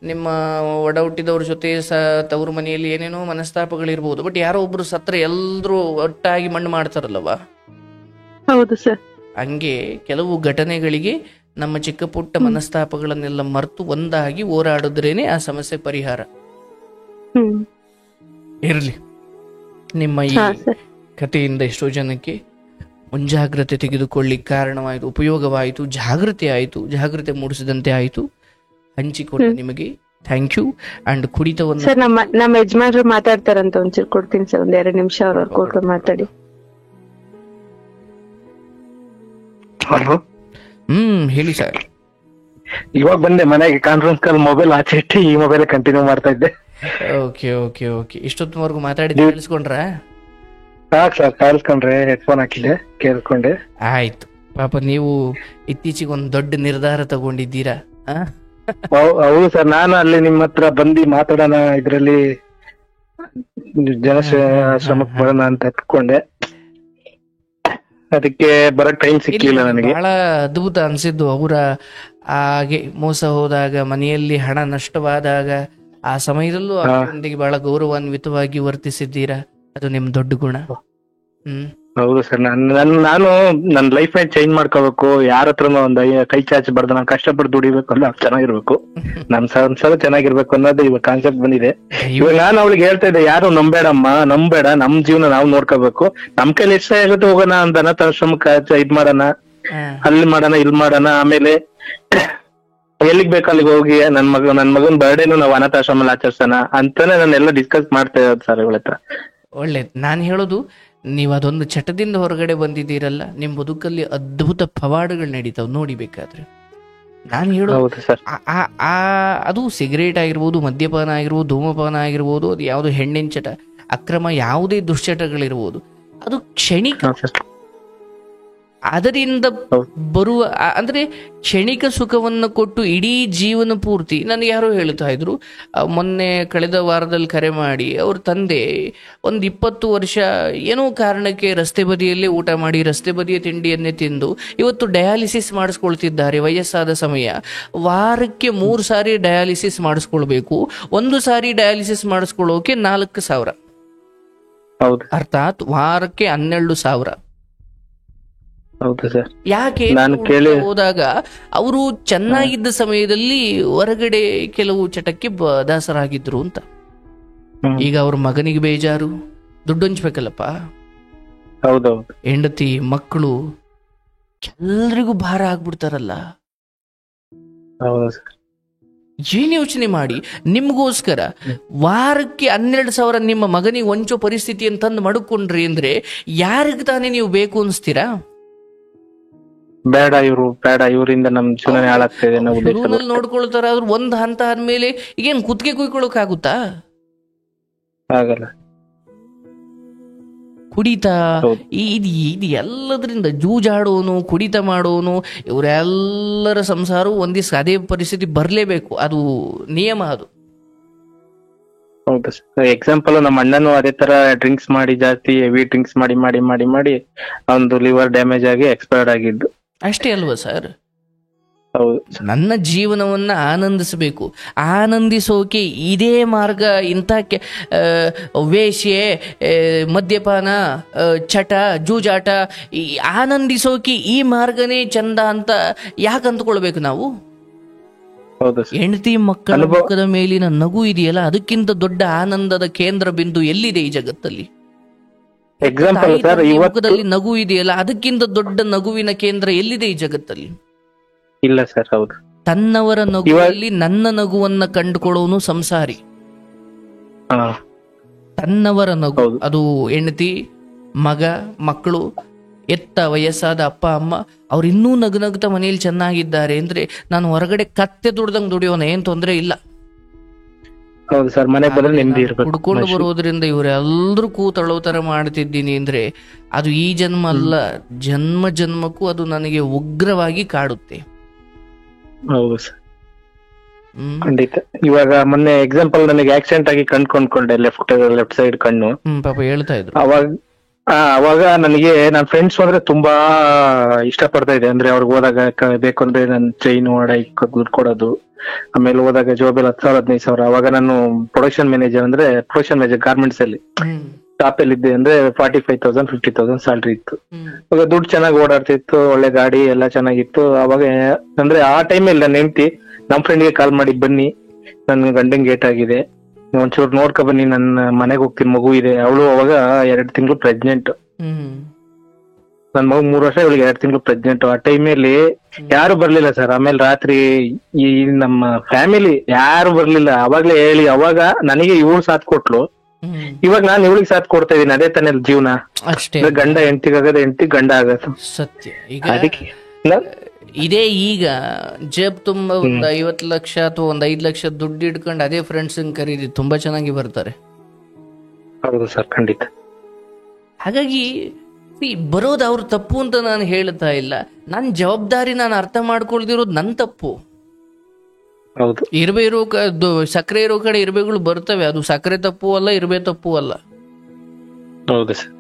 S2: ನಿಮ್ಮ ಒಡ ಹುಟ್ಟಿದವ್ರ ಜೊತೆ ತವ್ರ ಮನೆಯಲ್ಲಿ ಏನೇನೋ ಮನಸ್ತಾಪಗಳಿರ್ಬೋದು, ಬಟ್ ಯಾರೋ ಒಬ್ರು ಸತ್ರ ಎಲ್ರೂ ಒಟ್ಟಾಗಿ ಮಣ್ಣು ಮಾಡ್ತಾರಲ್ಲವಾ?
S5: ಹೌದು ಸರ್.
S2: ಹಂಗೆ ಕೆಲವು ಘಟನೆಗಳಿಗೆ ನಮ್ಮ ಚಿಕ್ಕ ಪುಟ್ಟ ಮನಸ್ತಾಪಗಳನ್ನೆಲ್ಲ ಮರೆತು ಒಂದಾಗಿ ಹೋರಾಡಿದ್ರೇನೆ ಆ ಸಮಸ್ಯೆ ಪರಿಹಾರ. ಇರಲಿ, ನಿಮ್ಮ ಈ ಕಥೆಯಿಂದ ಎಷ್ಟೋ ಜನಕ್ಕೆ ಮುಂಜಾಗ್ರತೆ ತೆಗೆದುಕೊಳ್ಳಿಕ್ಕೆ ಕಾರಣವಾಯಿತು, ಉಪಯೋಗವಾಯಿತು, ಜಾಗೃತಿ ಆಯಿತು, ಜಾಗೃತಿ ಮೂಡಿಸಿದಂತೆ ಆಯಿತು. ಹಂಚಿಕೊಂಡ ನಿಮಗೆ ಥ್ಯಾಂಕ್ ಯು. ಅಂಡ್ ಕುಡಿತವನ್ನು
S5: ಸರ್ ನಮ್ಮ ಯಜಮಾನ್ರು ಮಾತಾಡ್ತಾರಂತ ಒಂಚೂರು ಕೊಡ್ತೀನಿ ಸರ್, 1-2 ನಿಮಿಷ ಅವ್ರ ಕೊಟ್ಟು ಮಾತಾಡಿ.
S2: ಹೇಳಿ ಸರ್.
S1: ಇವಾಗ ಬಂದೆ ಮನೆಗೆ, ಕಾನ್ಫರೆನ್ಸ್ ಕಾಲ್ ಮೊಬೈಲ್ ಆಚೆ ಇಟ್ಟು ಈ ಮೊಬೈಲ್ ಕಂಟಿನ್ಯೂ ಮಾಡ್ತಾ ಇದ್ದೆ.
S2: Okay okay okay. ಇಷ್ಟೊತ್ತವರೆಗೂ ಮಾತಾಡಿ ಕೇಳಿಸ್ಕೊಂಡ್ರ?
S1: ಸಾಕು ಸರ್, ಕೇಳಿಸ್ಕೊಂಡ್ರೆ ಹೆಡ್ಫೋನ್ ಹಾಕಿದ್ದೆ, ಕೇಳಿಸ್ಕೊಂಡೆ.
S2: ಆಯ್ತು. ಪಾಪ ನೀವು ಇತ್ತೀಚೆಗೆ ಒಂದು ದೊಡ್ಡ ನಿರ್ಧಾರ ತಗೊಂಡಿದ್ದೀರಾ.
S1: ಹೌದು ಸರ್, ನಾನು ಅಲ್ಲಿ ನಿಮ್ಮ ಹತ್ರ ಬಂದು ಮಾತಾಡೋಣ ಇದ್ರಲ್ಲಿ ಜನಶ್ರಮಕ್ಕೆ ಬರೋಣ ಅಂತ ಅನ್ಕೊಂಡೆ, ಅದಕ್ಕೆ ಬರಕ್ ಟೈಮ್ ಸಿಕ್ಲಿಲ್ಲ ನನಗೆ.
S2: ಬಹಳ ಅದ್ಭುತ ಅನ್ಸಿದ್ದು ಅವರ ಹಾಗೆ ಮೋಸ ಹೋದಾಗ, ಮನೆಯಲ್ಲಿ ಹಣ ನಷ್ಟವಾದಾಗ ಆ ಸಮಯದಲ್ಲೂ ಅವರೊಂದಿಗೆ ಬಹಳ ಗೌರವಾನ್ವಿತವಾಗಿ ವರ್ತಿಸಿದ್ದೀರಾ. ಅದು ನಿಮ್ ದೊಡ್ಡ ಗುಣ.
S1: ಹೌದು ಸರ್, ನಾನು ನನ್ನ ಲೈಫ್ ಚೇಂಜ್ ಮಾಡ್ಕೋಬೇಕು, ಯಾರ ಹತ್ರನೂ ಒಂದ್ ಕೈ ಚಾಚಬಾರ್ದು, ನಾನು ಕಷ್ಟಪಟ್ಟು ದುಡಿಬೇಕು ಅಂದ್ರೆ ಚೆನ್ನಾಗಿರ್ಬೇಕು, ನಮ್ ಸಂಸಾರ ಚೆನ್ನಾಗಿರ್ಬೇಕು ಅನ್ನೋದು ಇವಾಗ ಕಾನ್ಸೆಪ್ಟ್ ಬಂದಿದೆ. ಇವಾಗ ನಾನು ಅವಳಿಗೆ ಹೇಳ್ತಾ ಇದ್ದೆ, ಯಾರು ನಂಬೇಡ, ನಮ್ ಜೀವನ ನಾವು ನೋಡ್ಕೋಬೇಕು, ನಮ್ ಕೈಲಿ ಎಷ್ಟು ಆಗುತ್ತೆ ಹೋಗೋಣ, ಅಂತ ಅನಾಥಾಶ್ರಮಕ್ಕೆ ಇದ್ ಮಾಡೋಣ, ಅಲ್ಲಿ ಮಾಡೋಣ, ಇಲ್ಲಿ ಮಾಡೋಣ, ಆಮೇಲೆ ಎಲ್ಲಿಗ್ ಬೇಕು ಅಲ್ಲಿಗೆ ಹೋಗಿ ನನ್ ಮಗನ್ ಬರ್ಡೇನು ನಾವು ಅನಾಥಾಶ್ರಮ ಆಚರಿಸೋಣ ಅಂತಾನೆ ನಾನೆಲ್ಲ ಡಿಸ್ಕಸ್ ಮಾಡ್ತಾ ಇರೋದು ಸರ್ ಇವಳ ಹತ್ರ.
S2: ಒಳ್ಳೇದು. ನಾನು ಹೇಳೋದು, ನೀವು ಅದೊಂದು ಚಟದಿಂದ ಹೊರಗಡೆ ಬಂದಿದ್ದೀರಲ್ಲ, ನಿಮ್ ಬದುಕಲ್ಲಿ ಅದ್ಭುತ ಪವಾಡಗಳು ನಡೀತಾವ್ ನೋಡಿಬೇಕಾದ್ರೆ. ನಾನು ಹೇಳೋದು ಅದು ಸಿಗರೇಟ್ ಆಗಿರ್ಬೋದು, ಮದ್ಯಪಾನ ಆಗಿರ್ಬೋದು, ಧೂಮಪಾನ ಆಗಿರ್ಬೋದು, ಅದು ಯಾವ್ದು ಹೆಣ್ಣಿನ ಚಟ, ಅಕ್ರಮ ಯಾವುದೇ ದುಶ್ಚಟಗಳಿರ್ಬೋದು, ಅದು ಕ್ಷಣಿಕ. ಅದರಿಂದ ಬರುವ ಅಂದ್ರೆ ಕ್ಷಣಿಕ ಸುಖವನ್ನು ಕೊಟ್ಟು ಇಡೀ ಜೀವನ ಪೂರ್ತಿ, ನನಗೆ ಯಾರೋ ಹೇಳ್ತಾ ಇದ್ರು, ಮೊನ್ನೆ ಕಳೆದ ವಾರದಲ್ಲಿ ಕರೆ ಮಾಡಿ ಅವ್ರ ತಂದೆ ಒಂದು 20 ವರ್ಷ ಏನೋ ಕಾರಣಕ್ಕೆ ರಸ್ತೆ ಬದಿಯಲ್ಲೇ ಊಟ ಮಾಡಿ ರಸ್ತೆ ಬದಿಯ ತಿಂಡಿಯನ್ನೇ ತಿಂದು ಇವತ್ತು ಡಯಾಲಿಸಿಸ್ ಮಾಡಿಸ್ಕೊಳ್ತಿದ್ದಾರೆ. ವಯಸ್ಸಾದ ಸಮಯ, ವಾರಕ್ಕೆ 3 ಸಾರಿ ಡಯಾಲಿಸಿಸ್ ಮಾಡಿಸ್ಕೊಳ್ಬೇಕು. 1 ಸಾರಿ ಡಯಾಲಿಸಿಸ್ ಮಾಡಿಸ್ಕೊಳ್ಳೋಕೆ 4,000, ಅರ್ಥಾತ್ ವಾರಕ್ಕೆ 12,000.
S1: ಹೌದು ಸರ್.
S2: ಯಾಕೆ
S1: ನಾನು
S2: ಹೋದಾಗ ಅವರು ಚೆನ್ನಾಗಿದ್ದ ಸಮಯದಲ್ಲಿ ಹೊರಗಡೆ ಕೆಲವು ಚಟಕ್ಕೆ ದಾಸರಾಗಿದ್ರು ಅಂತ. ಈಗ ಅವ್ರ ಮಗನಿಗೆ ಬೇಜಾರು, ದುಡ್ಡು ಹಂಚ್ಬೇಕಲ್ಲಪ್ಪ,
S1: ಹೌದೌದು,
S2: ಹೆಂಡತಿ ಮಕ್ಕಳು ಎಲ್ರಿಗೂ ಭಾರ ಆಗ್ಬಿಡ್ತಾರಲ್ಲ. ಏನ್ ಯೋಚನೆ ಮಾಡಿ, ನಿಮ್ಗೋಸ್ಕರ ವಾರಕ್ಕೆ 12,000 ನಿಮ್ಮ ಮಗನಿಗೆ ವಂಚೋ ಪರಿಸ್ಥಿತಿಯನ್ನು ತಂದು ಮಡುಕೊಂಡ್ರಿ ಅಂದ್ರೆ ಯಾರಿಗ ತಾನೇ ನೀವು ಬೇಕು ಅನ್ಸ್ತೀರಾ?
S1: ಬೇಡ ಇವರಿಂದ ನಮ್ ಜೀವನ ಹಾಳಾಗ್ತಾ ಇದೆ
S2: ನೋಡ್ಕೊಳ್ತಾರ. ಆದ್ರೂ ಒಂದ್ ಹಂತ ಆದ್ಮೇಲೆ ಈಗೇನ್ ಕುತ್ತಿಗೆ ಕುಯ್ಕೊಳಕ್ ಆಗುತ್ತಾ?
S1: ಆಗಲ್ಲ.
S2: ಕುಡಿತ ಇದು ಎಲ್ಲದರಿಂದ ಜೂಜಾಡೋನು, ಕುಡಿತ ಮಾಡೋನು, ಇವರೆಲ್ಲರ ಸಂಸಾರವು ಒಂದಿವ್ಸ ಅದೇ ಪರಿಸ್ಥಿತಿ ಬರ್ಲೇಬೇಕು. ಅದು ನಿಯಮ. ಅದು
S1: ಹೌದು. ಎಕ್ಸಾಂಪಲ್ ನಮ್ಮ ಅಣ್ಣನು ಅದೇ ತರ ಡ್ರಿಂಕ್ಸ್ ಮಾಡಿ, ಜಾಸ್ತಿ ಹೆವಿ ಡ್ರಿಂಕ್ಸ್ ಮಾಡಿ ಮಾಡಿ ಮಾಡಿ ಮಾಡಿ ಒಂದು ಲಿವರ್ ಡ್ಯಾಮೇಜ್ ಆಗಿ ಎಕ್ಸ್ಪೈರ್ಡ್ ಆಗಿದ್ದು.
S2: ಅಷ್ಟೇ ಅಲ್ವಾ ಸರ್?
S1: ಹೌದು.
S2: ನನ್ನ ಜೀವನವನ್ನ ಆನಂದಿಸಬೇಕು. ಆನಂದಿಸೋಕೆ ಇದೇ ಮಾರ್ಗ. ಇಂಥ ವೇಶ್ಯೆ, ಮದ್ಯಪಾನ, ಚಟ, ಜೂಜಾಟ, ಆನಂದಿಸೋಕೆ ಈ ಮಾರ್ಗನೇ ಚಂದ ಅಂತ ಯಾಕೆ ಅಂದ್ಕೊಳ್ಬೇಕು ನಾವು? ಹೆಂಡತಿ ಮಕ್ಕಳ ಮುಖದ ಮೇಲಿನ ನಗು ಇದೆಯಲ್ಲ, ಅದಕ್ಕಿಂತ ದೊಡ್ಡ ಆನಂದದ ಕೇಂದ್ರ ಬಿಂದು ಎಲ್ಲಿದೆ ಈ ಜಗತ್ತಲ್ಲಿ?
S1: ಎಕ್ಸಾಂಪಲ್ ಸರ್,
S2: ಮುಖದಲ್ಲಿ ನಗು ಇದೆಯಲ್ಲ, ಅದಕ್ಕಿಂತ ದೊಡ್ಡ ನಗುವಿನ ಕೇಂದ್ರ ಎಲ್ಲಿದೆ ಈ ಜಗತ್ತಲ್ಲಿ?
S1: ಇಲ್ಲ ಸರ್. ಹೌದು.
S2: ತನ್ನವರ ನಗುವಲ್ಲಿ ನನ್ನ ನಗುವನ್ನ ಕಂಡುಕೊಳ್ಳೋನು ಸಂಸಾರಿ. ತನ್ನವರ ನಗು, ಅದು ಹೆಂಡತಿ, ಮಗ, ಮಕ್ಕಳು, ಎತ್ತ ವಯಸ್ಸಾದ ಅಪ್ಪ ಅಮ್ಮ, ಅವ್ರು ಇನ್ನೂ ನಗುನಗ್ತಾ ಮನೆಯಲ್ಲಿ ಚೆನ್ನಾಗಿದ್ದಾರೆ ಅಂದ್ರೆ ನಾನು ಹೊರಗಡೆ ಕತ್ತೆ ದುಡ್ದಂಗ್ ದುಡಿಯೋನ, ಏನ್ ತೊಂದ್ರೆ ಇಲ್ಲ.
S1: ಹೌದು ಸರ್. ಮನೆ ಬಂದ್ರೆ ನೆಮ್ಮದಿ ಇರಬೇಕು.
S2: ಹುಡ್ಕೊಂಡು ಬರೋದ್ರಿಂದ ಇವರೆಲ್ಲರೂ ಕೂತಳೋ ತರ ಮಾಡ್ತಿದ್ದೀನಿ ಅಂದ್ರೆ ಅದು ಈ ಜನ್ಮ ಅಲ್ಲ, ಜನ್ಮ ಜನ್ಮಕ್ಕೂ ಅದು ನನಗೆ ಉಗ್ರವಾಗಿ ಕಾಡುತ್ತೆ.
S1: ಹೌದು ಸರ್, ಖಂಡಿತ. ಇವಾಗ ಮೊನ್ನೆ ಎಕ್ಸಾಂಪಲ್ ನನಗೆ ಆಕ್ಸಿಡೆಂಟ್ ಆಗಿ ಕಣ್ ಕೊಂಡ್ಕೊಂಡೆ, ಲೆಫ್ಟ್ ಸೈಡ್ ಕಣ್ಣು.
S2: ಪಾಪ ಹೇಳ್ತಾ ಇದ್ರು.
S1: ಅವಾಗ ನನಗೆ ನನ್ನ ಫ್ರೆಂಡ್ಸ್ ಅಂದ್ರೆ ತುಂಬಾ ಇಷ್ಟ ಪಡ್ತಾ ಇದೆ. ಅಂದ್ರೆ ಅವ್ರಿಗೆ ಹೋದಾಗ ಬೇಕು ಅಂದ್ರೆ ನನ್ ಚೈನ್ ಒಡ ದುಡ್ಡು ಕೊಡೋದು, ಆಮೇಲೆ ಹೋದಾಗ ಜೋಬೆಲ್ 10,000-15,000. ಅವಾಗ ನಾನು ಪ್ರೊಡಕ್ಷನ್ ಮ್ಯಾನೇಜರ್ ಗಾರ್ಮೆಂಟ್ಸ್ ಅಲ್ಲಿ ಟಾಪ್ ಅಲ್ಲಿ ಇದ್ದೆ. ಅಂದ್ರೆ 45,000-50,000 ಸ್ಯಾಲ್ರಿ ಇತ್ತು. ಅವಾಗ ದುಡ್ಡು ಚೆನ್ನಾಗಿ ಓಡಾಡ್ತಿತ್ತು, ಒಳ್ಳೆ ಗಾಡಿ ಎಲ್ಲ ಚೆನ್ನಾಗಿತ್ತು. ಅವಾಗ ಅಂದ್ರೆ ಆ ಟೈಮಲ್ಲಿ ನನ್ನ ಹೆಂಡತಿ ನಮ್ ಫ್ರೆಂಡ್ಗೆ ಕಾಲ್ ಮಾಡಿ, ಬನ್ನಿ ನನ್ ಗಂಡನ್ ಗೇಟ್ ಆಗಿದೆ, ಒಂಚೂರು ನೋಡ್ಕೊ ಬನ್ನಿ, ನನ್ನ ಮನೆಗೆ ಹೋಗ್ತೀನಿ, ಮಗು ಇದೆ. ಅವಳು ಅವಾಗ 2 ತಿಂಗಳು ಪ್ರೆಗ್ನೆಂಟ್. ನನ್ ಮಗು 3 ವರ್ಷ, ಇವಳಿಗೆ 2 ತಿಂಗಳು ಪ್ರೆಗ್ನೆಂಟ್. ಆ ಟೈಮಲ್ಲಿ ಯಾರು ಬರ್ಲಿಲ್ಲ ಸರ್. ಆಮೇಲೆ ರಾತ್ರಿ ಈ ನಮ್ಮ ಫ್ಯಾಮಿಲಿ ಯಾರು ಬರ್ಲಿಲ್ಲ. ಅವಾಗ್ಲೇ ಹೇಳಿ, ಅವಾಗ ನನಗೆ ಇವಳು ಸಾಥ್ ಕೊಟ್ಲು, ಇವಾಗ ನಾನು ಇವಳಿಗೆ ಸಾಥ್ ಕೊಡ್ತಾ ಇದೀನಿ. ಅದೇ ತಾನೇ ಜೀವನ. ಗಂಡ ಹೆಂಡತಿಗಾಗದ, ಹೆಂಡತಿ ಗಂಡ ಆಗದು.
S2: ಸತ್ಯ.
S1: ಅದಕ್ಕೆ
S2: ಇದೇ ಈಗ ಜೇಬ್ ತುಂಬಾ ಒಂದು 50 ಲಕ್ಷ ಅಥವಾ ಒಂದು 5 ಲಕ್ಷ ದುಡ್ಡು ಇಟ್ಕೊಂಡು ಅದೇ ಫ್ರೆಂಡ್ಸ್ ಕರೀರಿ, ತುಂಬಾ ಚೆನ್ನಾಗಿ ಬರ್ತಾರೆ.
S1: ಹೌದು ಸರ್, ಖಂಡಿತ.
S2: ಹಾಗಾಗಿ ಬರೋದು ಅವ್ರ ತಪ್ಪು ಅಂತ ನಾನು ಹೇಳ್ತಾ ಇಲ್ಲ. ನನ್ನ ಜವಾಬ್ದಾರಿ ನಾನು ಅರ್ಥ ಮಾಡ್ಕೊಳ್ದಿರೋದು ನನ್ನ ತಪ್ಪು.
S1: ಹೌದು.
S2: ಇರ್ಬೇ ಇರೋ ಸಕ್ಕರೆ ಇರೋ ಕಡೆ ಇರ್ಬೇಗಳು ಬರ್ತವೆ. ಅದು ಸಕ್ಕರೆ ತಪ್ಪು ಅಲ್ಲ, ಇರ್ಬೇ ತಪ್ಪು ಅಲ್ಲ.
S1: ಹೌದು ಸರ್.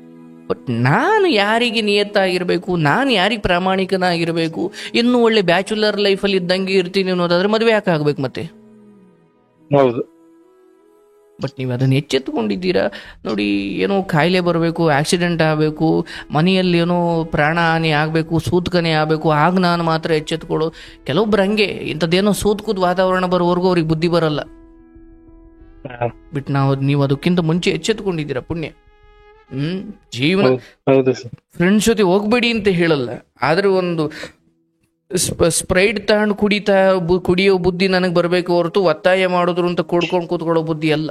S2: ಬಟ್ ನಾನು ಯಾರಿಗೆ ನಿಯತ್ತಾಗಿರ್ಬೇಕು, ನಾನು ಯಾರಿಗೆ ಪ್ರಾಮಾಣಿಕನಾಗಿರ್ಬೇಕು, ಇನ್ನು ಒಳ್ಳೆ ಬ್ಯಾಚುಲರ್ ಲೈಫಲ್ಲಿ ಇದ್ದಂಗೆ ಇರ್ತೀನಿ ಅನ್ನೋದಾದ್ರೆ ಮದುವೆ ಯಾಕೆ ಆಗ್ಬೇಕು ಮತ್ತೆ?
S1: ಹೌದು.
S2: ಬಟ್ ನೀವು ಅದನ್ನ ಎಚ್ಚೆತ್ತುಕೊಂಡಿದ್ದೀರಾ ನೋಡಿ. ಏನೋ ಕಾಯಿಲೆ ಬರಬೇಕು, ಆಕ್ಸಿಡೆಂಟ್ ಆಗಬೇಕು, ಮನೆಯಲ್ಲಿ ಏನೋ ಪ್ರಾಣ ಹಾನಿ ಆಗಬೇಕು, ಸೂತ್ಕನೆ ಆಗಬೇಕು, ಆಗ ನಾನು ಮಾತ್ರ ಎಚ್ಚೆತ್ಕೊಳ್ಳೋ. ಕೆಲವೊಬ್ರು ಹಂಗೆ ಇಂಥದ್ದೇನೋ ಸೂತ್ಕುದ್ ವಾತಾವರಣ ಬರೋವರೆಗೂ ಅವ್ರಿಗೆ ಬುದ್ಧಿ ಬರಲ್ಲ. ಬಿಟ್ ನೀವು ಅದಕ್ಕಿಂತ ಮುಂಚೆ ಎಚ್ಚೆತ್ಕೊಂಡಿದ್ದೀರಾ, ಪುಣ್ಯ. ಜೀವನ ಫ್ರೆಂಡ್ಸ್ ಜೊತೆ ಹೋಗ್ಬೇಡಿ ಅಂತ ಹೇಳಲ್ಲ, ಆದ್ರೆ ಒಂದು ಸ್ಪ್ರೈಟ್ ತಗೊಂಡು ಕುಡಿಯೋ ಬುದ್ಧಿ ನನಗೆ ಬರ್ಬೇಕು ಹೊರತು ಒತ್ತಾಯ ಮಾಡೋದ್ರು ಅಂತ ಕೊಡ್ಕೊಂಡು ಕೂತ್ಕೊಳ್ಳೋ ಬುದ್ಧಿ ಅಲ್ಲ.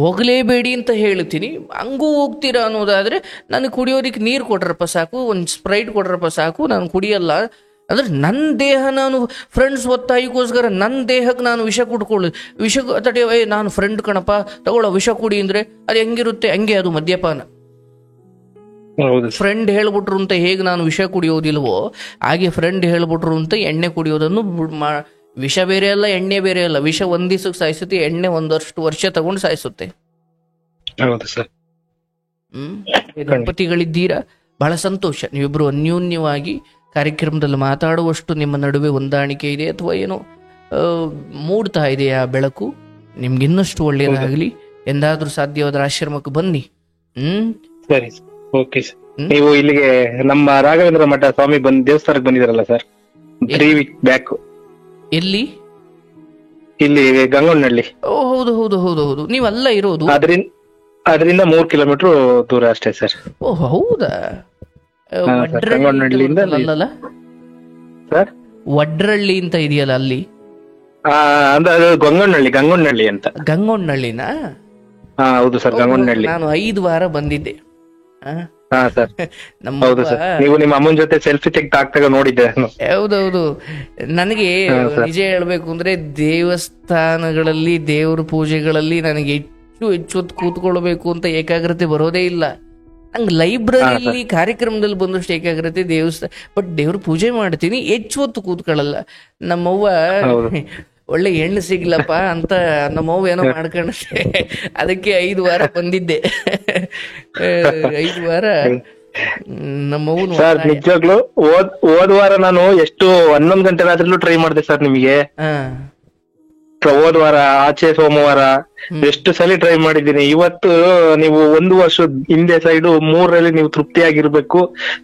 S2: ಹೋಗ್ಲೇಬೇಡಿ ಅಂತ ಹೇಳ್ತೀನಿ, ಹಂಗೂ ಹೋಗ್ತೀರಾ ಅನ್ನೋದಾದ್ರೆ ನನಗೆ ಕುಡಿಯೋದಿಕ್ಕೆ ನೀರು ಕೊಟ್ರಪ್ಪ ಸಾಕು, ಒಂದು ಸ್ಪ್ರೈಟ್ ಕೊಟ್ರಪ್ಪ ಸಾಕು, ನಾನು ಕುಡಿಯಲ್ಲ ಅಂದ್ರೆ ನನ್ನ ದೇಹ, ನಾನು ಫ್ರೆಂಡ್ಸ್ ಒತ್ತಾಯಕ್ಕೋಸ್ಕರ ನನ್ನ ದೇಹಕ್ಕೆ ನಾನು ವಿಷ ತಡೆಯೋ ನಾನು ಫ್ರೆಂಡ್ ಕಣಪ್ಪ ತಗೊಳ್ಳೋ ವಿಷ ಕುಡಿ ಅಂದ್ರೆ ಅದು ಹೆಂಗಿರುತ್ತೆ? ಹಂಗೆ ಅದು ಮದ್ಯಪಾನ.
S1: ಹೌದು ಸರ್.
S2: ಫ್ರೆಂಡ್ ಹೇಳ್ಬಿಟ್ರು ಅಂತ ಹೇಗೆ ನಾನು ವಿಷ ಕುಡಿಯೋದಿಲ್ವೋ ಹಾಗೆ ಫ್ರೆಂಡ್ ಹೇಳ್ಬಿಟ್ರು ಅಂತ ಎಣ್ಣೆ ಕುಡಿಯೋದನ್ನು ವಿಷ ಬೇರೆ ಅಲ್ಲ, ಎಣ್ಣೆ ಬೇರೆ ಅಲ್ಲ. ವಿಷ ಒಂದ್ ದಿವಸಕ್ಕೆ ಸಾಯಿಸುತ್ತೆ, ಎಣ್ಣೆ ಒಂದಷ್ಟು ವರ್ಷ ತಗೊಂಡು ಸಾಯಿಸುತ್ತೆ.
S1: ಹೌದು ಸರ್.
S2: ದಂಪತಿಗಳಿದ್ದೀರಾ, ಬಹಳ ಸಂತೋಷ. ನೀವಿಬ್ರು ಅನ್ಯೋನ್ಯವಾಗಿ ಕಾರ್ಯಕ್ರಮದಲ್ಲಿ ಮಾತಾಡುವಷ್ಟು ನಿಮ್ಮ ನಡುವೆ ಹೊಂದಾಣಿಕೆ ಇದೆ ಅಥವಾ ಏನೋ ಮೂಡ್ತಾ ಇದೆ ಆ ಬೆಳಕು. ನಿಮ್ಗೆ ಇನ್ನಷ್ಟು ಒಳ್ಳೇದಾಗ್ಲಿ. ಎಂದಾದ್ರೂ ಸಾಧ್ಯವಾದ್ರೆ ಆಶ್ರಮಕ್ಕೆ ಬನ್ನಿ.
S1: ಸರಿ, ಓಕೆ ಸರ್. ನೀವು ಇಲ್ಲಿಗೆ ನಮ್ಮ ರಾಘವೇಂದ್ರ ಮಠ ಸ್ವಾಮಿ ದೇವಸ್ಥಾನಕ್ಕೆ ಬಂದಿದಾರಲ್ಲ ಸರ್, 3 week ಬ್ಯಾಕ್.
S2: ಎಲ್ಲಿ?
S1: ಇಲ್ಲಿ ಗಂಗೊಳ್ಳಿ.
S2: ಓ ಹೌದು ಹೌದು ಹೌದು ಹೌದು. ನೀವಲ್ಲ ಇರೋದು?
S1: ಅದರಿಂದ 3 kilometer ದೂರ ಅಷ್ಟೇ ಸರ್.
S2: ಓ ಹೌದಾ?
S1: ಗಂಗೊಳ್ಳಿಯಿಂದ
S2: ಅಲ್ಲಲ್ಲ
S1: ಸರ್,
S2: ವಡ್ರಳ್ಳಿ ಅಂತ ಇದೆಯಲ್ಲ ಅಲ್ಲಿ?
S1: ಅಂದ್ರೆ ಅದು ಗಂಗೊಳ್ಳಿ ಅಂತ.
S2: ಗಂಗೊಳ್ಳಿನ?
S1: ಹೌದು ಸರ್, ಗಂಗೊಳ್ಳಿ.
S2: ನಾನು 5 ವಾರ ಬಂದಿದ್ದೆ.
S1: ಹಾ ಸರ್, ಹೌದು ಸರ್. ನೀವು ನಿಮ್ಮ ಅಮ್ಮನ ಜೊತೆ ಸೆಲ್ಫಿ ತೆಗ್ದಾಗ ನೋಡಿದ್ದೆ.
S2: ಹೌದೌದು. ನನಗೆ ನಿಜ ಹೇಳ್ಬೇಕು ಅಂದ್ರೆ ದೇವಸ್ಥಾನಗಳಲ್ಲಿ ದೇವ್ರ ಪೂಜೆಗಳಲ್ಲಿ ನನಗೆ ಹೆಚ್ಚು ಹೊತ್ತು ಕೂತ್ಕೊಳ್ಬೇಕು ಅಂತ ಏಕಾಗ್ರತೆ ಬರೋದೇ ಇಲ್ಲ. ನಂಗೆ ಲೈಬ್ರರಿಯಲ್ಲಿ ಕಾರ್ಯಕ್ರಮದಲ್ಲಿ ಬಂದಷ್ಟು ಏಕಾಗ್ರತೆ ದೇವಸ್ಥಾನ. ಬಟ್ ದೇವ್ರ ಪೂಜೆ ಮಾಡ್ತೀನಿ, ಹೆಚ್ಚು ಹೊತ್ತು ಕೂತ್ಕೊಳ್ಳಲ್ಲ. ನಮ್ಮವ್ವ ಒಳ್ಳೆ ಹೆಣ್ಣು ಸಿಗ್ಲಪ್ಪ ಅಂತ ನಮ್ಮವ್ವ ಏನೋ ಮಾಡ್ಕೊಂಡೆ, ಅದಕ್ಕೆ 5 ವಾರ ಬಂದಿದ್ದೆ. 5 ವಾರ ನಮ್ಮವ್ವನು.
S1: ಸರ್ ನಿಜವಾಗ್ಲು ಹೋದ ವಾರ ನಾನು ಎಷ್ಟು 11 ಗಂಟೆ ರಾತ್ರಿಲೂ ಟ್ರೈ ಮಾಡಿದೆ ಸರ್ ನಿಮಗೆ. ಹೋದ ವಾರ ಆಚೆ ಸೋಮವಾರ ಎಷ್ಟು ಸಲ ಟ್ರೈ ಮಾಡಿದ್ದೀನಿ. ಇವತ್ತು ನೀವು 1 ವರ್ಷದ ಹಿಂದೆ ಸೈಡು 3ರಲ್ಲಿ ನೀವು ತೃಪ್ತಿಯಾಗಿರ್ಬೇಕು,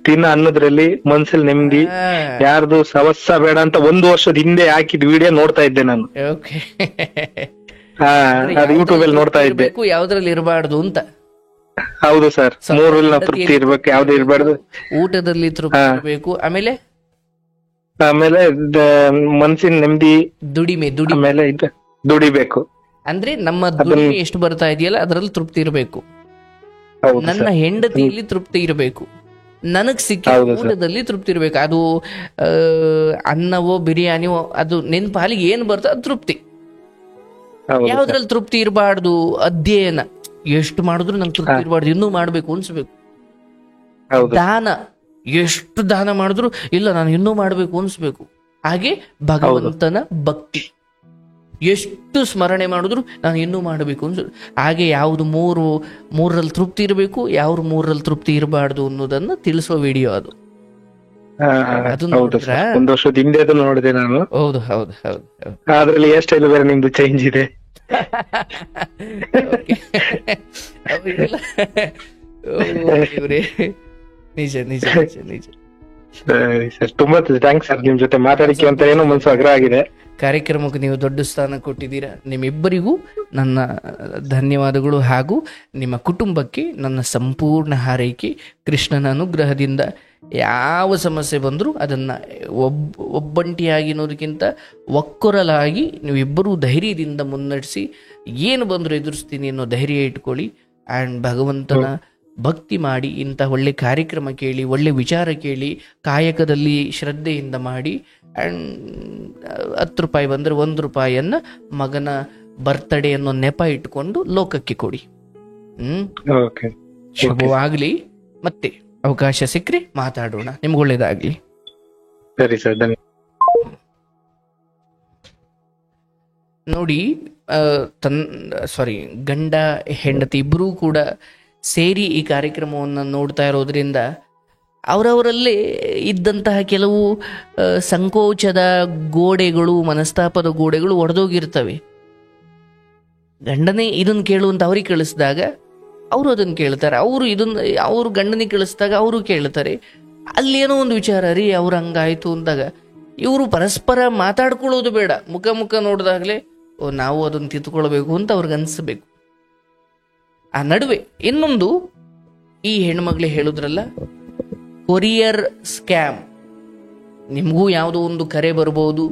S1: ತಿನ್ನ ಅನ್ನೋದ್ರಲ್ಲಿ ಮನ್ಸಲ್ಲಿ ನೆಮ್ಮದಿ, ಯಾರ್ದು ಸವಸ್ಸ ಬೇಡ ಅಂತ 1 ವರ್ಷದ ಹಿಂದೆ ಹಾಕಿದ್ ವಿಡಿಯೋ ನೋಡ್ತಾ ಇದ್ದೆ ನಾನು. ಅದು ಯೂಟ್ಯೂಬ್ ಅಲ್ಲಿ ನೋಡ್ತಾ ಇದ್ದೆ.
S2: ಯಾವ್ದ್ರಲ್ಲಿ ಇರಬಾರ್ದು ಅಂತ.
S1: ಹೌದು ಸರ್, 3ರಲ್ಲಿ ನಾವು ತೃಪ್ತಿ ಇರ್ಬೇಕು, ಯಾವ್ದು ಇರಬಾರ್ದು.
S2: ಊಟದಲ್ಲಿ ತೃಪ್ತಿ ಇರ್ಬೇಕು, ಆಮೇಲೆ
S1: ಮನ್ಸಿನ ನೆಮ್ಮದಿ,
S2: ದುಡಿಮೆ
S1: ಆಮೇಲೆ ದುಡಿಬೇಕು.
S2: ಅಂದ್ರೆ ನಮ್ಮ ದುಡಿಮೆ ಎಷ್ಟು ಬರ್ತಾ ಇದೆಯಲ್ಲ ಅದ್ರಲ್ಲಿ ತೃಪ್ತಿ ಇರಬೇಕು. ನನ್ನ ಹೆಂಡತಿಯಲ್ಲಿ ತೃಪ್ತಿ ಇರಬೇಕು, ನನಗ್ ಸಿಕ್ಕ ಊಟದಲ್ಲಿ ತೃಪ್ತಿ ಇರಬೇಕು. ಅದು ಅನ್ನವೋ ಬಿರಿಯಾನಿವೋ ಅದು ನಿನ್ ಪಾಲಿಗೆ ಏನ್ ಬರ್ತೋ ಅದು ತೃಪ್ತಿ. ಯಾವ್ದ್ರಲ್ಲಿ ತೃಪ್ತಿ ಇರಬಾರ್ದು? ಅಧ್ಯಯನ ಎಷ್ಟು ಮಾಡಿದ್ರು ನಂಗೆ ತೃಪ್ತಿ ಇರಬಾರ್ದು, ಇನ್ನೂ ಮಾಡ್ಬೇಕು ಅನ್ಸ್ಬೇಕು. ದಾನ ಎಷ್ಟು ದಾನ ಮಾಡಿದ್ರು ಇಲ್ಲ ನಾನು ಇನ್ನೂ ಮಾಡ್ಬೇಕು ಅನ್ಸ್ಬೇಕು. ಹಾಗೆ ಭಗವಂತನ ಭಕ್ತಿ ಎಷ್ಟು ಸ್ಮರಣೆ ಮಾಡಿದ್ರು ನಾನು ಇನ್ನೂ ಮಾಡಬೇಕು ಅನ್ಸ್. ಹಾಗೆ ಯಾವ್ದು 3ರಲ್ಲಿ ತೃಪ್ತಿ ಇರಬೇಕು, ಯಾವ್ದು 3ರಲ್ಲಿ ತೃಪ್ತಿ ಇರಬಾರ್ದು ಅನ್ನೋದನ್ನ ತಿಳಿಸೋ ವಿಡಿಯೋ ಅದು.
S1: ಒಂದು ವರ್ಷದ ಹಿಂದೆ ಅದು ನೋಡಿದೆ ನಾನು.
S2: ಹೌದು ಹೌದು ಹೌದು.
S1: ಅದ್ರಲ್ಲಿ ಹೇರ್ ಸ್ಟೈಲ್ ಬೇರೆ ನಿಮ್ದು ಚೇಂಜ್ ಇದೆ.
S2: ನಿಜ ನಿಜ ನಿಜ ನಿಜ.
S1: ಸರಿ ಸರ್, ತುಂಬಾ ಥ್ಯಾಂಕ್ಸ್ ಸರ್. ನಿಮ್ ಜೊತೆ ಮಾತಾಡಿಕೆ ಅಂತ ಏನೋ ಮನಸ್ಸು ಅಗ್ರ ಆಗಿದೆ.
S2: ಕಾರ್ಯಕ್ರಮಕ್ಕೆ ನೀವು ದೊಡ್ಡ ಸ್ಥಾನ ಕೊಟ್ಟಿದ್ದೀರಾ. ನಿಮ್ಮಿಬ್ಬರಿಗೂ ನನ್ನ ಧನ್ಯವಾದಗಳು ಹಾಗೂ ನಿಮ್ಮ ಕುಟುಂಬಕ್ಕೆ ನನ್ನ ಸಂಪೂರ್ಣ ಹಾರೈಕೆ. ಕೃಷ್ಣನ ಅನುಗ್ರಹದಿಂದ ಯಾವ ಸಮಸ್ಯೆ ಬಂದರೂ ಅದನ್ನು ಒಬ್ಬಂಟಿಯಾಗಿ ಅನ್ನೋದಕ್ಕಿಂತ ಒಕ್ಕೊರಲಾಗಿ ನೀವಿಬ್ಬರೂ ಧೈರ್ಯದಿಂದ ಮುನ್ನಡೆಸಿ ಏನು ಬಂದರೂ ಎದುರಿಸ್ತೀನಿ ಅನ್ನೋ ಧೈರ್ಯ ಇಟ್ಕೊಳ್ಳಿ. ಆ್ಯಂಡ್ ಭಗವಂತನ ಭಕ್ತಿ ಮಾಡಿ, ಇಂಥ ಒಳ್ಳೆ ಕಾರ್ಯಕ್ರಮ ಕೇಳಿ, ಒಳ್ಳೆ ವಿಚಾರ ಕೇಳಿ, ಕಾಯಕದಲ್ಲಿ ಶ್ರದ್ಧೆಯಿಂದ ಮಾಡಿ. ಆ್ಯಂಡ್ 10 ರೂಪಾಯಿ ಬಂದರೆ 1 ರೂಪಾಯಿಯನ್ನು ಮಗನ ಬರ್ತ್ಡೇ ಅನ್ನೋ ನೆಪ ಇಟ್ಕೊಂಡು ಲೋಕಕ್ಕೆ ಕೊಡಿ. ಶುಭವಾಗಲಿ. ಮತ್ತೆ ಅವಕಾಶ ಸಿಕ್ಕರೆ ಮಾತಾಡೋಣ. ನಿಮ್ಗೆ ಒಳ್ಳೇದಾಗ್ಲಿ.
S1: ಸರಿ ಸರ್,
S2: ನೋಡಿ, ಗಂಡ ಹೆಂಡತಿ ಇಬ್ಬರೂ ಕೂಡ ಸೇರಿ ಈ ಕಾರ್ಯಕ್ರಮವನ್ನು ನೋಡ್ತಾ ಇರೋದ್ರಿಂದ ಅವರವರಲ್ಲೇ ಇದ್ದಂತಹ ಕೆಲವು ಸಂಕೋಚದ ಗೋಡೆಗಳು, ಮನಸ್ತಾಪದ ಗೋಡೆಗಳು ಒಡೆದೋಗಿರ್ತವೆ. ಗಂಡನೇ ಇದನ್ನು ಕೇಳುವಂತ ಅವ್ರಿಗೆ ಕಳಿಸಿದಾಗ ಅವರು ಅದನ್ನು ಕೇಳ್ತಾರೆ, ಅವರು ಗಂಡನಿಗೆ ಕಳಿಸಿದಾಗ ಅವರು ಕೇಳ್ತಾರೆ. ಅಲ್ಲೇನೋ ಒಂದು ವಿಚಾರ ರೀ ಅವ್ರು ಹಂಗಾಯ್ತು ಅಂದಾಗ ಇವರು ಪರಸ್ಪರ ಮಾತಾಡ್ಕೊಳ್ಳೋದು ಬೇಡ, ಮುಖ ಮುಖ ನೋಡಿದಾಗಲೇ ನಾವು ಅದನ್ನು ತಿದ್ದುಕೊಳ್ಬೇಕು ಅಂತ ಅವ್ರಿಗೆ ಅನಿಸ್ಬೇಕು. ಆ ನಡುವೆ ಇನ್ನೊಂದು, ಈ ಹೆಣ್ಮಗಳೇ ಹೇಳಿದ್ರಲ್ಲ, ಕೊರಿಯರ್ ಸ್ಕ್ಯಾಮ್. ನಿಮಗೂ ಯಾವುದೋ ಒಂದು ಕರೆ ಬರ್ಬೋದು,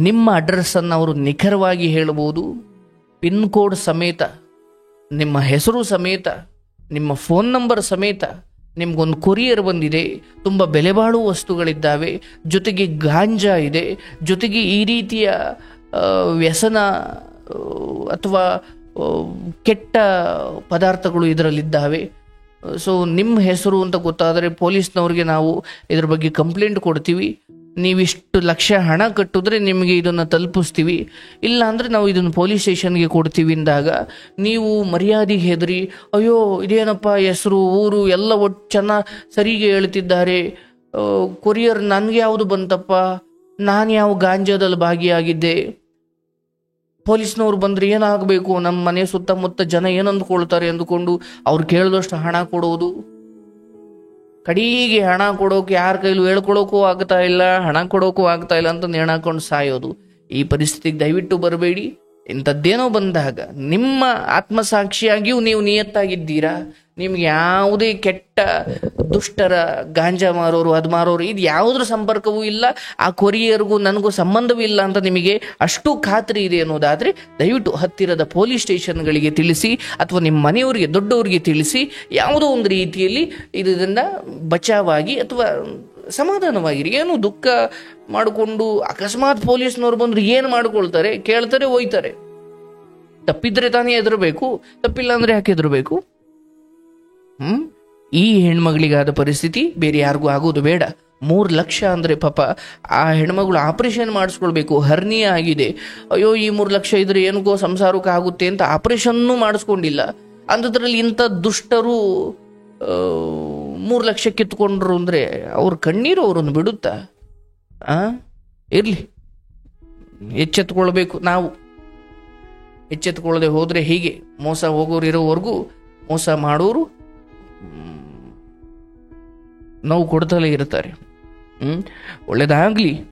S2: ನಿಮ್ಮ ಅಡ್ರೆಸ್ಸನ್ನು ಅವರು ನಿಖರವಾಗಿ ಹೇಳ್ಬೋದು, ಪಿನ್ ಕೋಡ್ ಸಮೇತ, ನಿಮ್ಮ ಹೆಸರು ಸಮೇತ, ನಿಮ್ಮ ಫೋನ್ ನಂಬರ್ ಸಮೇತ ನಿಮ್ಗೊಂದು ಕೊರಿಯರ್ ಬಂದಿದೆ, ತುಂಬ ಬೆಲೆ ಬಾಳುವ ವಸ್ತುಗಳಿದ್ದಾವೆ, ಜೊತೆಗೆ ಗಾಂಜಾ ಇದೆ, ಜೊತೆಗೆ ಈ ರೀತಿಯ ವ್ಯಸನ ಅಥವಾ ಕೆಟ್ಟ ಪದಾರ್ಥಗಳು ಇದರಲ್ಲಿದ್ದಾವೆ, ಸೊ ನಿಮ್ಮ ಹೆಸರು ಅಂತ ಗೊತ್ತಾದರೆ ಪೊಲೀಸ್ನವ್ರಿಗೆ ನಾವು ಇದ್ರ ಬಗ್ಗೆ ಕಂಪ್ಲೇಂಟ್ ಕೊಡ್ತೀವಿ, ನೀವಿಷ್ಟು ಲಕ್ಷ ಹಣ ಕಟ್ಟಿದ್ರೆ ನಿಮಗೆ ಇದನ್ನು ತಲುಪಿಸ್ತೀವಿ, ಇಲ್ಲ ಅಂದರೆ ನಾವು ಇದನ್ನು ಪೊಲೀಸ್ ಸ್ಟೇಷನ್ಗೆ ಕೊಡ್ತೀವಿ ಅಂದಾಗ ನೀವು ಮರ್ಯಾದೆಗೆ ಹೆದರಿ ಅಯ್ಯೋ ಇದೇನಪ್ಪ ಹೆಸರು ಊರು ಎಲ್ಲ ಒಟ್ಟು ಚೆನ್ನಾಗಿ ಸರಿಗೆ ಹೇಳ್ತಿದ್ದಾರೆ, ಕೊರಿಯರ್ ನನಗೆ ಯಾವುದು ಬಂತಪ್ಪ, ನಾನು ಯಾವ ಗಾಂಜಾದಲ್ಲಿ ಭಾಗಿಯಾಗಿದ್ದೆ, ಪೊಲೀಸ್ನವ್ರು ಬಂದರೆ ಏನಾಗಬೇಕು, ನಮ್ಮ ಮನೆ ಸುತ್ತಮುತ್ತ ಜನ ಏನು ಅಂದ್ಕೊಳ್ತಾರೆ ಅಂದ್ಕೊಂಡು ಅವ್ರು ಕೇಳಿದಷ್ಟು ಹಣ ಕೊಡೋದು, ಕಡೆಗೆ ಹಣ ಕೊಡೋಕೆ ಯಾರ ಕೈಲೂ ಹೇಳ್ಕೊಳೋಕ್ಕೂ ಆಗ್ತಾ ಇಲ್ಲ, ಹಣ ಕೊಡೋಕ್ಕೂ ಆಗ್ತಾ ಇಲ್ಲ ಅಂತ ನೇಣಾಕೊಂಡು ಸಾಯೋದು. ಈ ಪರಿಸ್ಥಿತಿಗೆ ದಯವಿಟ್ಟು ಬರಬೇಡಿ. ಇಂಥದ್ದೇನೋ ಬಂದಾಗ ನಿಮ್ಮ ಆತ್ಮಸಾಕ್ಷಿಯಾಗಿಯೂ ನೀವು ನಿಯತ್ತಾಗಿದ್ದೀರಾ, ನಿಮ್ಗೆ ಯಾವುದೇ ಕೆಟ್ಟ ದುಷ್ಟರ ಗಾಂಜಾ ಮಾರೋರು ಅದು ಮಾರೋರು ಇದು ಯಾವುದ್ರ ಸಂಪರ್ಕವೂ ಇಲ್ಲ, ಆ ಕೊರಿಯರ್ಗೂ ನನಗೂ ಸಂಬಂಧವಿಲ್ಲ ಅಂತ ನಿಮಗೆ ಅಷ್ಟು ಖಾತ್ರಿ ಇದೆ ಅನ್ನೋದಾದರೆ ದಯವಿಟ್ಟು ಹತ್ತಿರದ ಪೊಲೀಸ್ ಸ್ಟೇಷನ್ಗಳಿಗೆ ತಿಳಿಸಿ, ಅಥವಾ ನಿಮ್ಮ ಮನೆಯವರಿಗೆ ದೊಡ್ಡವರಿಗೆ ತಿಳಿಸಿ, ಯಾವುದೋ ಒಂದು ರೀತಿಯಲ್ಲಿ ಇದರಿಂದ ಬಚಾವಾಗಿ ಅಥವಾ ಸಮಾಧಾನವಾಗಿರಿ. ಏನು ದುಃಖ ಮಾಡಿಕೊಂಡು ಅಕಸ್ಮಾತ್ ಪೊಲೀಸ್ನವ್ರು ಬಂದ್ರು ಏನು ಮಾಡ್ಕೊಳ್ತಾರೆ, ಕೇಳ್ತಾರೆ, ಒಯ್ತಾರೆ. ತಪ್ಪಿದ್ರೆ ತಾನೇ ಹೆದರಬೇಕು, ತಪ್ಪಿಲ್ಲ ಅಂದ್ರೆ ಯಾಕೆ ಹೆದರಬೇಕು? ಈ ಹೆಣ್ಮಗಳಿಗಾದ ಪರಿಸ್ಥಿತಿ ಬೇರೆ ಯಾರಿಗೂ ಆಗೋದು ಬೇಡ. 3 ಲಕ್ಷ ಅಂದರೆ ಪಾಪ ಆ ಹೆಣ್ಮಗಳು ಆಪರೇಷನ್ ಮಾಡಿಸ್ಕೊಳ್ಬೇಕು, ಹರ್ನಿಯ ಆಗಿದೆ, ಅಯ್ಯೋ ಈ 3 ಲಕ್ಷ ಇದ್ರೆ ಏನಕ್ಕೋ ಸಂಸಾರಕ್ಕೆ ಆಗುತ್ತೆ ಅಂತ ಆಪರೇಷನ್ನೂ ಮಾಡಿಸ್ಕೊಂಡಿಲ್ಲ. ಅಂಥದ್ರಲ್ಲಿ ಇಂಥ ದುಷ್ಟರು 3 ಲಕ್ಷ ಕಿತ್ಕೊಂಡ್ರು ಅಂದರೆ ಅವ್ರ ಕಣ್ಣೀರು ಅವ್ರನ್ನು ಬಿಡುತ್ತಾ? ಇರಲಿ, ಎಚ್ಚೆತ್ಕೊಳ್ಬೇಕು. ನಾವು ಎಚ್ಚೆತ್ಕೊಳ್ಳದೆ ಹೋದರೆ ಹೀಗೆ ಮೋಸ ಹೋಗೋರು ಇರೋವರೆಗೂ ಮೋಸ ಮಾಡೋರು ನೋವು ಕೊಡ್ತಲೇ ಇರ್ತಾರೆ. ಒಳ್ಳೇದಾಗಲಿ.